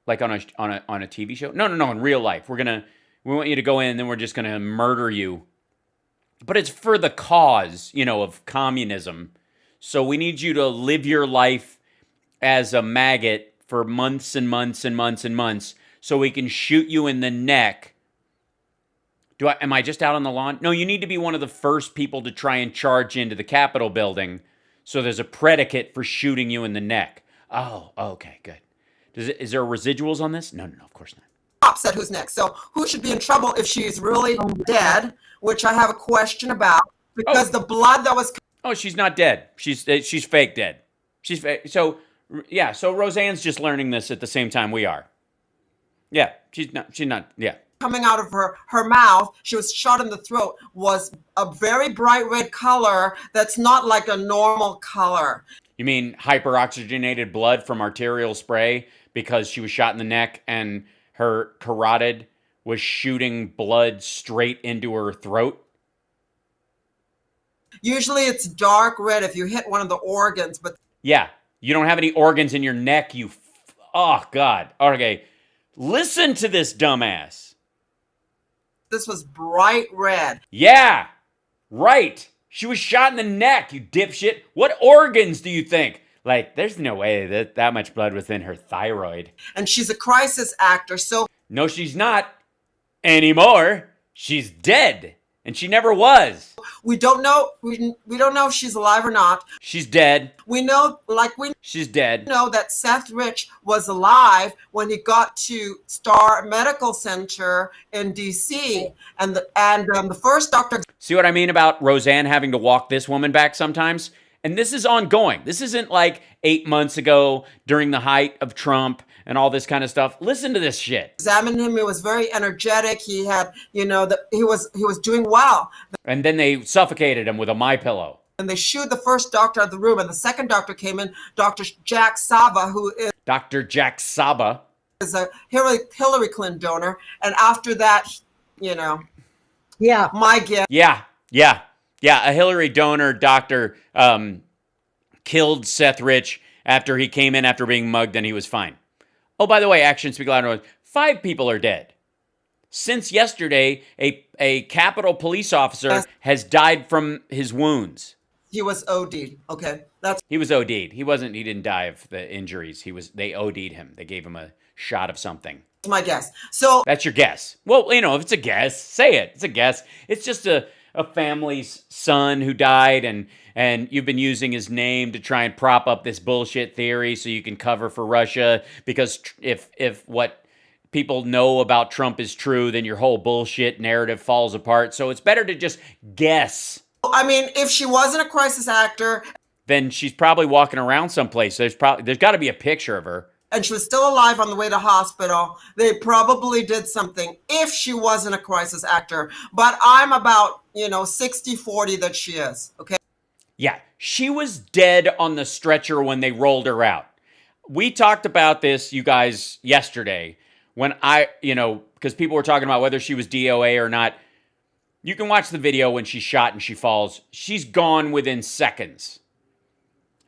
Like on a TV show? No, in real life. We want you to go in and then we're just going to murder you. But it's for the cause, of communism. So we need you to live your life as a maggot for months and months and months and months so we can shoot you in the neck Am I just out on the lawn? No, you need to be one of the first people to try and charge into the Capitol building, so there's a predicate for shooting you in the neck. Oh, okay, good. Is there residuals on this? No, of course not. Said who's next. So who should be in trouble if she's really dead, which I have a question about, because the blood that was... Oh, she's not dead. She's fake dead. She's fake. So, yeah, so Roseanne's just learning this at the same time we are. Yeah, she's not, yeah. Coming out of her mouth, she was shot in the throat, was a very bright red color that's not like a normal color. You mean hyperoxygenated blood from arterial spray because she was shot in the neck and her carotid was shooting blood straight into her throat? Usually it's dark red if you hit one of the organs, but... Yeah, you don't have any organs in your neck, oh, God. Okay, listen to this dumbass. This was bright red. Yeah, right. She was shot in the neck, you dipshit. What organs do you think? Like, there's no way that much blood was in her thyroid. And she's a crisis actor, so... No, she's not anymore. She's dead, and she never was. We don't know. We don't know if she's alive or not. She's dead. We know, she's dead. Know that Seth Rich was alive when he got to Star Medical Center in D.C. and the first doctor... See what I mean about Roseanne having to walk this woman back sometimes? And this is ongoing. This isn't like 8 months ago during the height of Trump and all this kind of stuff. Listen to this shit. Examined him. He was very energetic. He had, he was doing well. And then they suffocated him with a MyPillow. And they shooed the first doctor out of the room, and the second doctor came in, Dr. Jack Saba, who is... Dr. Jack Saba. Is a Hillary Clinton donor. And after that, Yeah. My guess. Yeah, a Hillary donor doctor killed Seth Rich after he came in after being mugged and he was fine. Oh, by the way, actions speak louder. 5 people are dead. Since yesterday, a Capitol police officer has died from his wounds. He was OD'd. Okay, he was OD'd. He didn't die of the injuries. They OD'd him. They gave him a shot of something. That's my guess. So that's your guess. Well, if it's a guess, say it. It's a guess. It's just a family's son who died, and you've been using his name to try and prop up this bullshit theory so you can cover for Russia, because if what people know about Trump is true, then your whole bullshit narrative falls apart. So it's better to just guess. I mean, if she wasn't a crisis actor, then she's probably walking around someplace. There's got to be a picture of her. And she was still alive on the way to hospital. They probably did something if she wasn't a crisis actor. But I'm about, 60-40 that she is, okay? Yeah, she was dead on the stretcher when they rolled her out. We talked about this, you guys, yesterday when because people were talking about whether she was DOA or not. You can watch the video when she's shot and she falls. She's gone within seconds.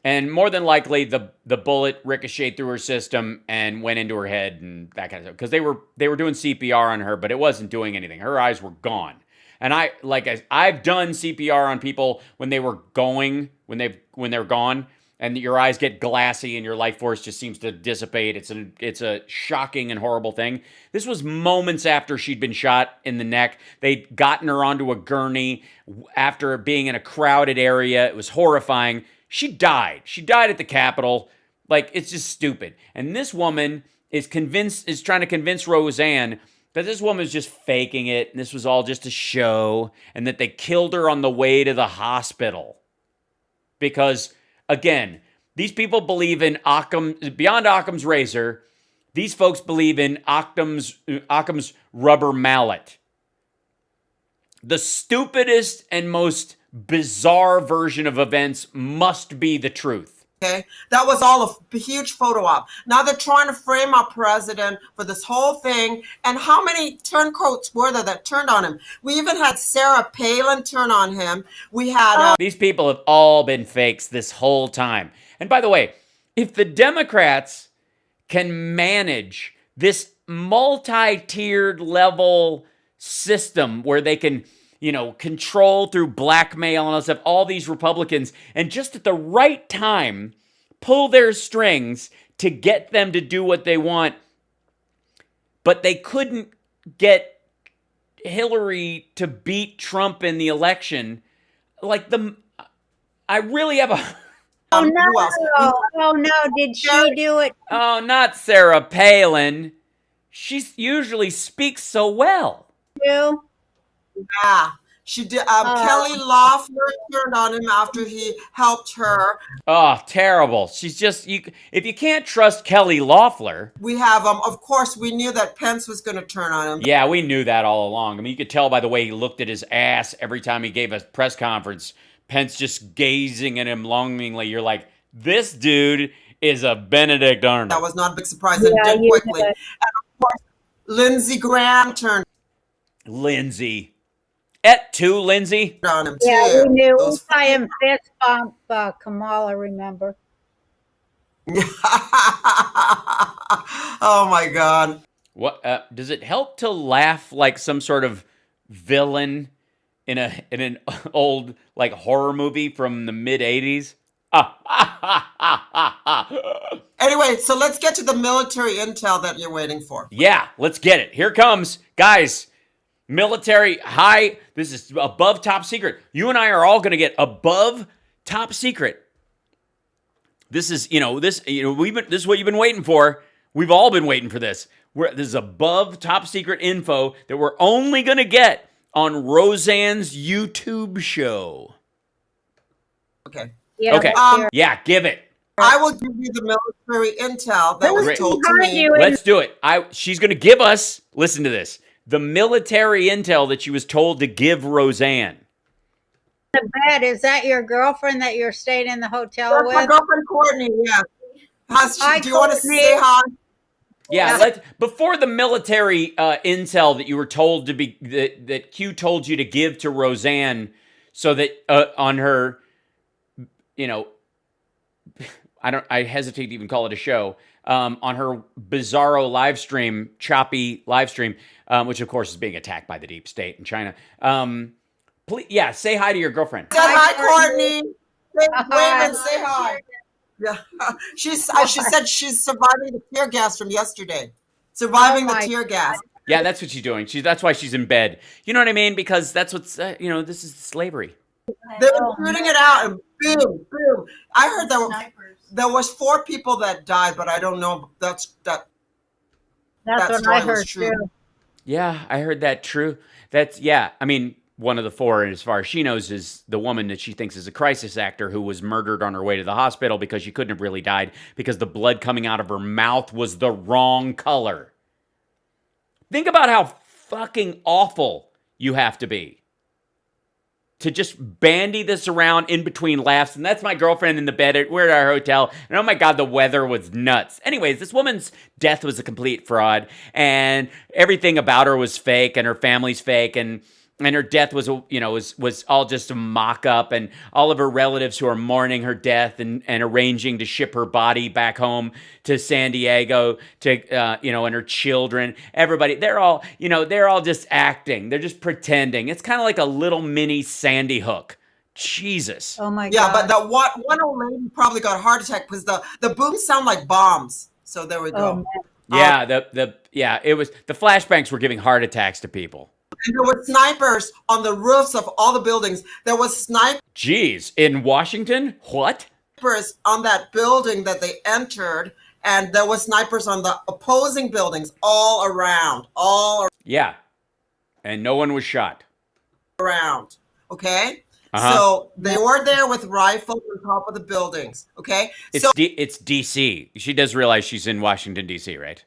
And more than likely, the bullet ricocheted through her system and went into her head and that kind of stuff. Because they were doing CPR on her, but it wasn't doing anything. Her eyes were gone. And I've done CPR on people when they were going, when they're gone, and your eyes get glassy and your life force just seems to dissipate. It's a shocking and horrible thing. This was moments after she'd been shot in the neck. They'd gotten her onto a gurney after being in a crowded area. It was horrifying. She died. She died at the Capitol. It's just stupid. And this woman is trying to convince Roseanne that this woman is just faking it, and this was all just a show, and that they killed her on the way to the hospital. Because, again, these people believe in beyond Occam's razor. These folks believe in Occam's rubber mallet. The stupidest and most bizarre version of events must be the truth. Okay, that was all a huge photo op. Now they're trying to frame our president for this whole thing. And how many turncoats were there that turned on him? We even had Sarah Palin turn on him. We had... These people have all been fakes this whole time. And by the way, if the Democrats can manage this multi-tiered level system where they can, control through blackmail and all stuff, all these Republicans, and just at the right time, pull their strings to get them to do what they want, but they couldn't get Hillary to beat Trump in the election. Like I really have a. Oh no! Oh no! Did she do it? Oh, not Sarah Palin. She usually speaks so well. You? Yeah, she did. Kelly Loeffler turned on him after he helped her. Oh, terrible. She's just if you can't trust Kelly Loeffler. We have of course we knew that Pence was going to turn on him. Yeah, we knew that all along. I mean, you could tell by the way he looked at his ass every time he gave a press conference. Pence just gazing at him longingly. You're like, this dude is a Benedict Arnold. That was not a big surprise. And did quickly. And of course, Lindsey Graham turned. Lindsey. Et tu, Lindsey? On him Yeah, too. we knew. We saw him fist bump Kamala, remember? Oh my God. What does it help to laugh like some sort of villain in an old like horror movie from the mid 80s? Anyway, so let's get to the military intel that you're waiting for. Yeah, let's get it. Here comes, guys. Military high. This is above top secret. You and I are all going to get above top secret. This is, this is what you've been waiting for. We've all been waiting for this. This is above top secret info that we're only going to get on Roseanne's YouTube show. Okay. Yeah, okay. Yeah, give it. I will give you the military intel that was told to me. Let's do it. She's going to give us, listen to this, the military intel that she was told to give Roseanne. The bed, is that your girlfriend that you're staying in the hotel That's with? my girlfriend Courtney, yes. Hi, do you want to Courtney. say hi? Yeah, before the military intel that you were told to be that Q told you to give to Roseanne, so that on her, I hesitate to even call it a show, on her bizarro live stream, choppy live stream, which of course is being attacked by the deep state in China. Please, say hi to your girlfriend. Say hi, Courtney. Wait and say hi. Yeah, she said she's surviving the tear gas from yesterday. Surviving the tear gas. Yeah, that's what she's doing. That's why she's in bed. You know what I mean? Because that's what's this is slavery. They were shooting it out and boom, boom. I heard there was 4 people that died, but I don't know if that what I heard true. too. Yeah, I heard that true. I mean, one of the 4, as far as she knows, is the woman that she thinks is a crisis actor who was murdered on her way to the hospital because she couldn't have really died because the blood coming out of her mouth was the wrong color. Think about how fucking awful you have to be to just bandy this around in between laughs. And that's my girlfriend in the bed. We're at our hotel. And oh my God, the weather was nuts. Anyways, this woman's death was a complete fraud. And everything about her was fake. And her family's fake. And her death was all just a mock-up, and all of her relatives who are mourning her death and arranging to ship her body back home to San Diego to, and her children, everybody, they're all just acting. They're just pretending. It's kind of like a little mini Sandy Hook. Jesus. Oh my God. Yeah, but the one old lady probably got a heart attack because the booms sound like bombs. So there we go. Oh, Yeah, it was, the flashbangs were giving heart attacks to people. And there were snipers on the roofs of all the buildings. There was snipers. Jeez, in Washington? What? On that building that they entered, and there was snipers on the opposing buildings all around. Yeah, and no one was shot. Around, okay? Uh-huh. So they were there with rifles on top of the buildings, okay? It's D.C. She does realize she's in Washington, D.C., right?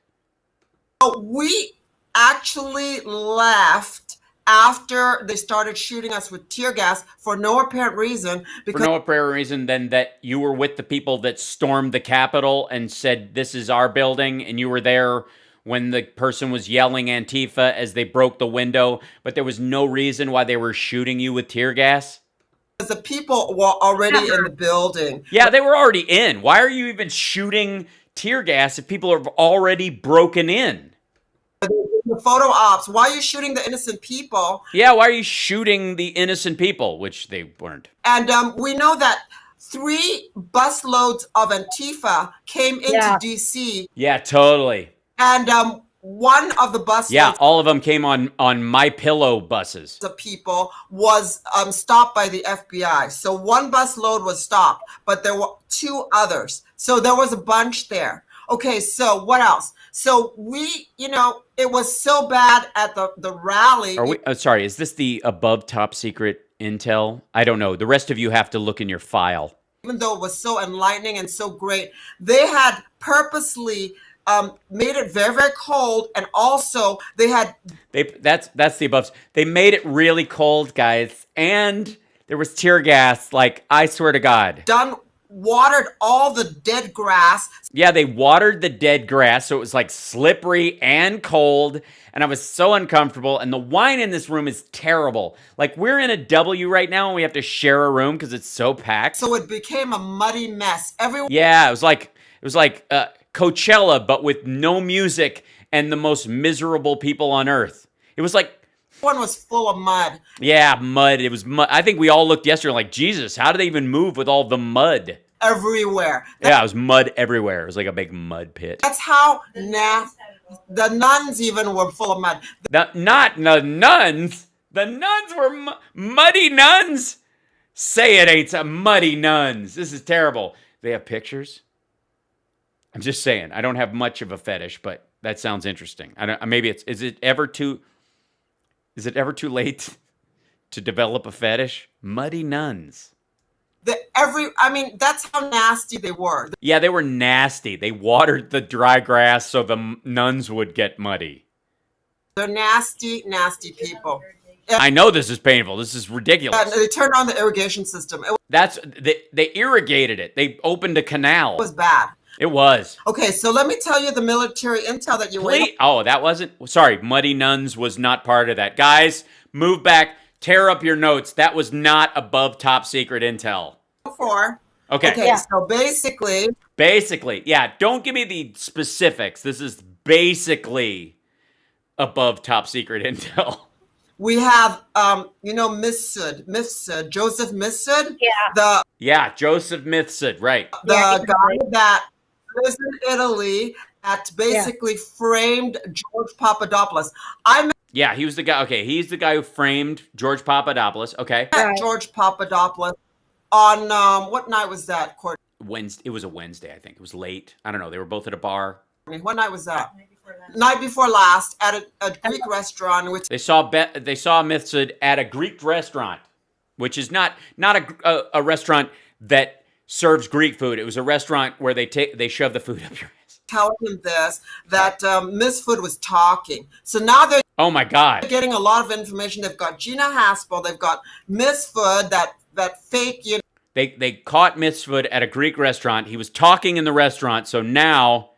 So we actually left after they started shooting us with tear gas for no apparent reason. For no apparent reason than that you were with the people that stormed the Capitol and said, this is our building, and you were there when the person was yelling Antifa as they broke the window, but there was no reason why they were shooting you with tear gas? Because the people were already in the building. Yeah, they were already in. Why are you even shooting tear gas if people have already broken in? The photo ops. Why are you shooting the innocent people? Yeah, why are you shooting the innocent people, which they weren't? And we know that 3 busloads of Antifa came into DC. Yeah, totally. And one of the bus Yeah, loads all of them came on My Pillow buses. of people was stopped by the FBI. So one bus load was stopped, but there were 2 others. So there was a bunch there. Okay, so what else? So we, it was so bad at the rally. Are we? Sorry, is this the above top secret intel? I don't know. The rest of you have to look in your file. Even though it was so enlightening and so great, they had purposely made it very, very cold, and also that's the above. They made it really cold, guys, and there was tear gas. Like, I swear to God, watered all the dead grass. Yeah, they watered the dead grass, so it was like slippery and cold, and I was so uncomfortable. And the wine in this room is terrible. Like, we're in a W right now, and we have to share a room because it's so packed. So it became a muddy mess. Yeah, it was like Coachella, but with no music and the most miserable people on earth. It was like one was full of mud. Yeah, mud. It was mud. I think we all looked yesterday like, Jesus, how do they even move with all the mud? Everywhere. Yeah, it was mud everywhere. It was like a big mud pit. That's how the nuns even were full of mud. Not the nuns. The nuns were muddy nuns. Say it ain't some muddy nuns. This is terrible. They have pictures. I'm just saying. I don't have much of a fetish, but that sounds interesting. I don't. Maybe it's. Is it ever too late to develop a fetish? Muddy nuns. That's how nasty they were. Yeah, they were nasty. They watered the dry grass so the nuns would get muddy. They're nasty, nasty people. I know this is painful. This is ridiculous. They turned on the irrigation system. They irrigated it. They opened a canal. It was bad. It was. Okay, so let me tell you the military intel that you wait. Oh, that wasn't. Sorry, Muddy Nuns was not part of that. Guys, move back. Tear up your notes. That was not above top secret intel. Okay. Yeah. So basically, yeah. Don't give me the specifics. This is basically above top secret intel. We have, Mifsud, Joseph Mifsud. Yeah. Joseph Mifsud, right. The guy that lives in Italy that basically framed George Papadopoulos. Yeah, he was the guy. Okay, he's the guy who framed George Papadopoulos. Okay. George Papadopoulos on, what night was that, Court? Wednesday. It was a Wednesday, I think. It was late. I don't know. They were both at a bar. What night was that? Night before last at a Greek restaurant. Which they saw Mifsud at a Greek restaurant, which is not a restaurant that serves Greek food. It was a restaurant where they shove the food up your ass. Telling him that Mifsud was talking. So now they're my God, getting a lot of information. They've got Gina Haspel. They've got Mifsud, that fake. They caught Mifsud at a Greek restaurant. He was talking in the restaurant. So now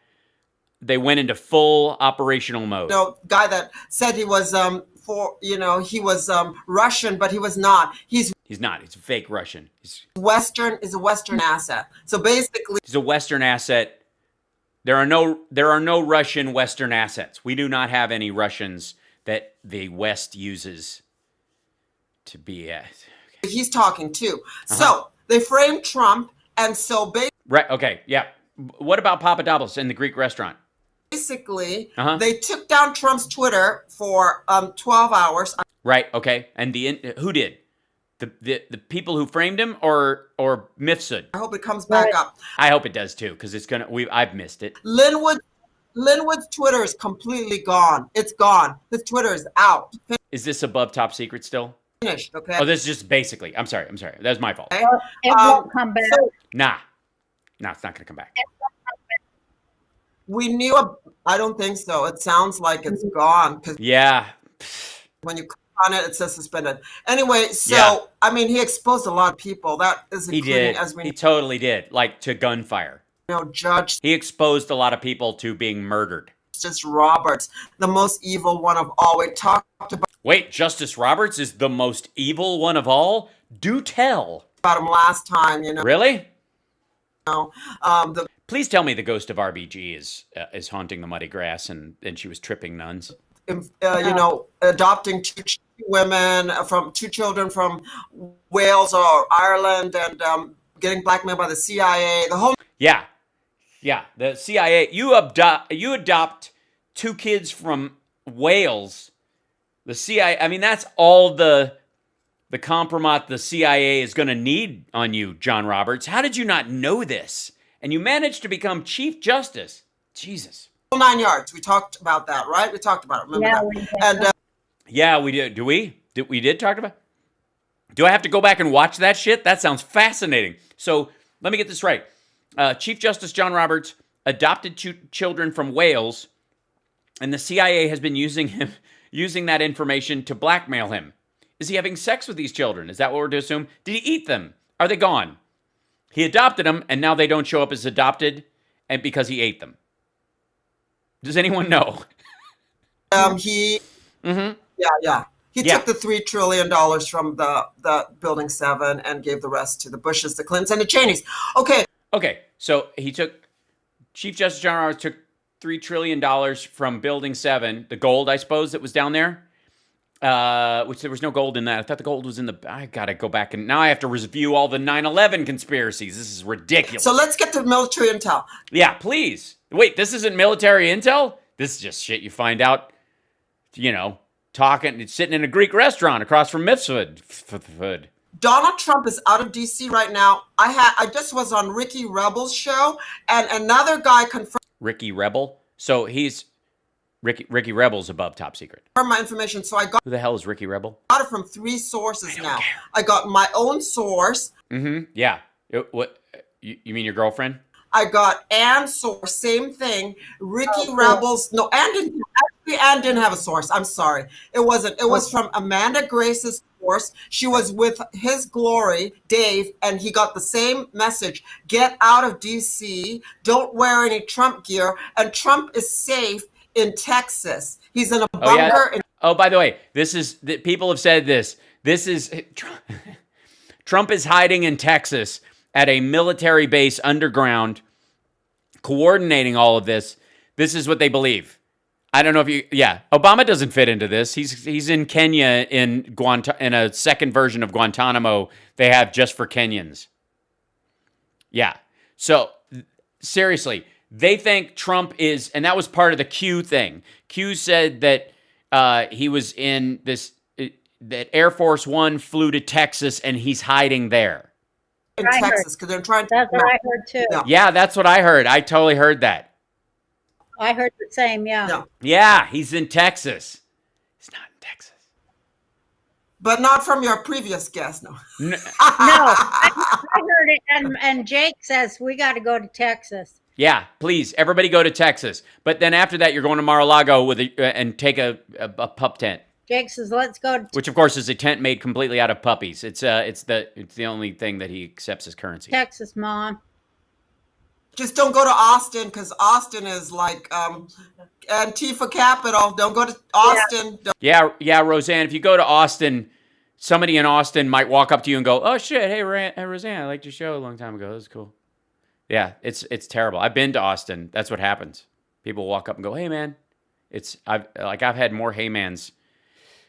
they went into full operational mode. Guy that said he was he was Russian, but he was not. He's not. He's a fake Russian. He's a Western asset. So basically, he's a Western asset. There are no Russian Western assets. We do not have any Russians that the West uses to be at. Okay. He's talking too. So they framed Trump, and so right. Okay. Yeah. What about Papadopoulos in the Greek restaurant? Basically, they took down Trump's Twitter for 12 hours. Right. Okay. And who did? The people who framed him or Mifsud? I hope it comes back up. I hope it does too, because I've missed it. Linwood's Twitter is completely gone. It's gone. His Twitter is out. Is this above top secret still? Finished. Okay. Oh, this is just basically. I'm sorry. That was my fault. It won't come back. Nah, it's not gonna come back. We knew. I don't think so. It sounds like it's gone. Yeah. When you click on it, it says suspended. Anyway, so he exposed a lot of people. That is including, he totally did. Like to gunfire. Judge. He exposed a lot of people to being murdered. Justice Roberts, the most evil one of all. We talked about. Wait, Justice Roberts is the most evil one of all? Do tell. About him last time, Really? The Please tell me the ghost of RBG is haunting the muddy grass and she was tripping nuns. Adopting two children from Wales or Ireland and getting blackmailed by the CIA. The whole yeah, the CIA. You adopt 2 kids from Wales, the CIA, I mean, that's all the compromise the CIA is going to need on you, John Roberts. How did you not know this? And you managed to become Chief Justice. Jesus. 9 yards. We talked about that, right? We talked about it. Remember that? And yeah, we did. Do we? We did talk about. Do I have to go back and watch that shit? That sounds fascinating. So let me get this right. Chief Justice John Roberts adopted 2 children from Wales, and the CIA has been using that information to blackmail him. Is he having sex with these children? Is that what we're to assume? Did he eat them? Are they gone? He adopted them, and now they don't show up as adopted, and because he ate them. Does anyone know? He Mm-hmm. Yeah. He took the $3 trillion from the Building 7 and gave the rest to the Bushes, the Clintons, and the Cheneys. Okay, so Chief Justice John Roberts took $3 trillion from Building 7, the gold, I suppose, that was down there, which there was no gold in that. I thought the gold was in the... I got to go back, and now I have to review all the 9/11 conspiracies. This is ridiculous. So let's get to military intel. Yeah, please. Wait, this isn't military intel? This is just shit you find out, sitting in a Greek restaurant across from Mifsud. Donald Trump is out of D.C. right now. I just was on Ricky Rebel's show, and another guy confirmed Ricky Rebel? So he's... Ricky Rebel's above top secret. my information, so I got... Who the hell is Ricky Rebel? Got it from 3 sources now. I got my own source. Mm-hmm. Yeah. What? You mean your girlfriend? I got Ann's source, same thing. Ricky Rebel's... No, Ann didn't have a source. I'm sorry. It wasn't. It was from Amanda Grace's source. She was with His Glory, Dave, and he got the same message. Get out of D.C. Don't wear any Trump gear. And Trump is safe in Texas. He's in a bunker. Oh, by the way, people have said this. This is... Trump is hiding in Texas at a military base underground, coordinating all of this. This is what they believe. I don't know if you... Yeah, Obama doesn't fit into this. He's in Kenya in a second version of Guantanamo they have just for Kenyans. Yeah. So, seriously, they think Trump is... And that was part of the Q thing. Q said that he was in this... that Air Force One flew to Texas and he's hiding there. In Texas, because they're trying to... That's what I heard, too. Yeah, that's what I heard. I totally heard that. I heard the same, yeah. No. Yeah, he's in Texas. He's not in Texas. But not from your previous guest, no. No, I heard it, and Jake says we got to go to Texas. Yeah, please, everybody go to Texas. But then after that, you're going to Mar-a-Lago and take a pup tent. Jake says, let's go to Which, of course, is a tent made completely out of puppies. It's the only thing that he accepts as currency. Texas, Mom. Just don't go to Austin, because Austin is like Antifa capital. Don't go to Austin. Yeah, Roseanne, if you go to Austin, somebody in Austin might walk up to you and go, oh, shit, hey, Roseanne, I liked your show a long time ago. That was cool. Yeah, it's terrible. I've been to Austin. That's what happens. People walk up and go, hey, man. I've had more hey mans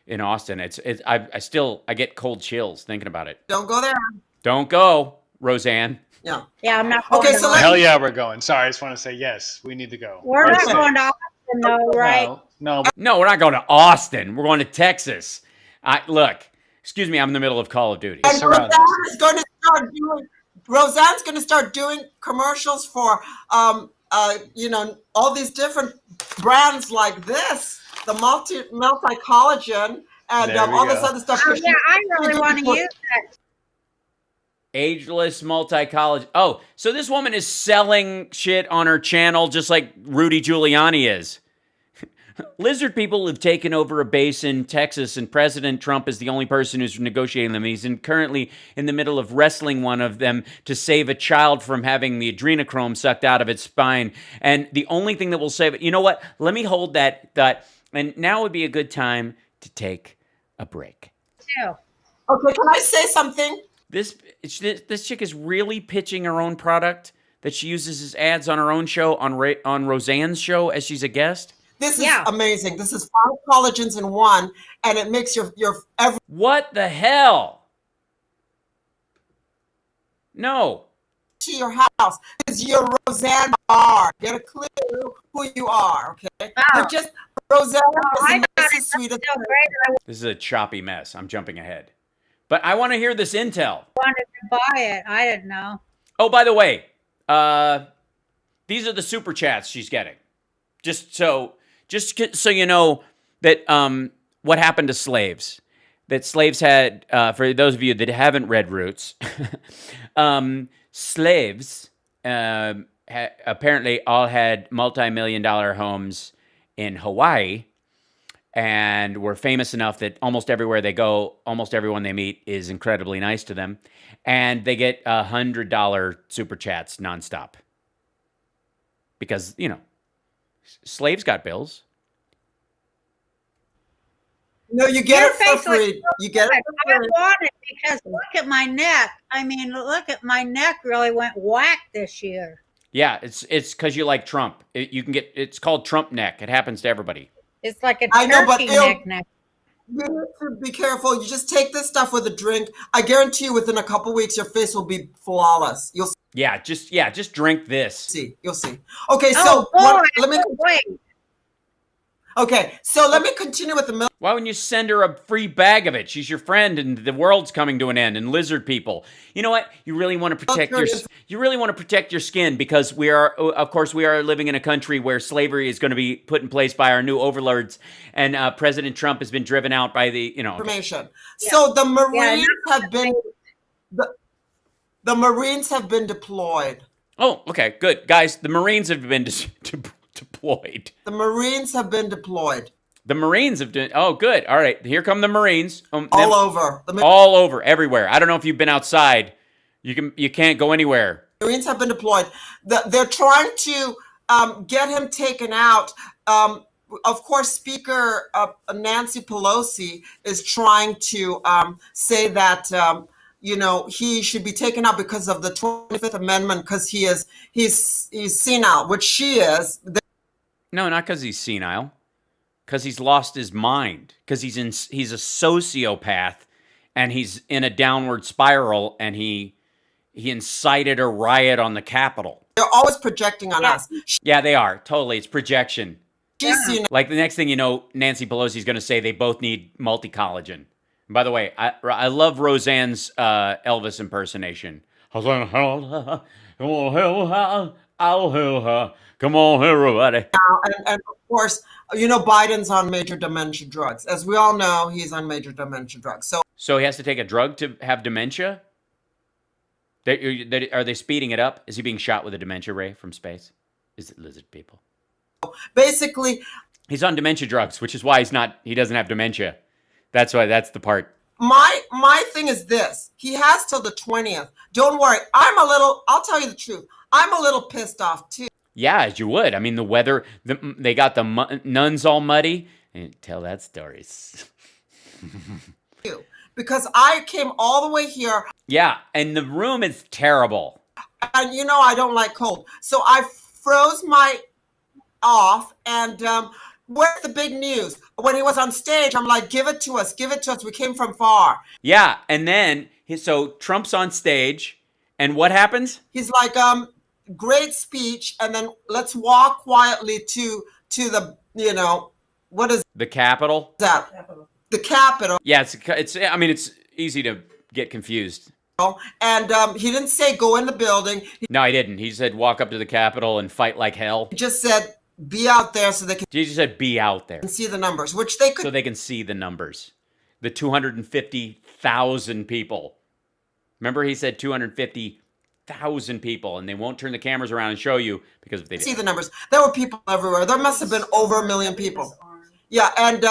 in Austin. I get cold chills thinking about it. Don't go there. Don't go, Roseanne. Yeah, I'm not going. Okay, so hell yeah, we're going. Sorry, I just want to say yes. We need to go. We're not going to Austin, though, right? No, we're not going to Austin. We're going to Texas. Look, excuse me, I'm in the middle of Call of Duty. And Roseanne's going to start doing commercials for all these different brands like this, the multi-collagen and all this other stuff. Oh, yeah, I really want to use that. Ageless multi-college. Oh, so this woman is selling shit on her channel just like Rudy Giuliani is. Lizard people have taken over a base in Texas, and President Trump is the only person who's negotiating them. He's currently in the middle of wrestling one of them to save a child from having the adrenochrome sucked out of its spine. And the only thing that will save it... You know what? Let me hold that thought. And now would be a good time to take a break. Okay, can I say something? This chick is really pitching her own product that she uses as ads on her own show, on Roseanne's show as she's a guest. This is amazing. This is 5 collagens in one, and it makes your every... What the hell? No. To your house. It's your Roseanne are. Get a clue who you are, okay? You're just, Rosanna is the nicest, sweetest. This is a choppy mess. I'm jumping ahead. But I want to hear this intel. Wanted to buy it. I didn't know. Oh, by the way, these are the super chats she's getting. Just so you know that what happened to slaves. That slaves had, for those of you that haven't read Roots, slaves apparently all had multi-million-dollar homes in Hawaii and were famous enough that almost everywhere they go, almost everyone they meet is incredibly nice to them. And they get $100 super chats nonstop. Because, you know, slaves got bills. No, you get it for free. You get it for I free. want it because look at my neck. I mean, look at my neck really went whack this year. Yeah, it's because you like Trump. It's called Trump neck. It happens to everybody. It's like a I know, but turkey neck. you have to be careful. You just take this stuff with a drink. I guarantee you within a couple weeks, your face will be flawless. You'll just drink this. see. You'll see. Okay, so Oh, boy, let me. wait. Okay, so let me continue with the milk. Why wouldn't you send her a free bag of it? She's your friend, and the world's coming to an end. And lizard people, you know what? You really want to protect your skin because we are living in a country where slavery is going to be put in place by our new overlords, and President Trump has been driven out by the information. So the Marines have been the Marines have been deployed. Oh, okay, good, guys. The Marines have been deployed. The Marines have been deployed. The Marines have done. Oh, good. All right, here come the Marines. All over. All over, everywhere. I don't know if you've been outside. You can't go anywhere. Marines have been deployed. They're trying to get him taken out. Of course, Speaker Nancy Pelosi is trying to say that he should be taken out because of the 25th Amendment because he's senile, which she is. No, not because he's senile. Because he's lost his mind. Because he's a sociopath, and he's in a downward spiral, and he incited a riot on the Capitol. They're always projecting on us. Yeah, they are. Totally. It's projection. She's senile. Like the next thing you know, Nancy Pelosi's going to say they both need multi-collagen. By the way, I love Roseanne's Elvis impersonation. Come on, everybody. And of course, Biden's on major dementia drugs. As we all know, he's on major dementia drugs. So he has to take a drug to have dementia? Are they speeding it up? Is he being shot with a dementia ray from space? Is it lizard people? Basically, he's on dementia drugs, which is why he doesn't have dementia. That's the part. My thing is this. He has till the 20th. Don't worry. I'll tell you the truth. I'm a little pissed off too. Yeah, as you would. I mean, the weather, they got the nuns all muddy. And tell that story. Because I came all the way here. Yeah, and the room is terrible. And I don't like cold. So I froze my off and where's the big news? When he was on stage, I'm like, give it to us. We came from far. Yeah, and then, so Trump's on stage, and what happens? He's like, great speech, and then let's walk quietly to the, what is the Capitol? That the Capitol. Yeah, it's easy to get confused. And he didn't say go in the building. No, he didn't. He said walk up to the Capitol and fight like hell. He just said be out there so they can. He just said be out there and see the numbers, which they could. So they can see the numbers. The 250,000 people. Remember, he said 250,000 people, and they won't turn the cameras around and show you because if they see the numbers, there were people everywhere. There must have been over 1 million people. Yeah, and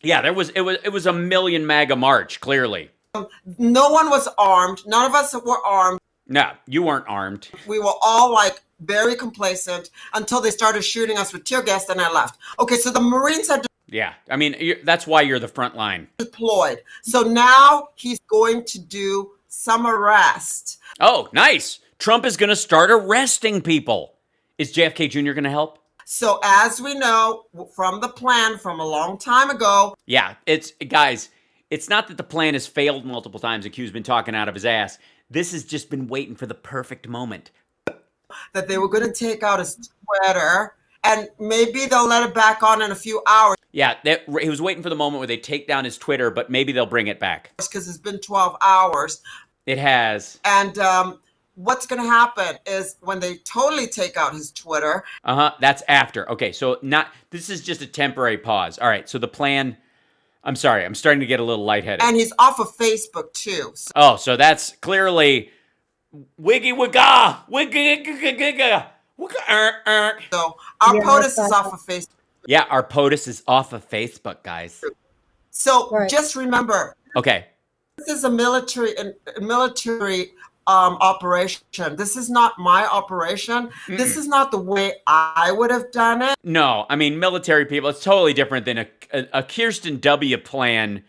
yeah, it was a million MAGA march. Clearly, no one was armed. None of us were armed. No, you weren't armed. We were all like very complacent until they started shooting us with tear gas, and I left. Okay, so the Marines had. Yeah, I mean, that's why you're the front line. Deployed. So now he's going to do some arrest. Oh, nice. Trump is going to start arresting people. Is JFK Jr. going to help? So as we know from the plan from a long time ago. Yeah, it's not that the plan has failed multiple times and Q's been talking out of his ass. This has just been waiting for the perfect moment. that they were going to take out his Twitter, and maybe they'll let it back on in a few hours. Yeah, he was waiting for the moment where they take down his Twitter, but maybe they'll bring it back. Because it's been 12 hours. It has. And what's going to happen is when they totally take out his Twitter. That's after. Okay, so this is just a temporary pause. All right, so the plan. I'm sorry, I'm starting to get a little lightheaded. And he's off of Facebook too. Oh, so that's clearly wiggy wigga wigga. So our POTUS is off of Facebook. Yeah, our POTUS is off of Facebook, guys. So just remember. Okay. This is a military operation. This is not my operation. Mm-mm. This is not the way I would have done it. No, I mean, military people, it's totally different than a Kirsten W. plan,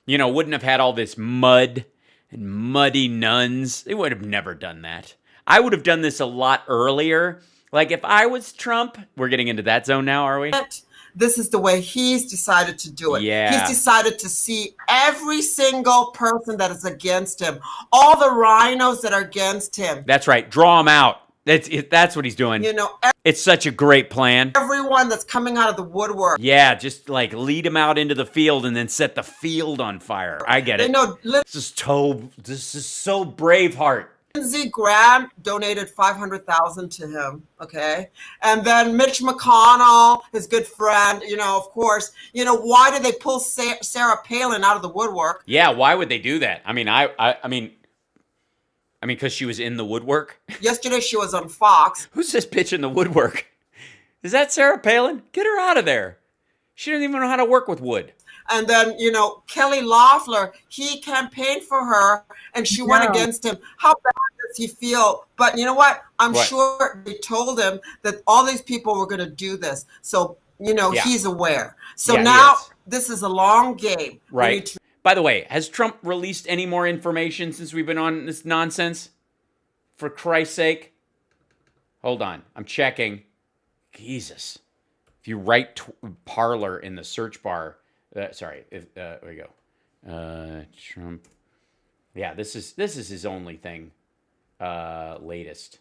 wouldn't have had all this mud and muddy nuns. They would have never done that. I would have done this a lot earlier. Like if I was Trump, we're getting into that zone now, are we? This is the way he's decided to do it. Yeah. He's decided to see every single person that is against him, all the rhinos that are against him. That's right. Draw them out. That's what he's doing. It's such a great plan. Everyone that's coming out of the woodwork. Yeah, just like lead them out into the field and then set the field on fire. I get it. This is so Braveheart. Lindsey Graham donated $500,000 to him, okay? And then Mitch McConnell, his good friend, of course, why did they pull Sarah Palin out of the woodwork? Yeah, why would they do that? I mean, because she was in the woodwork? Yesterday she was on Fox. Who's this bitch in the woodwork? Is that Sarah Palin? Get her out of there. She doesn't even know how to work with wood. And then, Kelly Loeffler, he campaigned for her and she went against him. How bad does he feel? But you know what? I'm sure they told him that all these people were going to do this. So, he's aware. So now this is a long game. Right. By the way, has Trump released any more information since we've been on this nonsense? For Christ's sake. Hold on. I'm checking. Jesus. If you write Parler in the search bar, there we go. Trump. Yeah, this is his only thing. Latest.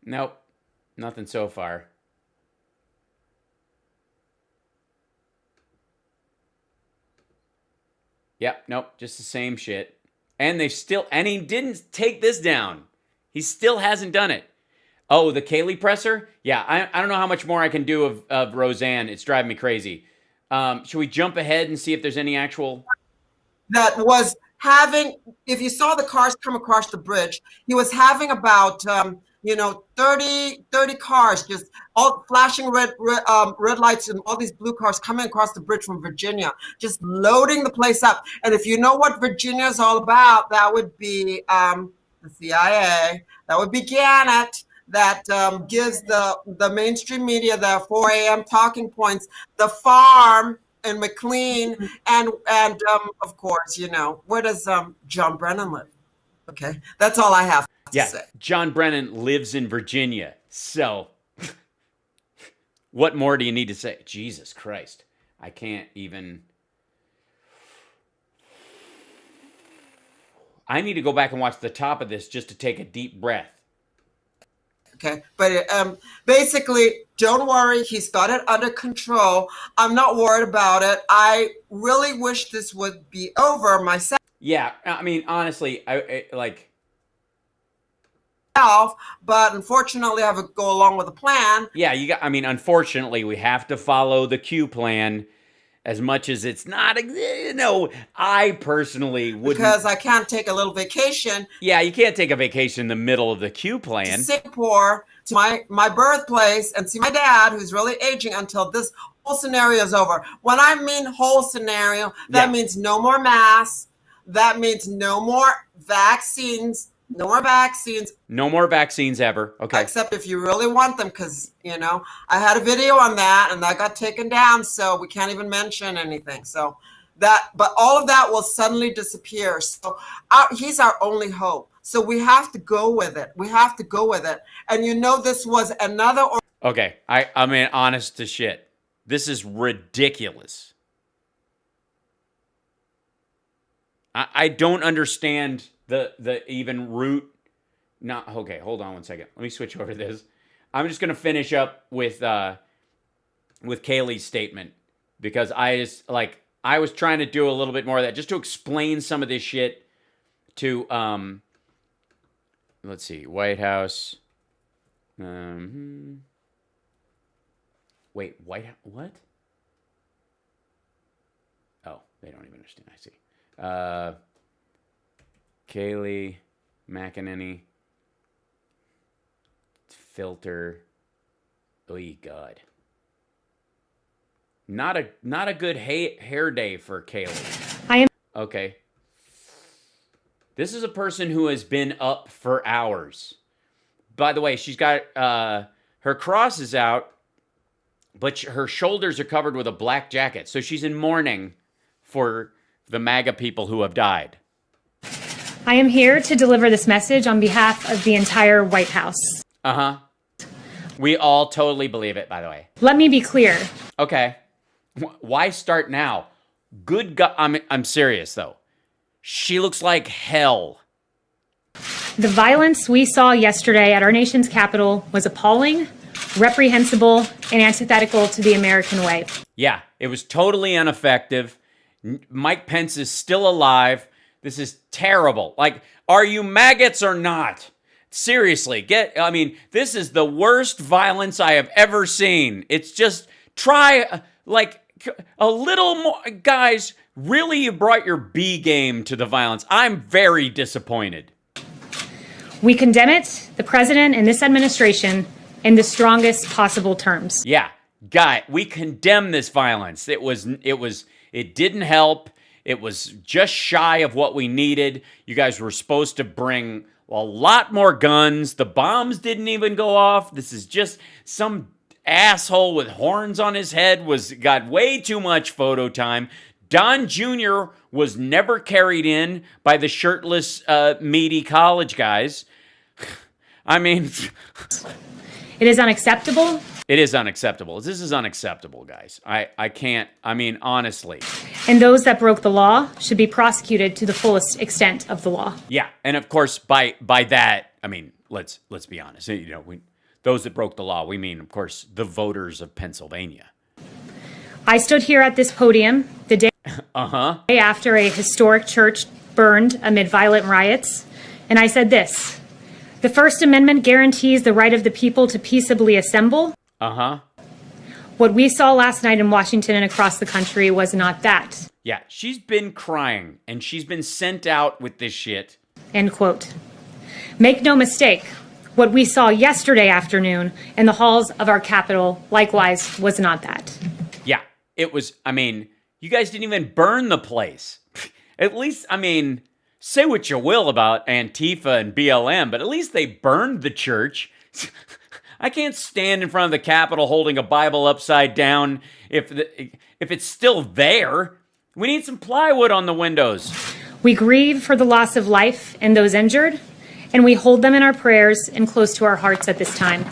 Nope, nothing so far. Yep, nope, just the same shit. And he didn't take this down. He still hasn't done it. Oh, the Kaylee presser? Yeah, I don't know how much more I can do of Roseanne. It's driving me crazy. Should we jump ahead and see if there's any actual... That was having, if you saw the cars come across the bridge, he was having about, 30 cars, just all flashing red lights and all these blue cars coming across the bridge from Virginia, just loading the place up. And if you know what Virginia is all about, that would be... the CIA, that would be Gannett, that gives the mainstream media the 4 a.m. talking points, the farm in McLean, and of course, where does John Brennan live? Okay, that's all I have to say. John Brennan lives in Virginia, so what more do you need to say? Jesus Christ, I can't even... I need to go back and watch the top of this just to take a deep breath. Okay, but basically, don't worry. He's got it under control. I'm not worried about it. I really wish this would be over myself. Yeah, I mean, honestly, I like... But unfortunately, I have to go along with the plan. Yeah, unfortunately, we have to follow the Q plan. As much as it's not, I personally wouldn't. Because I can't take a little vacation. Yeah, you can't take a vacation in the middle of the Q plan. To Singapore, to my birthplace, and see my dad, who's really aging, until this whole scenario is over. When I mean whole scenario, that means no more masks. That means no more vaccines. No more vaccines. No more vaccines ever. Okay. Except if you really want them, because, I had a video on that and that got taken down. So we can't even mention anything. But all of that will suddenly disappear. So he's our only hope. So we have to go with it. And this was another. Okay. I mean, honest to shit. This is ridiculous. I don't understand the even root. Not okay. Hold on one second. Let me switch over to this. I'm just gonna finish up with Kaylee's statement because I was trying to do a little bit more of that just to explain some of this shit to let's see, White House. Wait, White House, what? Oh, they don't even understand. I see. Kaylee McEnany filter. Oh, God. Not a good hair day for Kaylee. Okay. This is a person who has been up for hours. By the way, she's got her cross is out, but her shoulders are covered with a black jacket. So she's in mourning for the MAGA people who have died. I am here to deliver this message on behalf of the entire White House. Uh-huh. We all totally believe it, by the way. Let me be clear. Okay. Why start now? Good God. I'm serious, though. She looks like hell. The violence we saw yesterday at our nation's capital was appalling, reprehensible, and antithetical to the American way. Yeah, it was totally ineffective. Mike Pence is still alive. This is terrible. Like, are you maggots or not? Seriously, this is the worst violence I have ever seen. It's just, try, a little more. Guys, really, you brought your B game to the violence. I'm very disappointed. We condemn it, the president and this administration, in the strongest possible terms. Yeah, we condemn this violence. It didn't help. It was just shy of what we needed. You guys were supposed to bring a lot more guns. The bombs didn't even go off. This is just some asshole with horns on his head got way too much photo time. Don Jr. was never carried in by the shirtless, meaty college guys. I mean... It is unacceptable. It is unacceptable. This is unacceptable, guys. I can't, honestly. And those that broke the law should be prosecuted to the fullest extent of the law. Yeah, and of course, by that, let's be honest. Those that broke the law, we mean, of course, the voters of Pennsylvania. I stood here at this podium the day after a historic church burned amid violent riots, and I said this: the First Amendment guarantees the right of the people to peaceably assemble. What we saw last night in Washington and across the country was not that. Yeah, she's been crying, and she's been sent out with this shit. End quote. Make no mistake, what we saw yesterday afternoon in the halls of our Capitol likewise was not that. Yeah, it was, you guys didn't even burn the place. At least, say what you will about Antifa and BLM, but at least they burned the church. I can't stand in front of the Capitol holding a Bible upside down if it's still there. We need some plywood on the windows. We grieve for the loss of life and those injured, and we hold them in our prayers and close to our hearts at this time.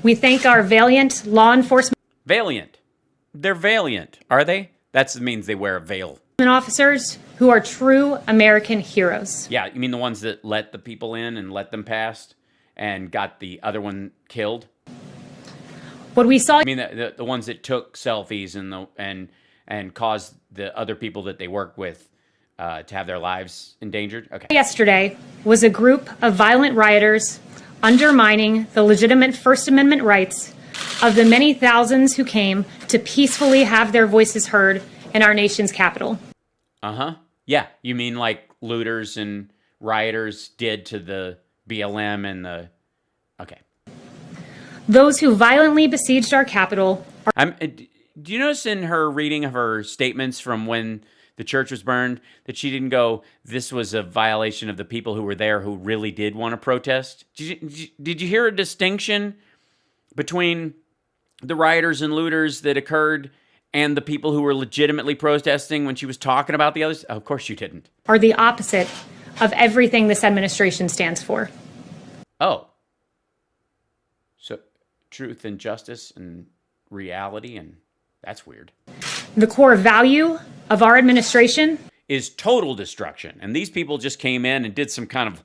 We thank our valiant law enforcement. Valiant. They're valiant, are they? That means they wear a veil. Officers who are true American heroes. Yeah, you mean the ones that let the people in and let them past and got the other one killed? What we saw... I mean the ones that took selfies and caused the other people that they worked with to have their lives endangered? Okay. Yesterday was a group of violent rioters undermining the legitimate First Amendment rights of the many thousands who came to peacefully have their voices heard in our nation's capital. Yeah, you mean like looters and rioters did to the BLM and the... Okay. Those who violently besieged our capital... Do you notice in her reading of her statements from when the church was burned that she didn't go, this was a violation of the people who were there who really did want to protest? Did you hear a distinction between the rioters and looters that occurred and the people who were legitimately protesting when she was talking about the others? Oh, of course you didn't. Are the opposite of everything this administration stands for. Oh. So truth and justice and reality, and that's weird. The core value of our administration is total destruction. And these people just came in and did some kind of,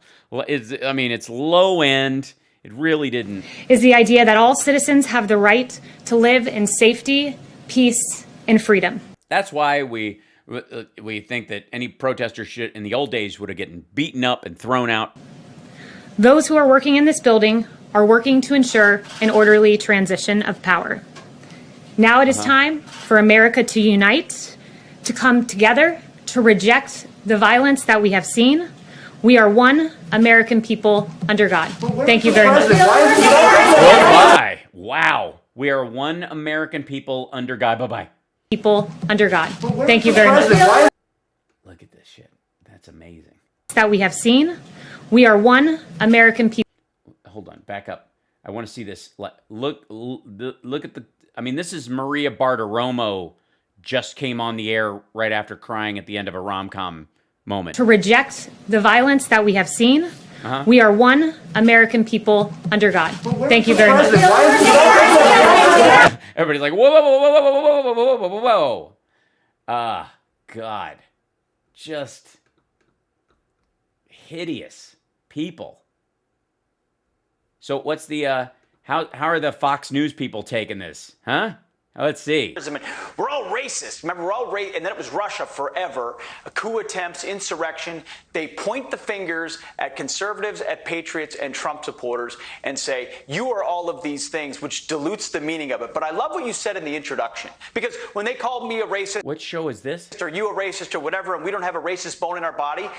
it's low end. It really didn't. Is the idea that all citizens have the right to live in safety, peace, and freedom. That's why we think that any protester should, in the old days, would have gotten beaten up and thrown out. Those who are working in this building are working to ensure an orderly transition of power. Now it is time for America to unite, to come together, to reject the violence that we have seen. We are one American people under God. Thank you very much. Bye-bye. Wow. We are one American people under God. Bye-bye. People under God. Thank you very much. Look at this shit. That's amazing. That we have seen. We are one American people. Hold on. Back up. I want to see this. Look at the... this is Maria Bartiromo just came on the air right after crying at the end of a rom-com moment. To reject the violence that we have seen. We are one American people under God. Thank you very much. Everybody's like, whoa, whoa, whoa, whoa, whoa, whoa, whoa, whoa, whoa, whoa. Ah, God. Just hideous people. So what's the, how are the Fox News people taking this? Huh? Let's see. We're all racist. Remember, we're all and then it was Russia forever. Coup attempts, insurrection. They point the fingers at conservatives, at patriots, and Trump supporters and say, you are all of these things, which dilutes the meaning of it. But I love what you said in the introduction, because when they called me a racist... What show is this? ...or you a racist or whatever, and we don't have a racist bone in our body,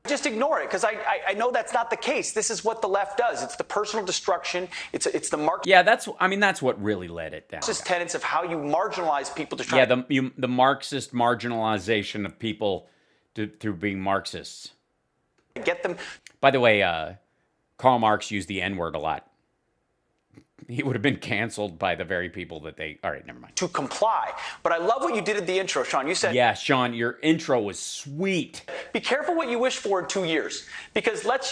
just ignore it, because I know that's not the case. This is what the left does. It's the personal destruction. It's the Marxist. Yeah, that's what really led it down. Marxist tenets of how you marginalize people to try. Yeah, the Marxist marginalization of people through being Marxists. Get them. By the way, Karl Marx used the N-word a lot. He would have been canceled by the very people that they... All right, never mind. To comply. But I love what you did at the intro, Sean. You said... Yeah, Sean, your intro was sweet. Be careful what you wish for in 2 years. Because let's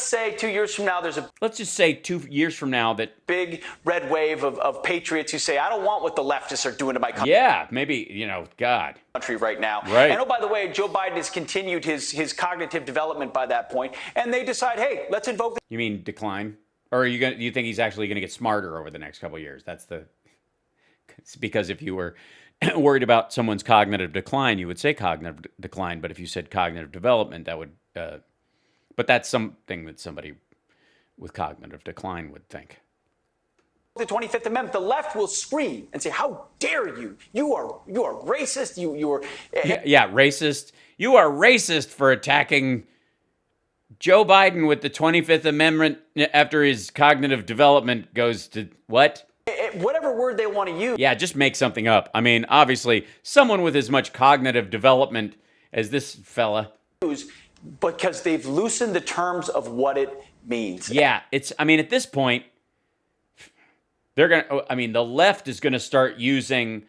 say 2 years from now there's a... Let's just say 2 years from now that... Big red wave of patriots who say, I don't want what the leftists are doing to my country. Yeah, maybe, God. Country right now. Right. And oh, by the way, Joe Biden has continued his cognitive development by that point. And they decide, hey, let's invoke... You mean decline? Or do you think he's actually going to get smarter over the next couple of years? Because if you were worried about someone's cognitive decline, you would say cognitive decline. But if you said cognitive development, that would... but that's something that somebody with cognitive decline would think. The 25th Amendment, the left will scream and say, how dare you? You are racist. You are... Yeah, racist. You are racist for attacking... Joe Biden with the 25th Amendment after his cognitive development goes to what? Whatever word they want to use. Yeah, just make something up. Obviously, someone with as much cognitive development as this fella. Because they've loosened the terms of what it means. Yeah, at this point, they're going to, the left is going to start using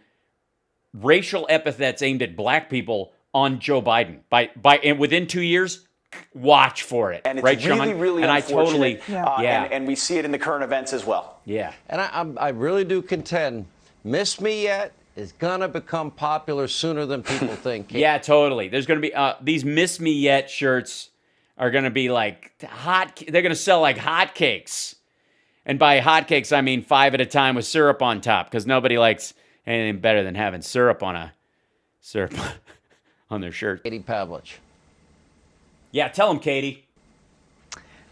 racial epithets aimed at black people on Joe Biden. And within 2 years, watch for it. And it's right, really, Sean? really and unfortunate. And we see it in the current events as well. Yeah. And I really do contend, Miss Me Yet is going to become popular sooner than people think. Yeah, totally. There's going to be these Miss Me Yet shirts are going to be like they're going to sell like hotcakes. And by hotcakes, I mean 5 at a time with syrup on top, because nobody likes anything better than having syrup on their shirt. Katie Pavlich. Yeah, tell them, Katie.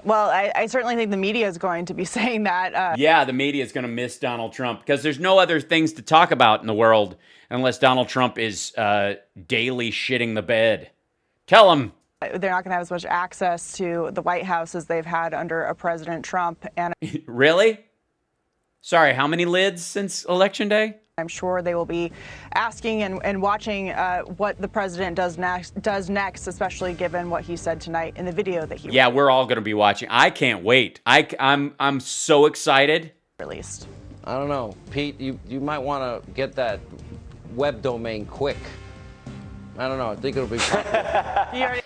Well, I certainly think the media is going to be saying that. Yeah, the media is going to miss Donald Trump, because there's no other things to talk about in the world unless Donald Trump is daily shitting the bed. Tell them. They're not going to have as much access to the White House as they've had under a President Trump. And Really? Sorry, how many lids since Election Day? I'm sure they will be asking and watching what the president does next, especially given what he said tonight in the video that he Yeah, we're all going to be watching. I can't wait. I'm so excited. Released. I don't know, Pete. You might want to get that web domain quick. I don't know. I think it'll be popular.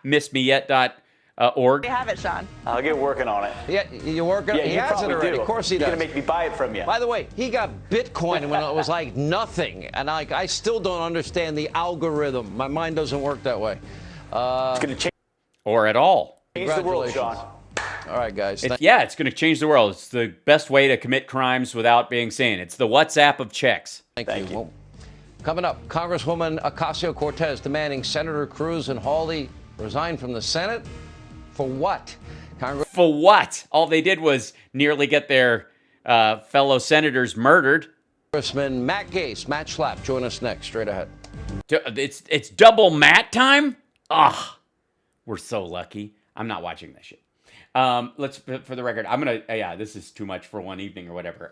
Missmeyet. org. We have it, Sean. I'll get working on it. Yeah, you're working. Yeah, he you has it probably already. do. Of course he You're does. gonna make me buy it from you. By the way, he got Bitcoin when it was like nothing, and I still don't understand the algorithm. My mind doesn't work that way. It's gonna change. Or at all. Change the world, Sean. All right, guys. It's going to change the world. It's the best way to commit crimes without being seen. It's the WhatsApp of checks. Thank you. Well, coming up, Congresswoman Ocasio-Cortez demanding Senator Cruz and Hawley resign from the Senate. For what? For what? All they did was nearly get their fellow senators murdered. Congressman Matt Gase, Matt Schlapp, join us next. Straight ahead. It's double Matt time? Ugh. We're so lucky. I'm not watching this shit. Let's, for the record, I'm gonna. Yeah, this is too much for one evening or whatever.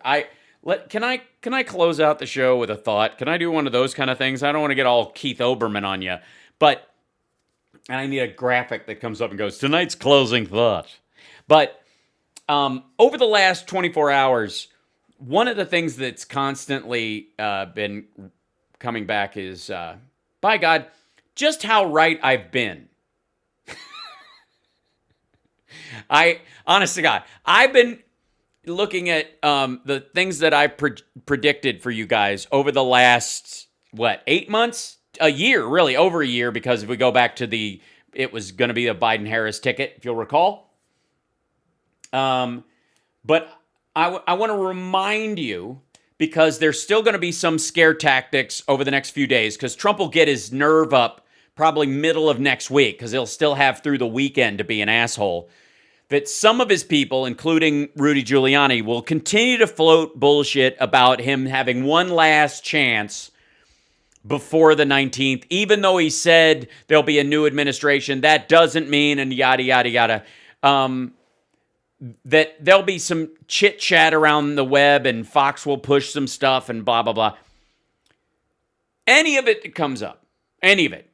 Can I close out the show with a thought? Can I do one of those kind of things? I don't want to get all Keith Olbermann on you, but I need a graphic that comes up and goes tonight's closing thought. But over the last 24 hours, one of the things that's constantly been coming back is, by God, just how right I've been. Honest to God, I've been looking at the things that I predicted for you guys over the last, 8 months? A year, really, over a year, because if we go back to it was going to be a Biden-Harris ticket, if you'll recall. But I want to remind you, because there's still going to be some scare tactics over the next few days, because Trump will get his nerve up probably middle of next week, because he'll still have through the weekend to be an asshole, that some of his people, including Rudy Giuliani, will continue to float bullshit about him having one last chance before the 19th, even though he said there'll be a new administration. That doesn't mean, and yada, yada, yada, that there'll be some chit-chat around the web and Fox will push some stuff and blah, blah, blah. Any of it that comes up, any of it.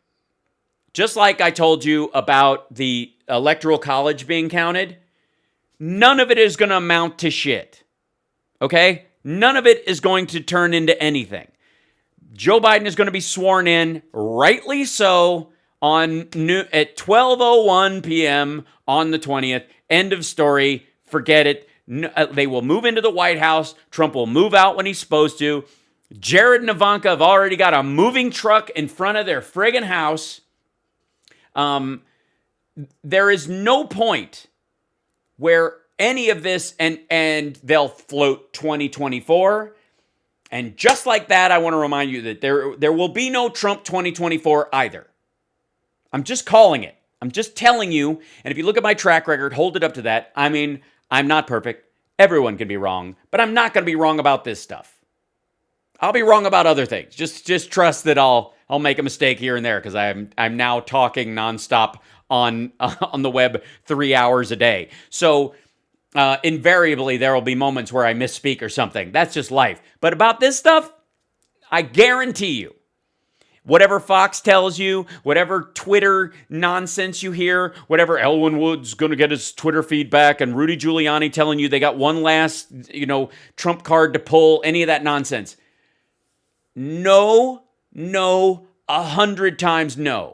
Just like I told you about the Electoral College being counted, none of it is going to amount to shit. Okay? None of it is going to turn into anything. Joe Biden is going to be sworn in, rightly so, at 12:01 p.m. on the 20th. End of story. Forget it. They will move into the White House. Trump will move out when he's supposed to. Jared and Ivanka have already got a moving truck in front of their friggin' house. There is no point where any of this, and they'll float 2024. And just like that, I want to remind you that there will be no Trump 2024 either. I'm just calling it. I'm just telling you. And if you look at my track record, hold it up to that. I mean, I'm not perfect. Everyone can be wrong, but I'm not going to be wrong about this stuff. I'll be wrong about other things. Just trust that I'll make a mistake here and there, because I'm now talking nonstop on the web 3 hours a day. So invariably there will be moments where I misspeak or something. That's just life. But about this stuff, I guarantee you, whatever Fox tells you, whatever Twitter nonsense you hear, whatever Elwin Wood's going to get his Twitter feedback, and Rudy Giuliani telling you they got one last, Trump card to pull, any of that nonsense. No, 100 times no.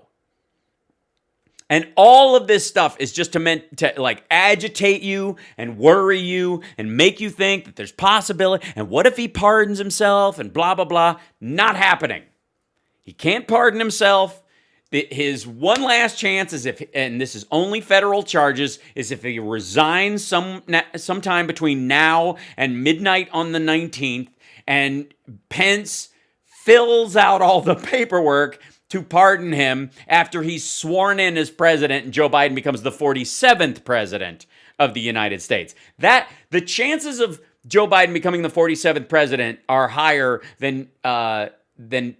And all of this stuff is just meant to agitate you and worry you and make you think that there's possibility. And what if he pardons himself and blah, blah, blah. Not happening. He can't pardon himself. His one last chance is and this is only federal charges, is if he resigns sometime between now and midnight on the 19th, and Pence fills out all the paperwork to pardon him after he's sworn in as president and Joe Biden becomes the 47th president of the United States. The chances of Joe Biden becoming the 47th president are higher than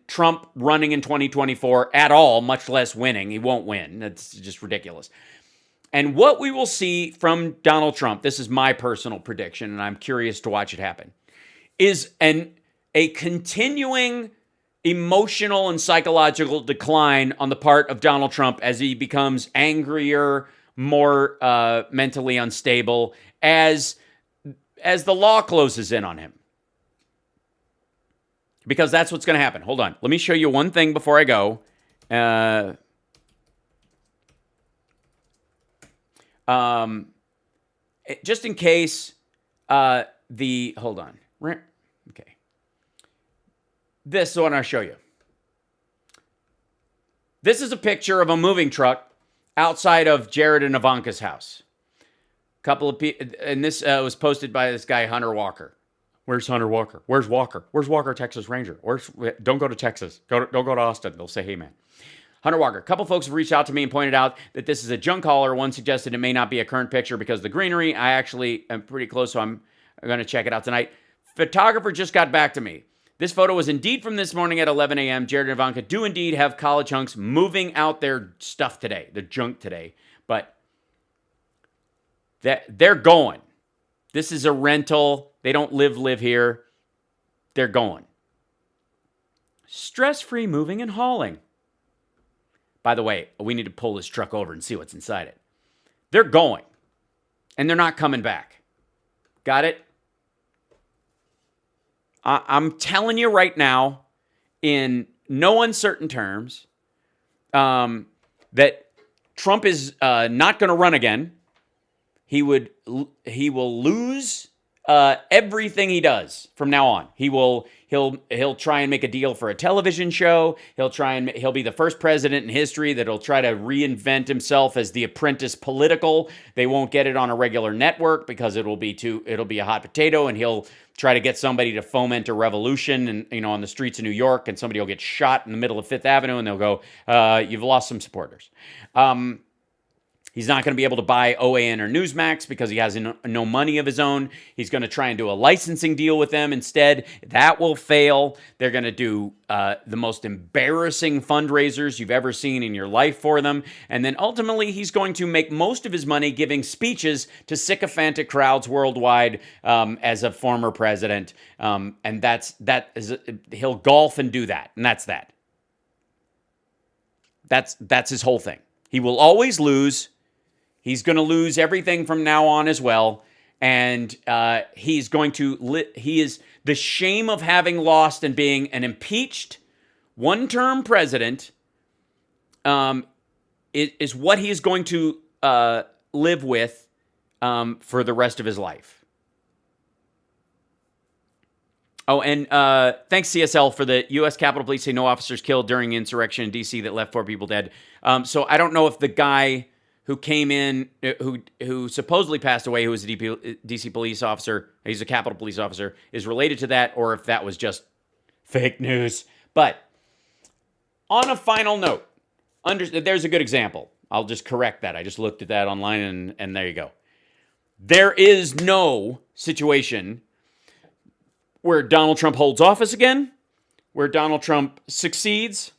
Trump running in 2024 at all, much less winning. He won't win. That's just ridiculous. And what we will see from Donald Trump, this is my personal prediction, and I'm curious to watch it happen, is a continuing emotional and psychological decline on the part of Donald Trump as he becomes angrier, more mentally unstable, as the law closes in on him. Because that's what's going to happen. Hold on. Let me show you one thing before I go. Just in case, hold on. Okay. This is what I'll show you. This is a picture of a moving truck outside of Jared and Ivanka's house. Couple of people, and this was posted by this guy, Hunter Walker. Where's Hunter Walker? Where's Walker? Where's Walker, Texas Ranger? Don't go to Texas. Don't go to Austin. They'll say, hey, man. Hunter Walker. A couple folks have reached out to me and pointed out that this is a junk hauler. One suggested it may not be a current picture because of the greenery. I actually am pretty close, so I'm going to check it out tonight. Photographer just got back to me. This photo was indeed from this morning at 11 a.m. Jared and Ivanka do indeed have college hunks moving out their stuff today, their junk today. But they're going. This is a rental. They don't live here. They're going. Stress-free moving and hauling. By the way, we need to pull this truck over and see what's inside it. They're going. And they're not coming back. Got it? I'm telling you right now, in no uncertain terms, that Trump is not going to run again. He will lose everything he does from now on. He'll try and make a deal for a television show. He'll be the first president in history that'll try to reinvent himself as The Apprentice political. They won't get it on a regular network because it'll be a hot potato, and he'll try to get somebody to foment a revolution and on the streets of New York, and somebody will get shot in the middle of Fifth Avenue, and they'll go, you've lost some supporters. He's not going to be able to buy OAN or Newsmax because he has no money of his own. He's going to try and do a licensing deal with them instead. That will fail. They're going to do the most embarrassing fundraisers you've ever seen in your life for them. And then ultimately, he's going to make most of his money giving speeches to sycophantic crowds worldwide as a former president. And he'll golf and do that. And that's that. That's his whole thing. He will always lose. He's going to lose everything from now on as well. And he's going to, he is the shame of having lost and being an impeached one-term president is what he is going to live with for the rest of his life. Oh, and thanks, CSL, for the U.S. Capitol Police say no officers killed during insurrection in D.C. that left 4 people dead. So I don't know if the guy who came in, who supposedly passed away, who was a D.C. police officer, he's a Capitol Police officer, is related to that, or if that was just fake news. But on a final note, there's a good example. I'll just correct that. I just looked at that online, and there you go. There is no situation where Donald Trump holds office again, where Donald Trump succeeds.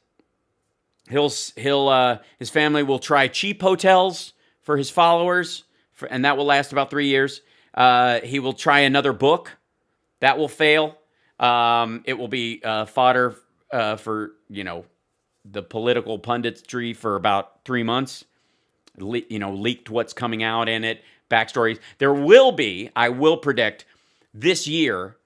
His family will try cheap hotels for his followers, and that will last about 3 years. He will try another book. That will fail. It will be fodder for, the political punditry for about 3 months. Leaked what's coming out in it, backstories. There will be, I will predict, this year,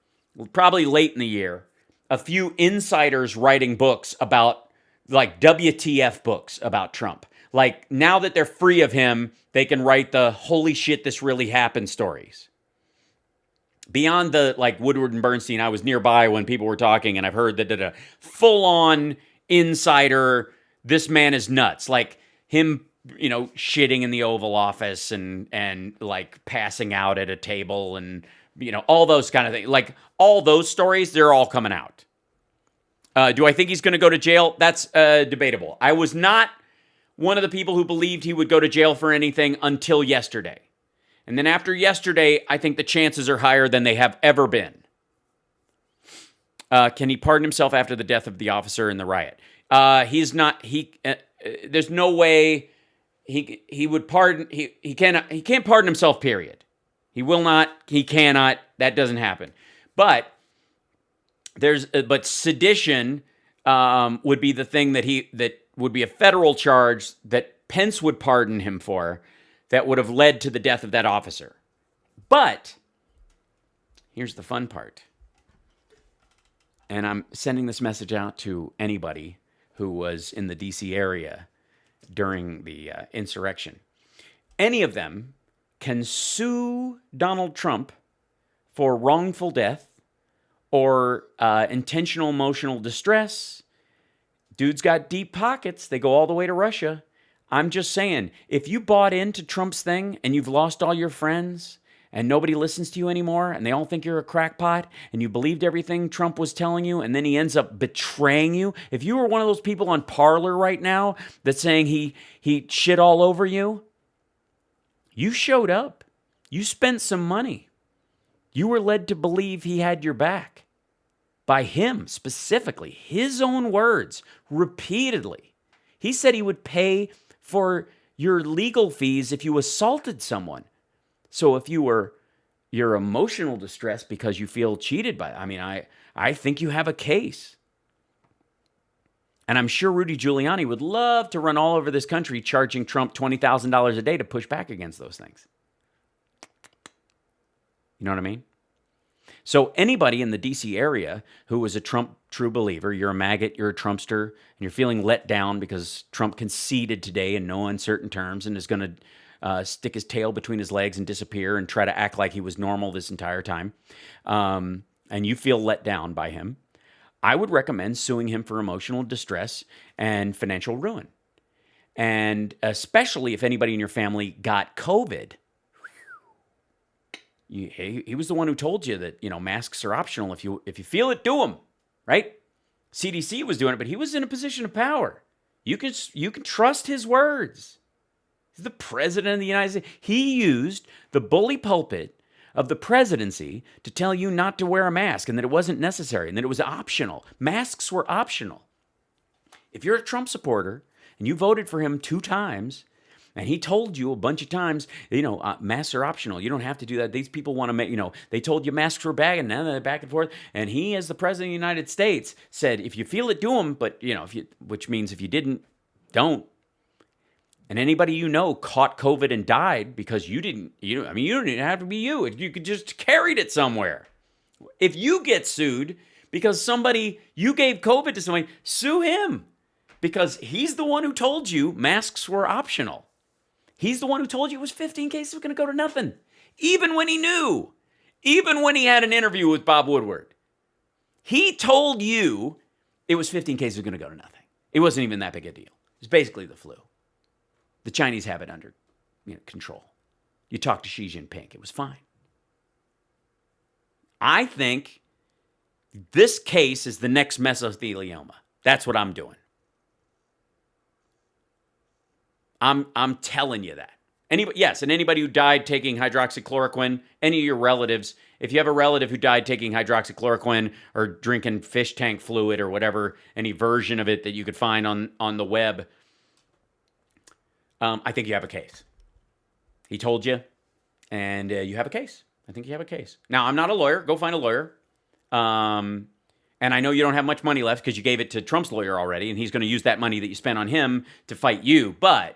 probably late in the year, a few insiders writing books about, like, WTF books about Trump. Like, now that they're free of him, they can write the holy shit, this really happened stories. Beyond the, like, Woodward and Bernstein, I was nearby when people were talking, and I've heard that a full-on insider, this man is nuts. Like, him, shitting in the Oval Office and like, passing out at a table and, all those kind of things. Like, all those stories, they're all coming out. Do I think he's going to go to jail? That's debatable. I was not one of the people who believed he would go to jail for anything until yesterday. And then after yesterday, I think the chances are higher than they have ever been. Can he pardon himself after the death of the officer in the riot? He's not. There's no way he would pardon. He can't pardon himself. Period. He will not. He cannot. That doesn't happen. But sedition would be the thing that would be a federal charge that Pence would pardon him for, that would have led to the death of that officer. But here's the fun part. And I'm sending this message out to anybody who was in the D.C. area during the insurrection. any of them can sue Donald Trump for wrongful death or intentional emotional distress. Dude's got deep pockets. They go all the way to Russia. I'm just saying, if you bought into Trump's thing and you've lost all your friends and nobody listens to you anymore and they all think you're a crackpot and you believed everything Trump was telling you and then he ends up betraying you, if you were one of those people on Parler right now that's saying he shit all over you, you showed up. You spent some money. You were led to believe he had your back by him specifically, his own words, repeatedly. He said he would pay for your legal fees if you assaulted someone. So if you're emotional distress because you feel cheated by, I think you have a case. And I'm sure Rudy Giuliani would love to run all over this country charging Trump $20,000 a day to push back against those things. You know what I mean? So anybody in the D.C. area who was a Trump true believer, you're a maggot, you're a Trumpster, and you're feeling let down because Trump conceded today in no uncertain terms and is going to stick his tail between his legs and disappear and try to act like he was normal this entire time, and you feel let down by him, I would recommend suing him for emotional distress and financial ruin. And especially if anybody in your family got COVID. He was the one who told you that, masks are optional. If you feel it, do them, right? CDC was doing it, but he was in a position of power. You can trust his words. He's the president of the United States. He used the bully pulpit of the presidency to tell you not to wear a mask and that it wasn't necessary and that it was optional. Masks were optional. If you're a Trump supporter and you voted for him 2 times, and he told you a bunch of times, masks are optional. You don't have to do that. These people want to make, they told you masks were bad, and now they're back and forth. And he, as the president of the United States, said, if you feel it, do them. But, which means if you didn't, don't. And anybody caught COVID and died because you didn't, you don't even have to be you. You could just carried it somewhere. If you get sued because you gave COVID to somebody, sue him. Because he's the one who told you masks were optional. He's the one who told you it was 15 cases were going to go to nothing. Even when he knew. Even when he had an interview with Bob Woodward. He told you it was 15 cases were going to go to nothing. It wasn't even that big a deal. It's basically the flu. The Chinese have it under control. You talk to Xi Jinping. It was fine. I think this case is the next mesothelioma. That's what I'm doing. I'm telling you that. And anybody who died taking hydroxychloroquine, any of your relatives, if you have a relative who died taking hydroxychloroquine or drinking fish tank fluid or whatever, any version of it that you could find on the web, I think you have a case. He told you, and you have a case. I think you have a case. Now, I'm not a lawyer. Go find a lawyer. And I know you don't have much money left because you gave it to Trump's lawyer already, and he's going to use that money that you spent on him to fight you. But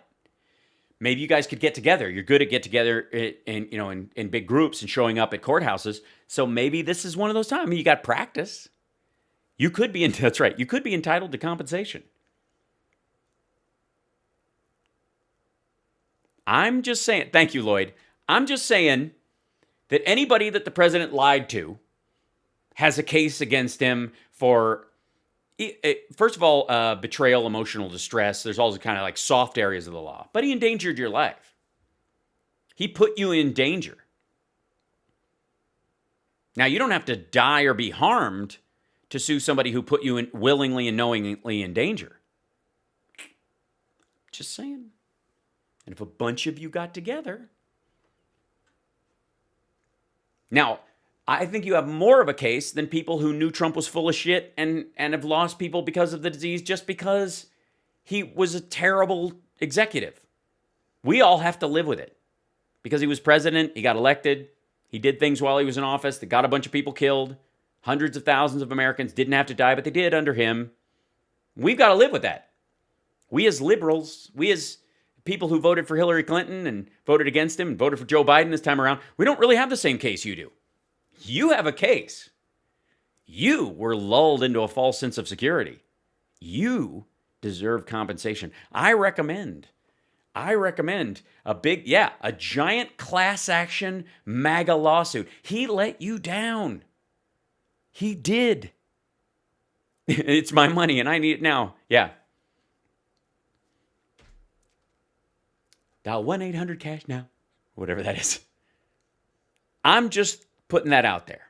maybe you guys could get together. You're good at get together in big groups and showing up at courthouses. So maybe this is one of those times. You got practice. You could be that's right. You could be entitled to compensation. I'm just saying. Thank you, Lloyd. I'm just saying that anybody that the president lied to has a case against him for, first of all, betrayal, emotional distress. There's also kind of like soft areas of the law. But he endangered your life. He put you in danger. Now, you don't have to die or be harmed to sue somebody who put you in willingly and knowingly in danger. Just saying. And if a bunch of you got together. Now, I think you have more of a case than people who knew Trump was full of shit and have lost people because of the disease just because he was a terrible executive. We all have to live with it. Because he was president, he got elected, he did things while he was in office that got a bunch of people killed. Hundreds of thousands of Americans didn't have to die, but they did under him. We've got to live with that. We as liberals, we as people who voted for Hillary Clinton and voted against him and voted for Joe Biden this time around, we don't really have the same case you do. You have a case. You were lulled into a false sense of security. You deserve compensation. I recommend I recommend a giant class action MAGA lawsuit. He let you down. He did. It's my money and I need it now. Yeah. Dial 1-800-CASH now. Whatever that is. I'm just putting that out there.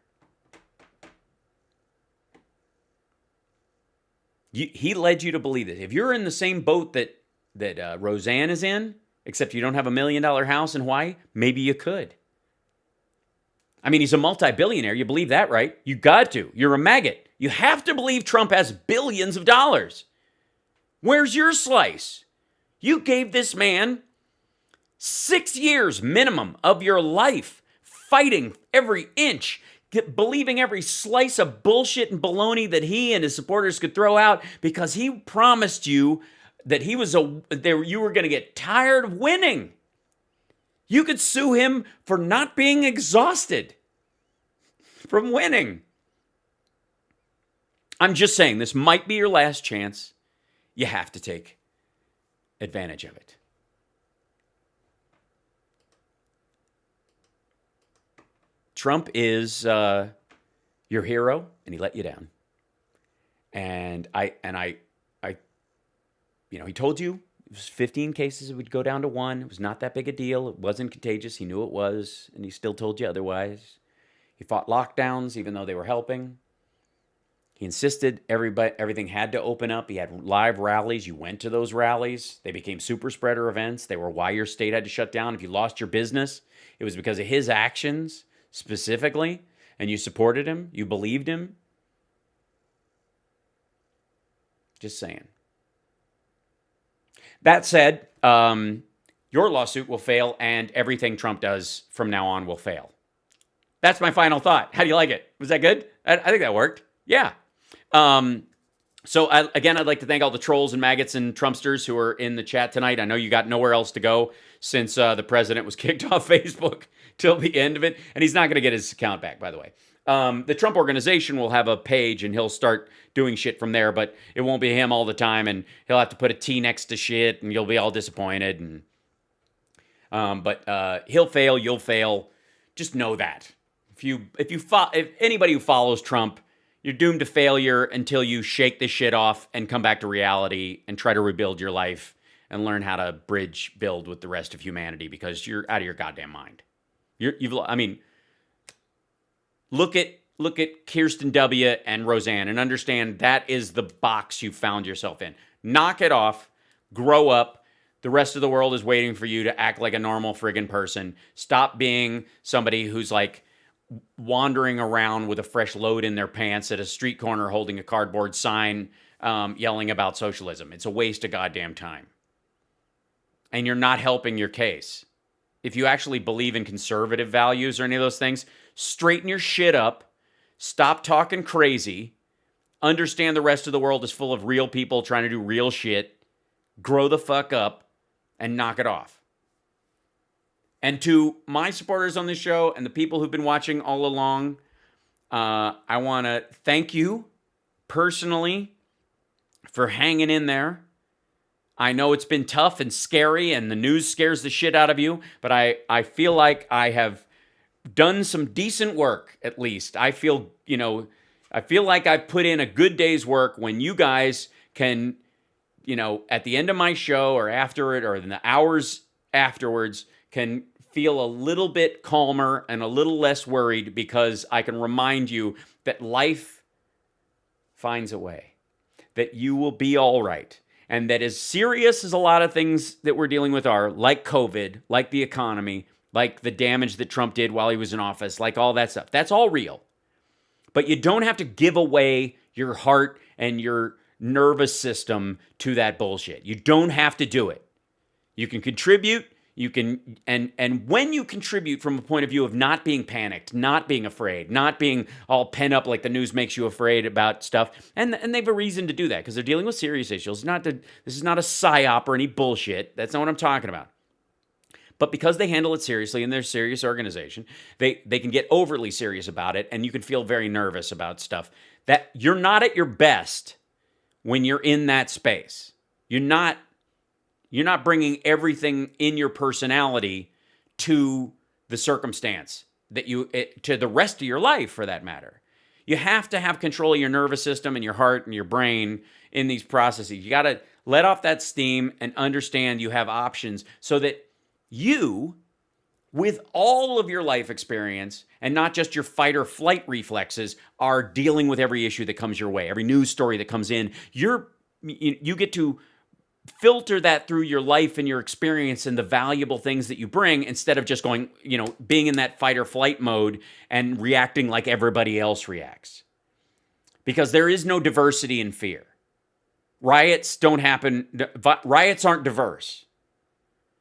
He led you to believe this. If you're in the same boat that Roseanne is in, except you don't have $1 million house in Hawaii, maybe you could. I mean, he's a multi-billionaire. You believe that, right? You got to. You're a maggot. You have to believe Trump has billions of dollars. Where's your slice? You gave this man 6 years minimum of your life fighting every inch, believing every slice of bullshit and baloney that he and his supporters could throw out because he promised you that you were going to get tired of winning. You could sue him for not being exhausted from winning. I'm just saying, this might be your last chance. You have to take advantage of it. Trump is your hero, and he let you down. And he told you it was 15 cases. It would go down to 1. It was not that big a deal. It wasn't contagious. He knew it was, and he still told you otherwise. He fought lockdowns, even though they were helping. He insisted everything had to open up. He had live rallies. You went to those rallies. They became super spreader events. They were why your state had to shut down. If you lost your business, it was because of his actions specifically, and you supported him. You believed him. Just saying. That said, your lawsuit will fail, and everything Trump does from now on will fail. That's my final thought. How do you like it? Was that good? I think that worked. Yeah. I'd like to thank all the trolls and maggots and Trumpsters who are in the chat tonight. I know you got nowhere else to go since the president was kicked off Facebook till the end of it. And he's not going to get his account back, by the way. The Trump Organization will have a page and he'll start doing shit from there, but it won't be him all the time. And he'll have to put a T next to shit and you'll be all disappointed. But he'll fail, you'll fail. Just know that. If anybody who follows Trump, you're doomed to failure until you shake this shit off and come back to reality and try to rebuild your life and learn how to build with the rest of humanity because you're out of your goddamn mind. Look at Kirsten W. and Roseanne and understand that is the box you found yourself in. Knock it off. Grow up. The rest of the world is waiting for you to act like a normal friggin' person. Stop being somebody who's like wandering around with a fresh load in their pants at a street corner holding a cardboard sign yelling about socialism. It's a waste of goddamn time. And you're not helping your case. If you actually believe in conservative values or any of those things, straighten your shit up. Stop talking crazy. Understand the rest of the world is full of real people trying to do real shit. Grow the fuck up and knock it off. And to my supporters on this show and the people who've been watching all along, I want to thank you personally for hanging in there. I know it's been tough and scary and the news scares the shit out of you, but I feel like I have done some decent work, at least. I feel like I've put in a good day's work when you guys can, at the end of my show or after it or in the hours afterwards, can feel a little bit calmer and a little less worried because I can remind you that life finds a way, that you will be all right, and that as serious as a lot of things that we're dealing with are, like COVID, like the economy, like the damage that Trump did while he was in office, like all that stuff, that's all real. But you don't have to give away your heart and your nervous system to that bullshit. You don't have to do it. You can contribute. You can, and when you contribute from a point of view of not being panicked, not being afraid, not being all pent up like the news makes you afraid about stuff, and they have a reason to do that because they're dealing with serious issues. This is not a psyop or any bullshit. That's not what I'm talking about. But because they handle it seriously and they're a serious organization, they can get overly serious about it, and you can feel very nervous about stuff that you're not at your best when you're in that space. You're not You're not bringing everything in your personality to the circumstance to the rest of your life, for that matter. You have to have control of your nervous system and your heart and your brain in these processes. You got to let off that steam and understand you have options so that you, with all of your life experience and not just your fight or flight reflexes, are dealing with every issue that comes your way, every news story that comes in. You get to filter that through your life and your experience and the valuable things that you bring, instead of just going, being in that fight or flight mode and reacting like everybody else reacts. Because there is no diversity in fear. Riots don't happen. Riots aren't diverse.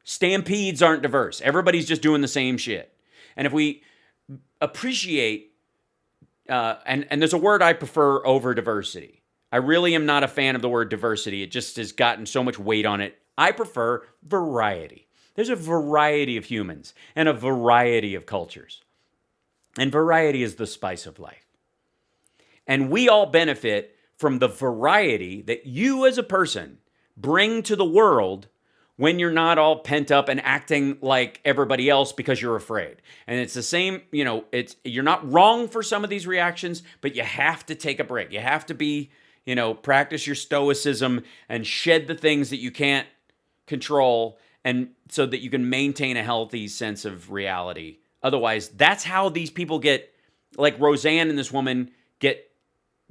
Stampedes aren't diverse. Everybody's just doing the same shit. And if we appreciate, and there's a word I prefer over diversity. I really am not a fan of the word diversity. It just has gotten so much weight on it. I prefer variety. There's a variety of humans and a variety of cultures. And variety is the spice of life. And we all benefit from the variety that you as a person bring to the world when you're not all pent up and acting like everybody else because you're afraid. And it's the same, you're not wrong for some of these reactions, but you have to take a break. You have to be, practice your stoicism and shed the things that you can't control, and so that you can maintain a healthy sense of reality. Otherwise, that's how these people get, like Roseanne and this woman, get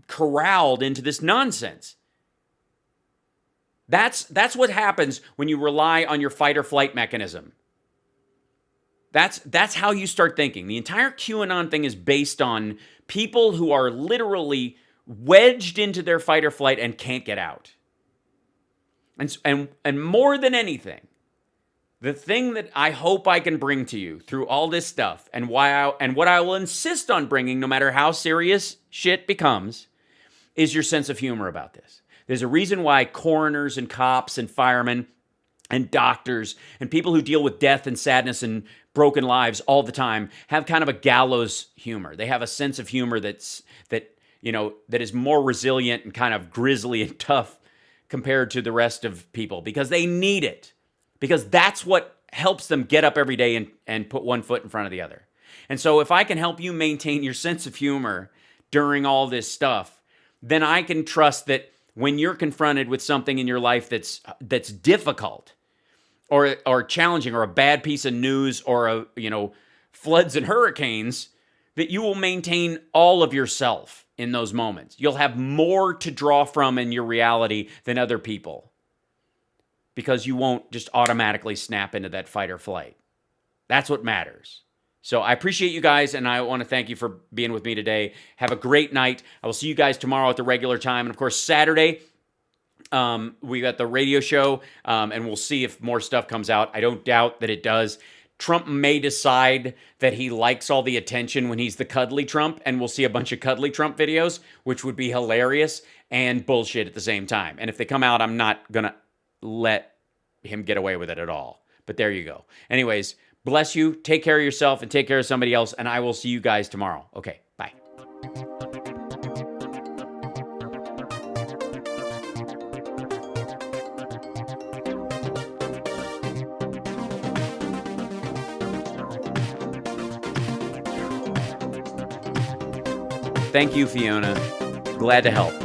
corralled into this nonsense. That's what happens when you rely on your fight or flight mechanism. That's how you start thinking. The entire QAnon thing is based on people who are literally wedged into their fight or flight and can't get out. And more than anything, the thing that I hope I can bring to you through all this stuff, and what I will insist on bringing, no matter how serious shit becomes, is your sense of humor about this. There's a reason why coroners and cops and firemen and doctors and people who deal with death and sadness and broken lives all the time have kind of a gallows humor. They have a sense of humor that is more resilient and kind of grisly and tough compared to the rest of people, because they need it. Because that's what helps them get up every day and put one foot in front of the other. And so if I can help you maintain your sense of humor during all this stuff, then I can trust that when you're confronted with something in your life that's difficult or challenging, or a bad piece of news, or floods and hurricanes, that you will maintain all of yourself in those moments. You'll have more to draw from in your reality than other people, because you won't just automatically snap into that fight or flight. That's what matters. So I appreciate you guys, and I want to thank you for being with me today. Have a great night. I will see you guys tomorrow at the regular time. And of course, Saturday, we got the radio show, and we'll see if more stuff comes out. I don't doubt that it does. Trump may decide that he likes all the attention when he's the cuddly Trump, and we'll see a bunch of cuddly Trump videos, which would be hilarious and bullshit at the same time. And if they come out, I'm not going to let him get away with it at all. But there you go. Anyways, bless you. Take care of yourself and take care of somebody else. And I will see you guys tomorrow. Okay, bye. Thank you, Fiona. Glad to help.